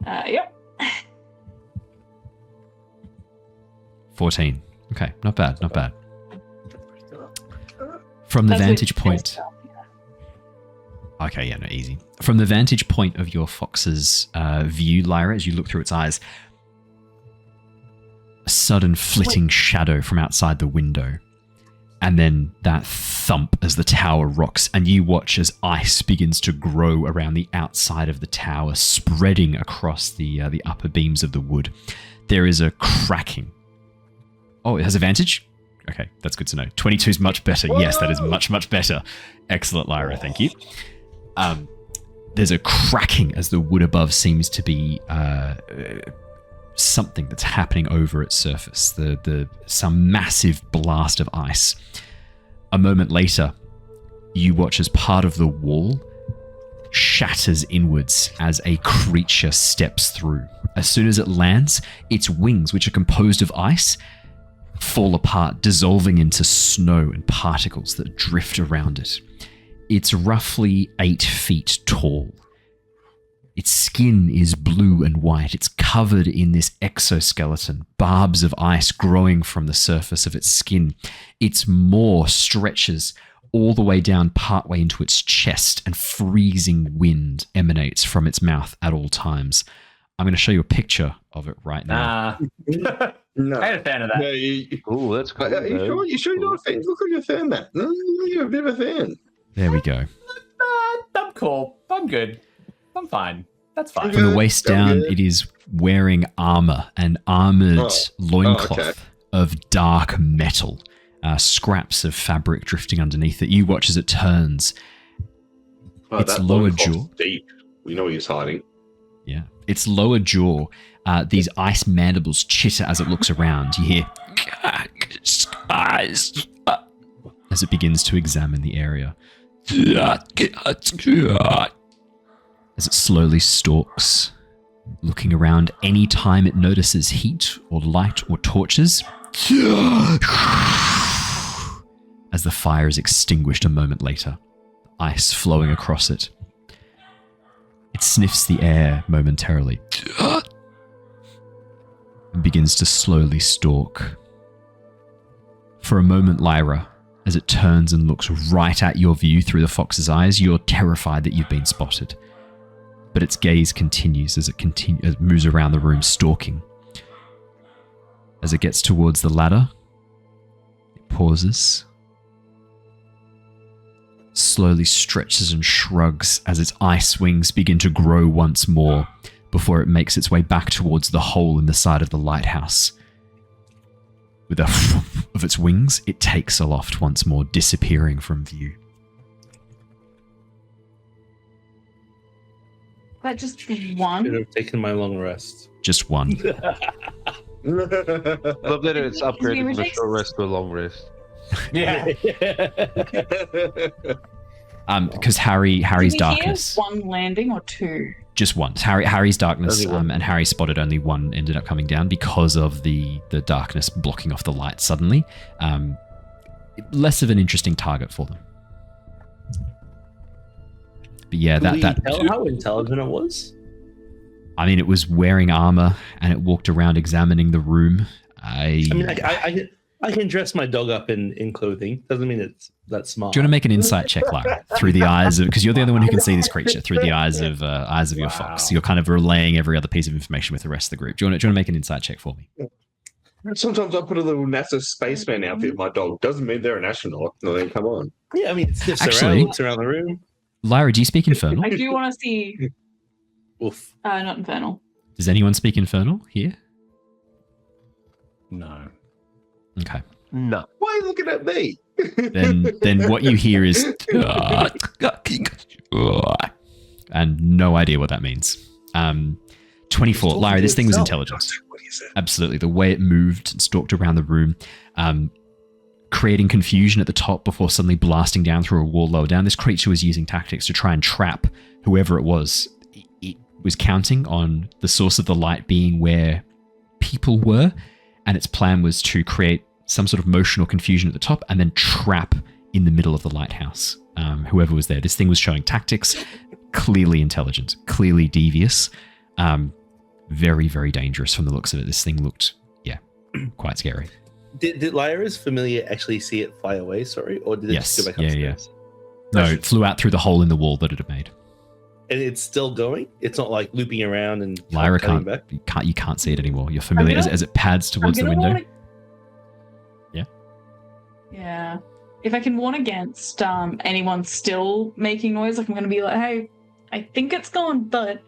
Yep. 14. Okay, not bad. From the vantage point... Okay, yeah, no, easy. From the vantage point of your fox's view, Lyra, as you look through its eyes, a sudden flitting shadow from outside the window, and then that thump as the tower rocks, and you watch as ice begins to grow around the outside of the tower, spreading across the upper beams of the wood. There is a cracking. Oh, it has advantage? Okay, that's good to know. 22 is much better. Whoa! Yes, that is much, much better. Excellent, Lyra, thank you. There's a cracking as the wood above seems to be something that's happening over its surface. Some massive blast of ice. A moment later, you watch as part of the wall shatters inwards as a creature steps through. As soon as it lands, its wings, which are composed of ice, fall apart, dissolving into snow and particles that drift around it. It's roughly 8 feet tall. Its skin is blue and white. It's covered in this exoskeleton, barbs of ice growing from the surface of its skin. Its maw stretches all the way down partway into its chest, and freezing wind emanates from its mouth at all times. I'm going to show you a picture of it right now. No. I ain't a fan of that. Oh, that's cool. Are you sure you're not a fan? Look like you're a fan, Matt. No, you're a bit of a fan. There we go. I'm cool. I'm good. I'm fine. That's fine. From the waist down, it is wearing armor, an armored loincloth of dark metal. Scraps of fabric drifting underneath it. You watch as it turns. Its lower jaw. Deep. We know he's hiding. Yeah. Its lower jaw, these ice mandibles chitter as it looks around. You hear as it begins to examine the area. As it slowly stalks, looking around any time it notices heat or light or torches. As the fire is extinguished a moment later, ice flowing across it. It sniffs the air momentarily and begins to slowly stalk. For a moment, Lyra, as it turns and looks right at your view through the fox's eyes. You're terrified that you've been spotted. But its gaze continues as it moves around the room, stalking. As it gets towards the ladder, it pauses, slowly stretches and shrugs as its ice wings begin to grow once more before it makes its way back towards the hole in the side of the lighthouse. With a of its wings, it takes aloft once more, disappearing from view. That just one? Should have taken my long rest. Just one. Love that it's upgraded from a short rest to a long rest. Yeah. Because Harry's darkness. One landing or two? Just one. Harry's darkness, and Harry spotted only one ended up coming down because of the darkness blocking off the light suddenly. Less of an interesting target for them. But yeah, Can we tell how intelligent it was? I mean, it was wearing armor and it walked around examining the room. I can dress my dog up in clothing. Doesn't mean it's that smart. Do you want to make an insight check, Lyra, through the eyes of, because you're the only one who can see this creature through the eyes of your fox. You're kind of relaying every other piece of information with the rest of the group. Do you want to make an insight check for me? Sometimes I put a little NASA spaceman outfit with my dog. Doesn't mean they're an astronaut. No, then come on. Yeah, I mean, it sniffs Actually, around, looks around the room. Lyra, do you speak Infernal? I do want to see. Oof. Not Infernal. Does anyone speak Infernal here? No. Okay. No. Why are you looking at me? Then what you hear is and no idea what that means. 24. Lyra, this thing was intelligent. Absolutely. The way it moved and stalked around the room, creating confusion at the top before suddenly blasting down through a wall lower down. This creature was using tactics to try and trap whoever it was. It was counting on the source of the light being where people were, and its plan was to create some sort of motion or confusion at the top and then trap in the middle of the lighthouse whoever was there. This thing was showing tactics, clearly intelligent, clearly devious, very, very dangerous from the looks of it. This thing looked, quite scary. Did Lyra's familiar actually see it fly away, or did it just go back upstairs? No, it flew out through the hole in the wall that it had made. And it's still going? It's not like looping around and Lyra coming back? You can't see it anymore. You're familiar as it pads towards the window. Yeah. If I can warn against anyone still making noise, like I'm going to be like, hey, I think it's gone, but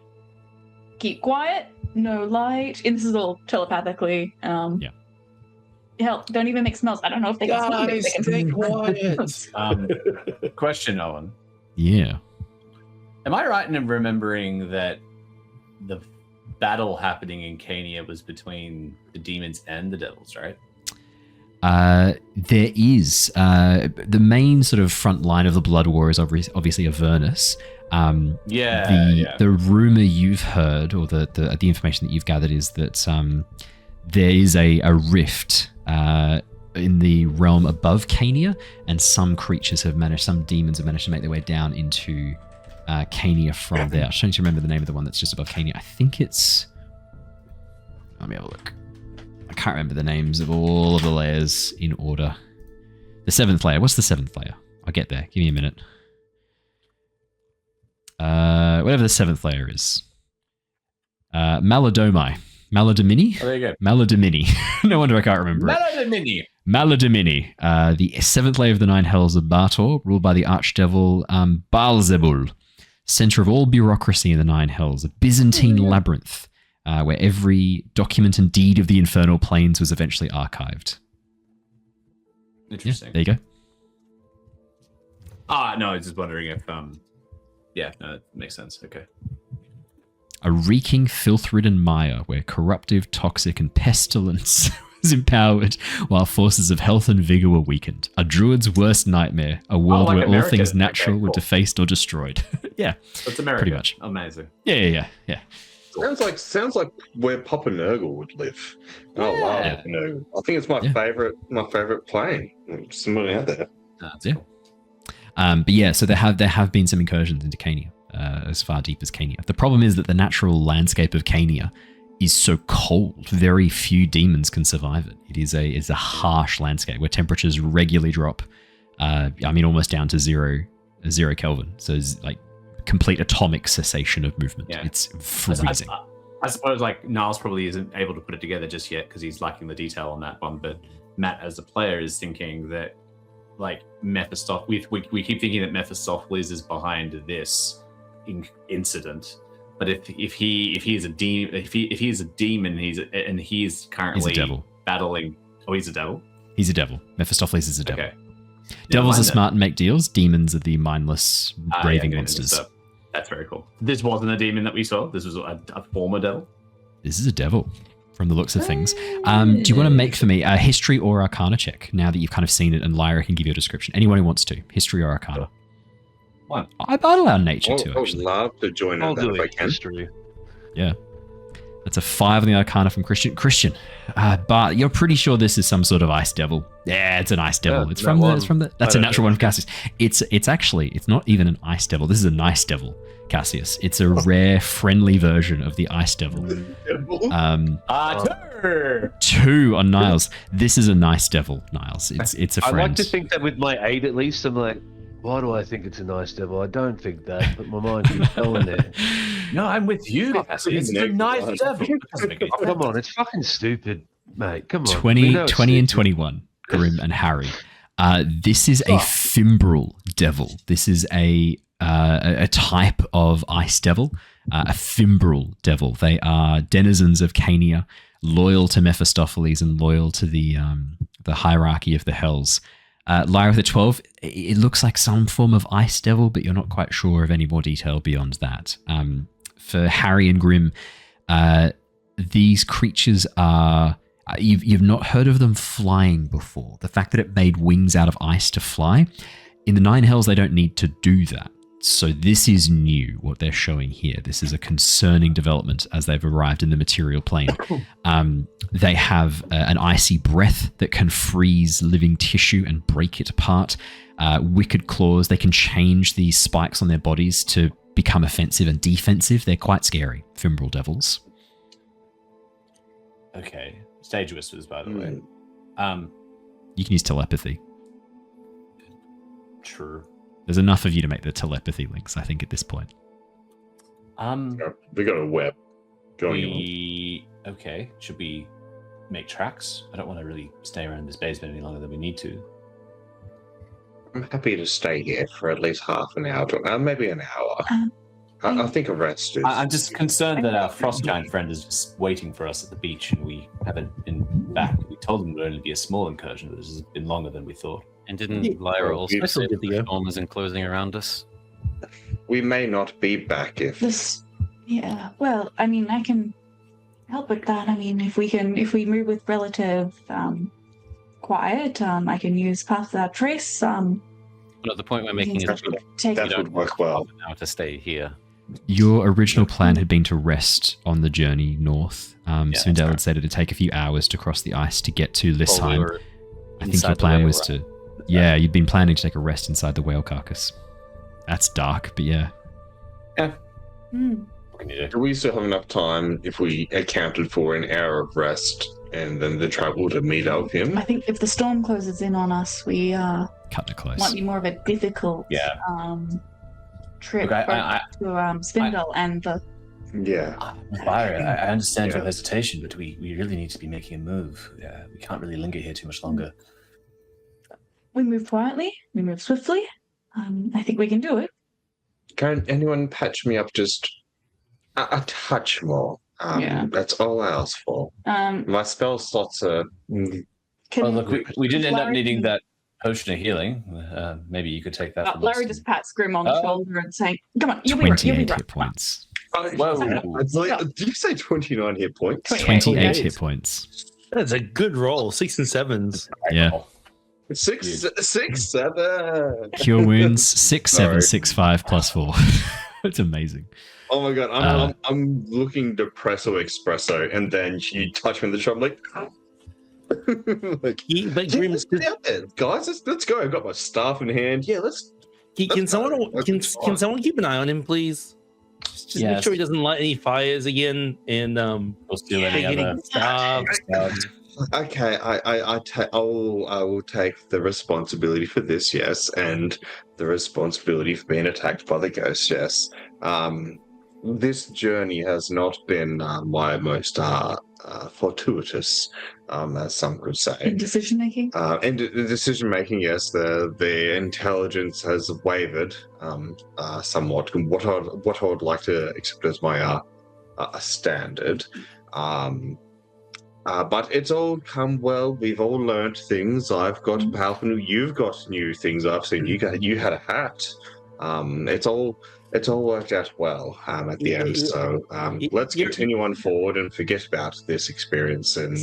keep quiet, no light. And this is all telepathically. Hell, don't even make smells. I don't know if they can smell. Maybe they can stay quiet. Question, Owen. Yeah. Am I right in remembering that the battle happening in Cania was between the demons and the devils, right? There is. The main sort of front line of the Blood War is obviously Avernus. The rumor you've heard, or the information that you've gathered, is that there is a rift in the realm above Cania, and some demons have managed to make their way down into Cania from there. I'm trying to remember the name of the one that's just above Cania. I think it's... Let me have a look. I can't remember the names of all of the layers in order. The 7th layer. What's the 7th layer? I'll get there. Give me a minute. Whatever the 7th layer is. Maladomini. Oh, there you go. Maladomini. No wonder I can't remember it. Maladomini. The 7th layer of the 9 hells of Bartor, ruled by the archdevil Baalzebul. Center of all bureaucracy in the 9 hells. A Byzantine labyrinth. Where every document and deed of the infernal planes was eventually archived. Interesting. Yeah, there you go. No, I was just wondering if, it makes sense. Okay. A reeking, filth-ridden mire where corruptive, toxic, and pestilence was empowered while forces of health and vigor were weakened. A druid's worst nightmare, a world where all things natural were defaced or destroyed. Yeah. That's America. Pretty much. Amazing. Yeah. Sounds like where Papa Nurgle would live. Oh wow, Nurgle. I think it's my favorite plane. Just somebody out there. Cool. But yeah, so there have been some incursions into Cania, as far deep as Cania. The problem is that the natural landscape of Cania is so cold. Very few demons can survive it. It's a harsh landscape where temperatures regularly drop almost down to zero Kelvin. So it's like complete atomic cessation of movement. Yeah. It's freezing. I suppose like Niles probably isn't able to put it together just yet because he's lacking the detail on that one. But Matt, as a player, is thinking that like Mephistopheles. We keep thinking that Mephistopheles is behind this incident. But if he is a demon, if he is a demon, he is currently battling. Oh, he's a devil. He's a devil. Mephistopheles is a devil. Okay. Devils are smart and make deals. Demons are the mindless, raving monsters. That's very cool. This wasn't a demon that we saw. This was a former devil. This is a devil, from the looks of things. Do you want to make for me a history or arcana check now that you've kind of seen it and Lyra can give you a description? Anyone who wants to. History or arcana? One. I'd allow nature to, actually. I would love to join in that if I can. History. Yeah. That's a 5 on the arcana from Christian. But you're pretty sure this is some sort of ice devil. Yeah, it's an ice devil. It's from the. That's a natural one from Cassius. It's not even an ice devil. This is a nice devil, Cassius. It's a rare, friendly version of the ice devil. 2 on Niles. This is a nice devil, Niles. It's a friend. I like to think that with my 8 at least, I'm like, why do I think it's a nice devil? I don't think that, but my mind keeps going there. No, I'm with you. It's a nice devil. Oh, come on, it's fucking stupid, mate. Come on. 20 and 21, Grimm and Harry. This is a fimbral devil. This is a type of ice devil, a fimbral devil. They are denizens of Cania, loyal to Mephistopheles and loyal to the hierarchy of the Hells. Lyra with a 12, it looks like some form of ice devil, but you're not quite sure of any more detail beyond that. For Harry and Grimm, these creatures are... You've not heard of them flying before. The fact that it made wings out of ice to fly, in the Nine Hells, they don't need to do that. So this is new, what they're showing here. This is a concerning development as they've arrived in the material plane. They have an icy breath that can freeze living tissue and break it apart. Wicked claws. They can change the spikes on their bodies to become offensive and defensive. They're quite scary, fimbral devils. Okay. Stage whispers, by the way. You can use telepathy. True. There's enough of you to make the telepathy links, I think, at this point. We got a web going on. Okay. Should we make tracks? I don't want to really stay around this basement any longer than we need to. I'm happy to stay here for at least half an hour, maybe an hour. I think a rest is... I'm just concerned that our frost giant friend is just waiting for us at the beach and we haven't been back. We told him it would only be a small incursion, but this has been longer than we thought. And didn't Lyra also say that the storm is enclosing around us? We may not be back if... Yeah, well, I mean, I can help with that. I mean, if we move with relative quiet, I can use Path Without Trace. But the point we're making is that would work well. Now to stay here. Your original plan had been to rest on the journey north. Svindel had said it would take a few hours to cross the ice to get to Lisheim. I think your plan was to... Yeah, you'd been planning to take a rest inside the whale carcass. That's dark, but yeah. Yeah. Do we still have enough time if we accounted for an hour of rest and then the travel to meet up with him? I think if the storm closes in on us, we cut it close. Might be more of a difficult trip to Spindle and the... Yeah. Lyra, I understand your hesitation, but we really need to be making a move. We can't really linger here too much longer. We move quietly. We move swiftly. I think we can do it. Can anyone patch me up just a touch more? That's all I ask for. My spell slots are... Well, look, we didn't end up needing that potion of healing. Maybe you could take that from Larry us. just pats Grimm on the shoulder and saying, come on, you'll be 28 hit points. Whoa. Did you say 29 hit points? 28 hit points. That's a good roll. 6 and 7s. Yeah. 6, 7. Cure wounds 6, 7, 6, 5 plus 4. That's amazing. Oh my god, I'm looking depresso espresso, and then you touch me in the shoulder. I'm like, Grimm's out there, guys. Let's go. I've got my staff in hand. Yeah, let's. Can someone keep an eye on him, please? Just make sure he doesn't light any fires again, and any other stuff. Okay, I will take the responsibility for this, yes, and the responsibility for being attacked by the ghost, yes. This journey has not been my most fortuitous, as some could say. In decision making? In decision making, yes, the intelligence has wavered somewhat. What I would like to accept as my standard. But it's all come well. We've all learned things. I've got powerful new. You've got new things. I've seen you had a hat. It's all worked out well at the end. So let's continue on forward and forget about this experience. And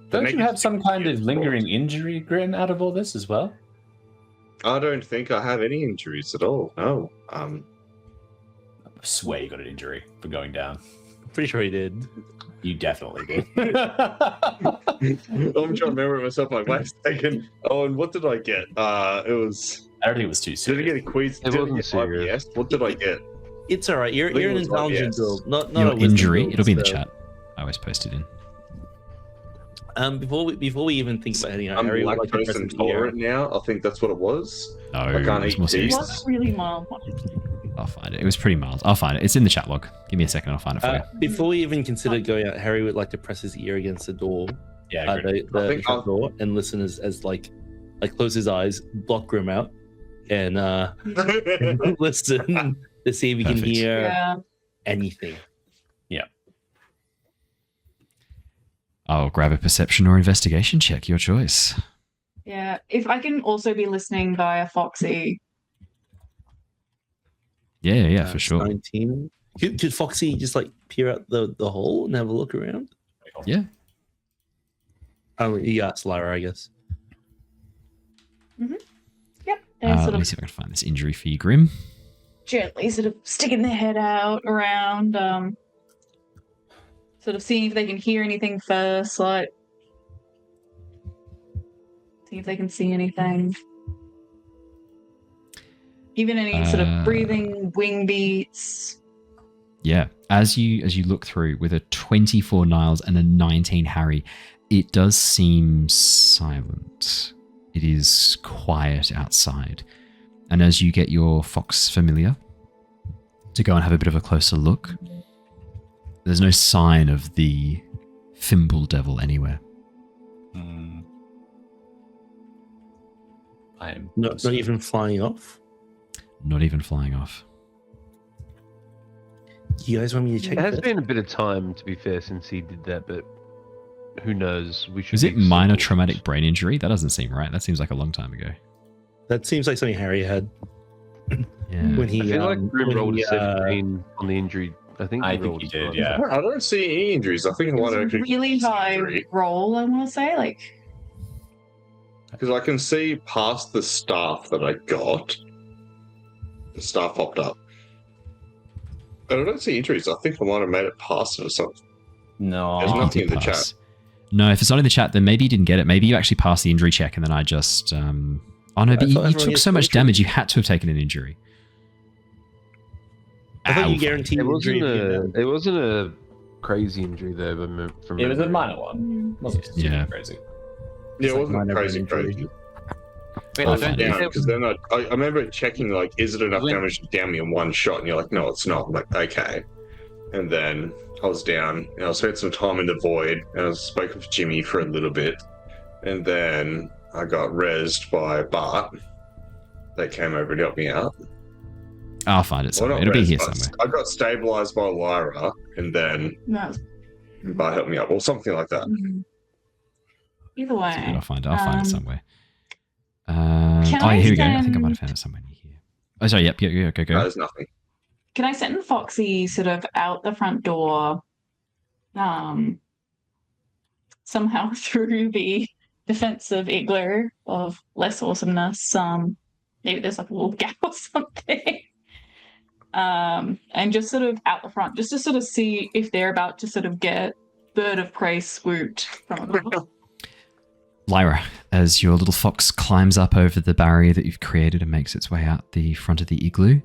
don't you have some kind of lingering injury, Grimm, out of all this as well? I don't think I have any injuries at all. No. I swear you got an injury for going down. Pretty sure he did. You definitely did. I'm trying to remember it myself. My last second. Oh, and what did I get? It was. I don't think it was too serious. Did I get a quiz? Did I get IBS? What did I get? It's all right. You're an intelligent build, not your a injury. build, It'll be in the chat. I always post it in. Before we even think about heading out, I'm Harry would like to lactose intolerant now. I think that's what it was. No, I can't eat more serious. It was really mild. I'll find it. It was pretty mild. I'll find it. It's in the chat log. Give me a second. I'll find it for you. Before we even consider going out, Harry would like to press his ear against the door. Yeah, the front door, and listen as like close his eyes, block Grimm out, and listen to see if he can hear anything. Yeah. I'll grab a perception or investigation check. Your choice. Yeah, if I can also be listening via Foxy. Yeah, for sure. 19. Could Foxy just peer out the hole and have a look around? Yeah. Oh, he asked Lyra, I guess. Mm-hmm. Yep. Let me see if I can find this injury for you, Grimm. Gently sort of sticking their head out around, sort of seeing if they can hear anything first, see if they can see anything. Even any sort of breathing, wing beats. Yeah. As you look through with a 24 Niles and a 19 Harry, it does seem silent. It is quiet outside. And as you get your fox familiar to go and have a bit of a closer look, there's no sign of the Thimble Devil anywhere. I am not even flying off. Not even flying off. You guys want me to check? It has been a bit of time, to be fair, since he did that, but who knows? We should. Is it minor traumatic brain injury? That doesn't seem right. That seems like a long time ago. That seems like something Harry had. Yeah. I feel like Grimm rolled a 17 on the injury. I think he did. Yeah. I don't see any injuries. I think It was a really high roll, I want to say. Because I can see past the staff that I got. The staff popped up. And I don't see injuries. I think I might have made it past it or something. No. There's nothing in the chat. No, if it's not in the chat, then maybe you didn't get it. Maybe you actually passed the injury check and then I just... Oh no, but you took so much damage, you had to have taken an injury. I thought you guaranteed it wasn't a crazy injury though. From it was a minor one. It wasn't crazy. Yeah, it wasn't crazy. Because then I remember checking, is it enough damage to down me in one shot? And you're like, no, it's not. I'm like, okay. And then I was down, and I spent some time in the void, and I spoke with Jimmy for a little bit. And then I got rezzed by Bart. They came over to help me out. I'll find it somewhere. It'll be here somewhere. I got stabilized by Lyra, and then Bart helped me up, or something like that. Mm-hmm. Either way. I'll find it somewhere. Here we go. I think I might have found it somewhere near here. Oh, sorry. Yep. Go. No, there's nothing. Can I send Foxy sort of out the front door, somehow through the defensive igloo of less awesomeness? Maybe there's a little gap or something. And just sort of out the front, just to sort of see if they're about to sort of get bird of prey swooped from above. Lyra, as your little fox climbs up over the barrier that you've created and makes its way out the front of the igloo,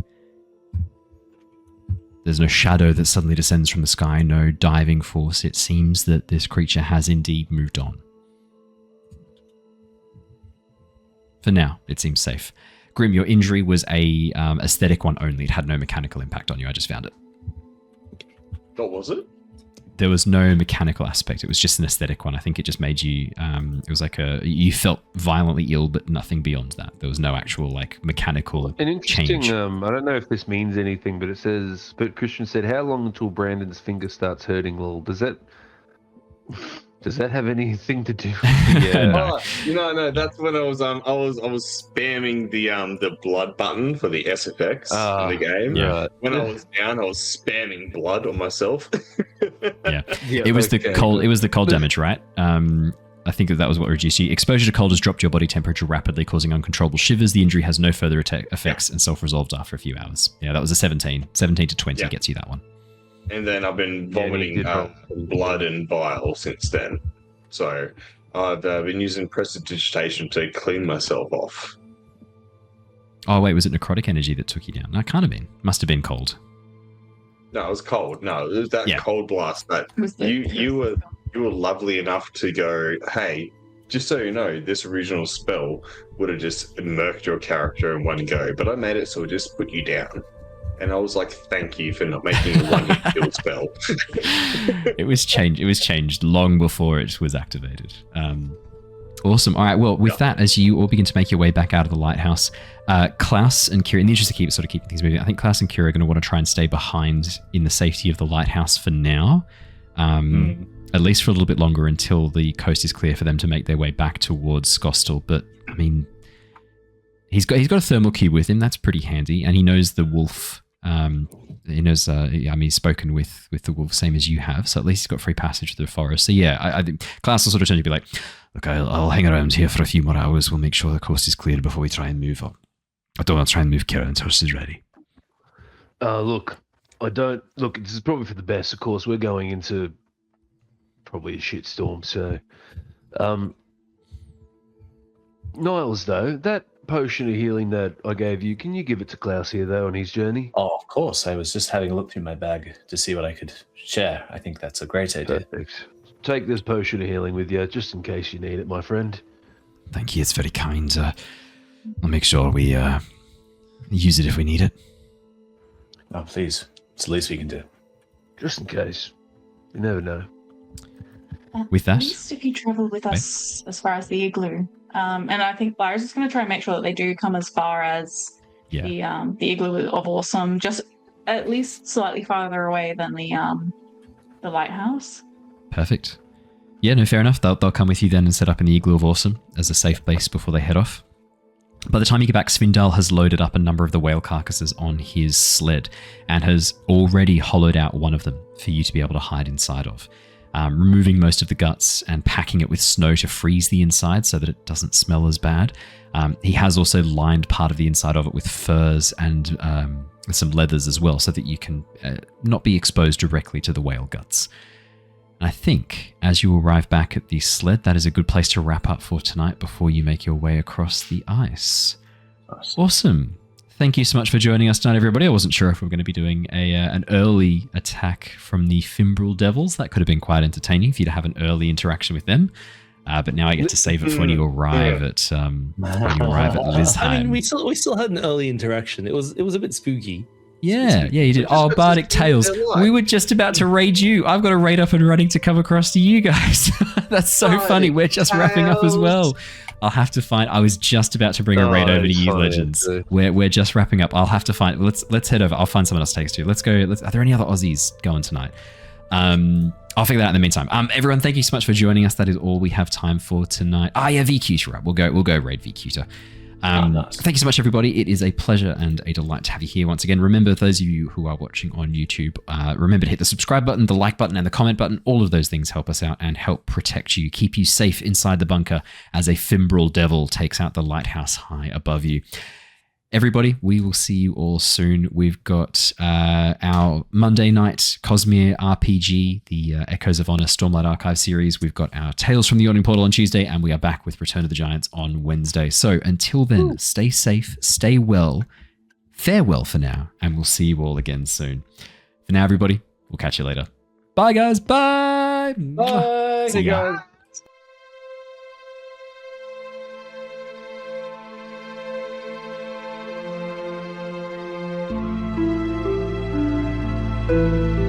There's no shadow that suddenly descends from the sky, no diving force. It seems that this creature has indeed moved on. For now, it seems safe. Grimm, your injury was a aesthetic one only. It had no mechanical impact on you. I just found it. What was it? There was no mechanical aspect. It was just an aesthetic one. I think it just made you, it was like you felt violently ill, but nothing beyond that. There was no actual like mechanical An interesting, change. I don't know if this means anything, but it says, but Christian said, how long until Brandon's finger starts hurting? Well, does that have anything to do with the, No. No, that's when I was spamming the blood button for the SFX in the game. Yeah. When I was down, I was spamming blood on myself. Yeah. It was the cold. It was the cold damage, right? I think that was what reduced you. Exposure to cold has dropped your body temperature rapidly, causing uncontrollable shivers. The injury has no further effects and self-resolved after a few hours. Yeah, that was a 17. 17 to 20 gets you that one. And then I've been vomiting blood and bile since then. So I've been using prestidigitation to clean myself off. Oh, wait, was it necrotic energy that took you down? No, it can't have been. Must have been cold. No, it was cold. No, it was that cold blast. That you were lovely enough to go, hey, just so you know, this original spell would have just murked your character in one go, but I made it so it just put you down. And I was like, thank you for not making a one-hit kill spell. It was changed long before it was activated. Awesome. All right. Well, with that, as you all begin to make your way back out of the lighthouse, Klaus and Kira, in the interest of keeping things moving, I think Klaus and Kira are going to want to try and stay behind in the safety of the lighthouse for now. At least for a little bit longer until the coast is clear for them to make their way back towards Skostal. But I mean, he's got a thermal cube with him. That's pretty handy, and he knows the wolf. He knows. He's spoken with the wolf, same as you have. So at least he's got free passage through the forest. So yeah, I think Klaus will sort of turn to be like, "Look, I'll hang around here for a few more hours. We'll make sure the coast is clear before we try and move up. I don't want to try and move Kira until she's ready." Look, this is probably for the best. Of course, we're going into probably a shitstorm. So, Niles, though, that potion of healing that I gave you, can you give it to Klaus here, though, on his journey? Oh, of course. I was just having a look through my bag to see what I could share. I think that's a great idea. Perfect. Take this potion of healing with you, just in case you need it, my friend. Thank you. It's very kind. I'll make sure we use it if we need it. Oh, please. It's the least we can do. Just in case. You never know. With that, at least if you travel with us as far as the igloo, and I think Lyra's just going to try and make sure that they do come as far as the igloo of Awesome, just at least slightly farther away than the lighthouse. Perfect. Yeah, no, fair enough. They'll come with you then and set up in the igloo of Awesome as a safe base before they head off. By the time you get back, Svindal has loaded up a number of the whale carcasses on his sled and has already hollowed out one of them for you to be able to hide inside of. Removing most of the guts and packing it with snow to freeze the inside so that it doesn't smell as bad. He has also lined part of the inside of it with furs and some leathers as well so that you can not be exposed directly to the whale guts. And I think as you arrive back at the sled, that is a good place to wrap up for tonight before you make your way across the ice. Awesome. Thank you so much for joining us tonight, everybody. I wasn't sure if we were going to be doing an early attack from the Fimbral Devils. That could have been quite entertaining for you to have an early interaction with them. But now I get to save it for when you arrive at Lizheim. I mean, we still had an early interaction. It was a bit spooky. Yeah, you did. Oh, Bardic Tales. We were just about to raid you. I've got a raid up and running to come across to you guys. That's so funny. We're just wrapping up as well. I'll have to find. I was just about to bring a raid over to you, Legends. We're just wrapping up. I'll have to find. Let's head over. I'll find someone else to take us to. Let's go. Are there any other Aussies going tonight? I'll figure that out in the meantime. Everyone, thank you so much for joining us. That is all we have time for tonight. VQter, right? We'll go raid VQter. Nice. Thank you so much, everybody. It is a pleasure and a delight to have you here once again. Remember, those of you who are watching on YouTube, remember to hit the subscribe button, the like button, and the comment button. All of those things help us out and help protect you, keep you safe inside the bunker as a Fimbral Devil takes out the lighthouse high above you. Everybody, we will see you all soon. We've got our Monday night Cosmere RPG, the Echoes of Honor Stormlight Archive series. We've got our Tales from the Yawning Portal on Tuesday, and we are back with Return of the Giants on Wednesday. So until then, stay safe, stay well, farewell for now, and we'll see you all again soon. For now, everybody, we'll catch you later. Bye, guys. Bye. Bye. See ya. Guys. Bye.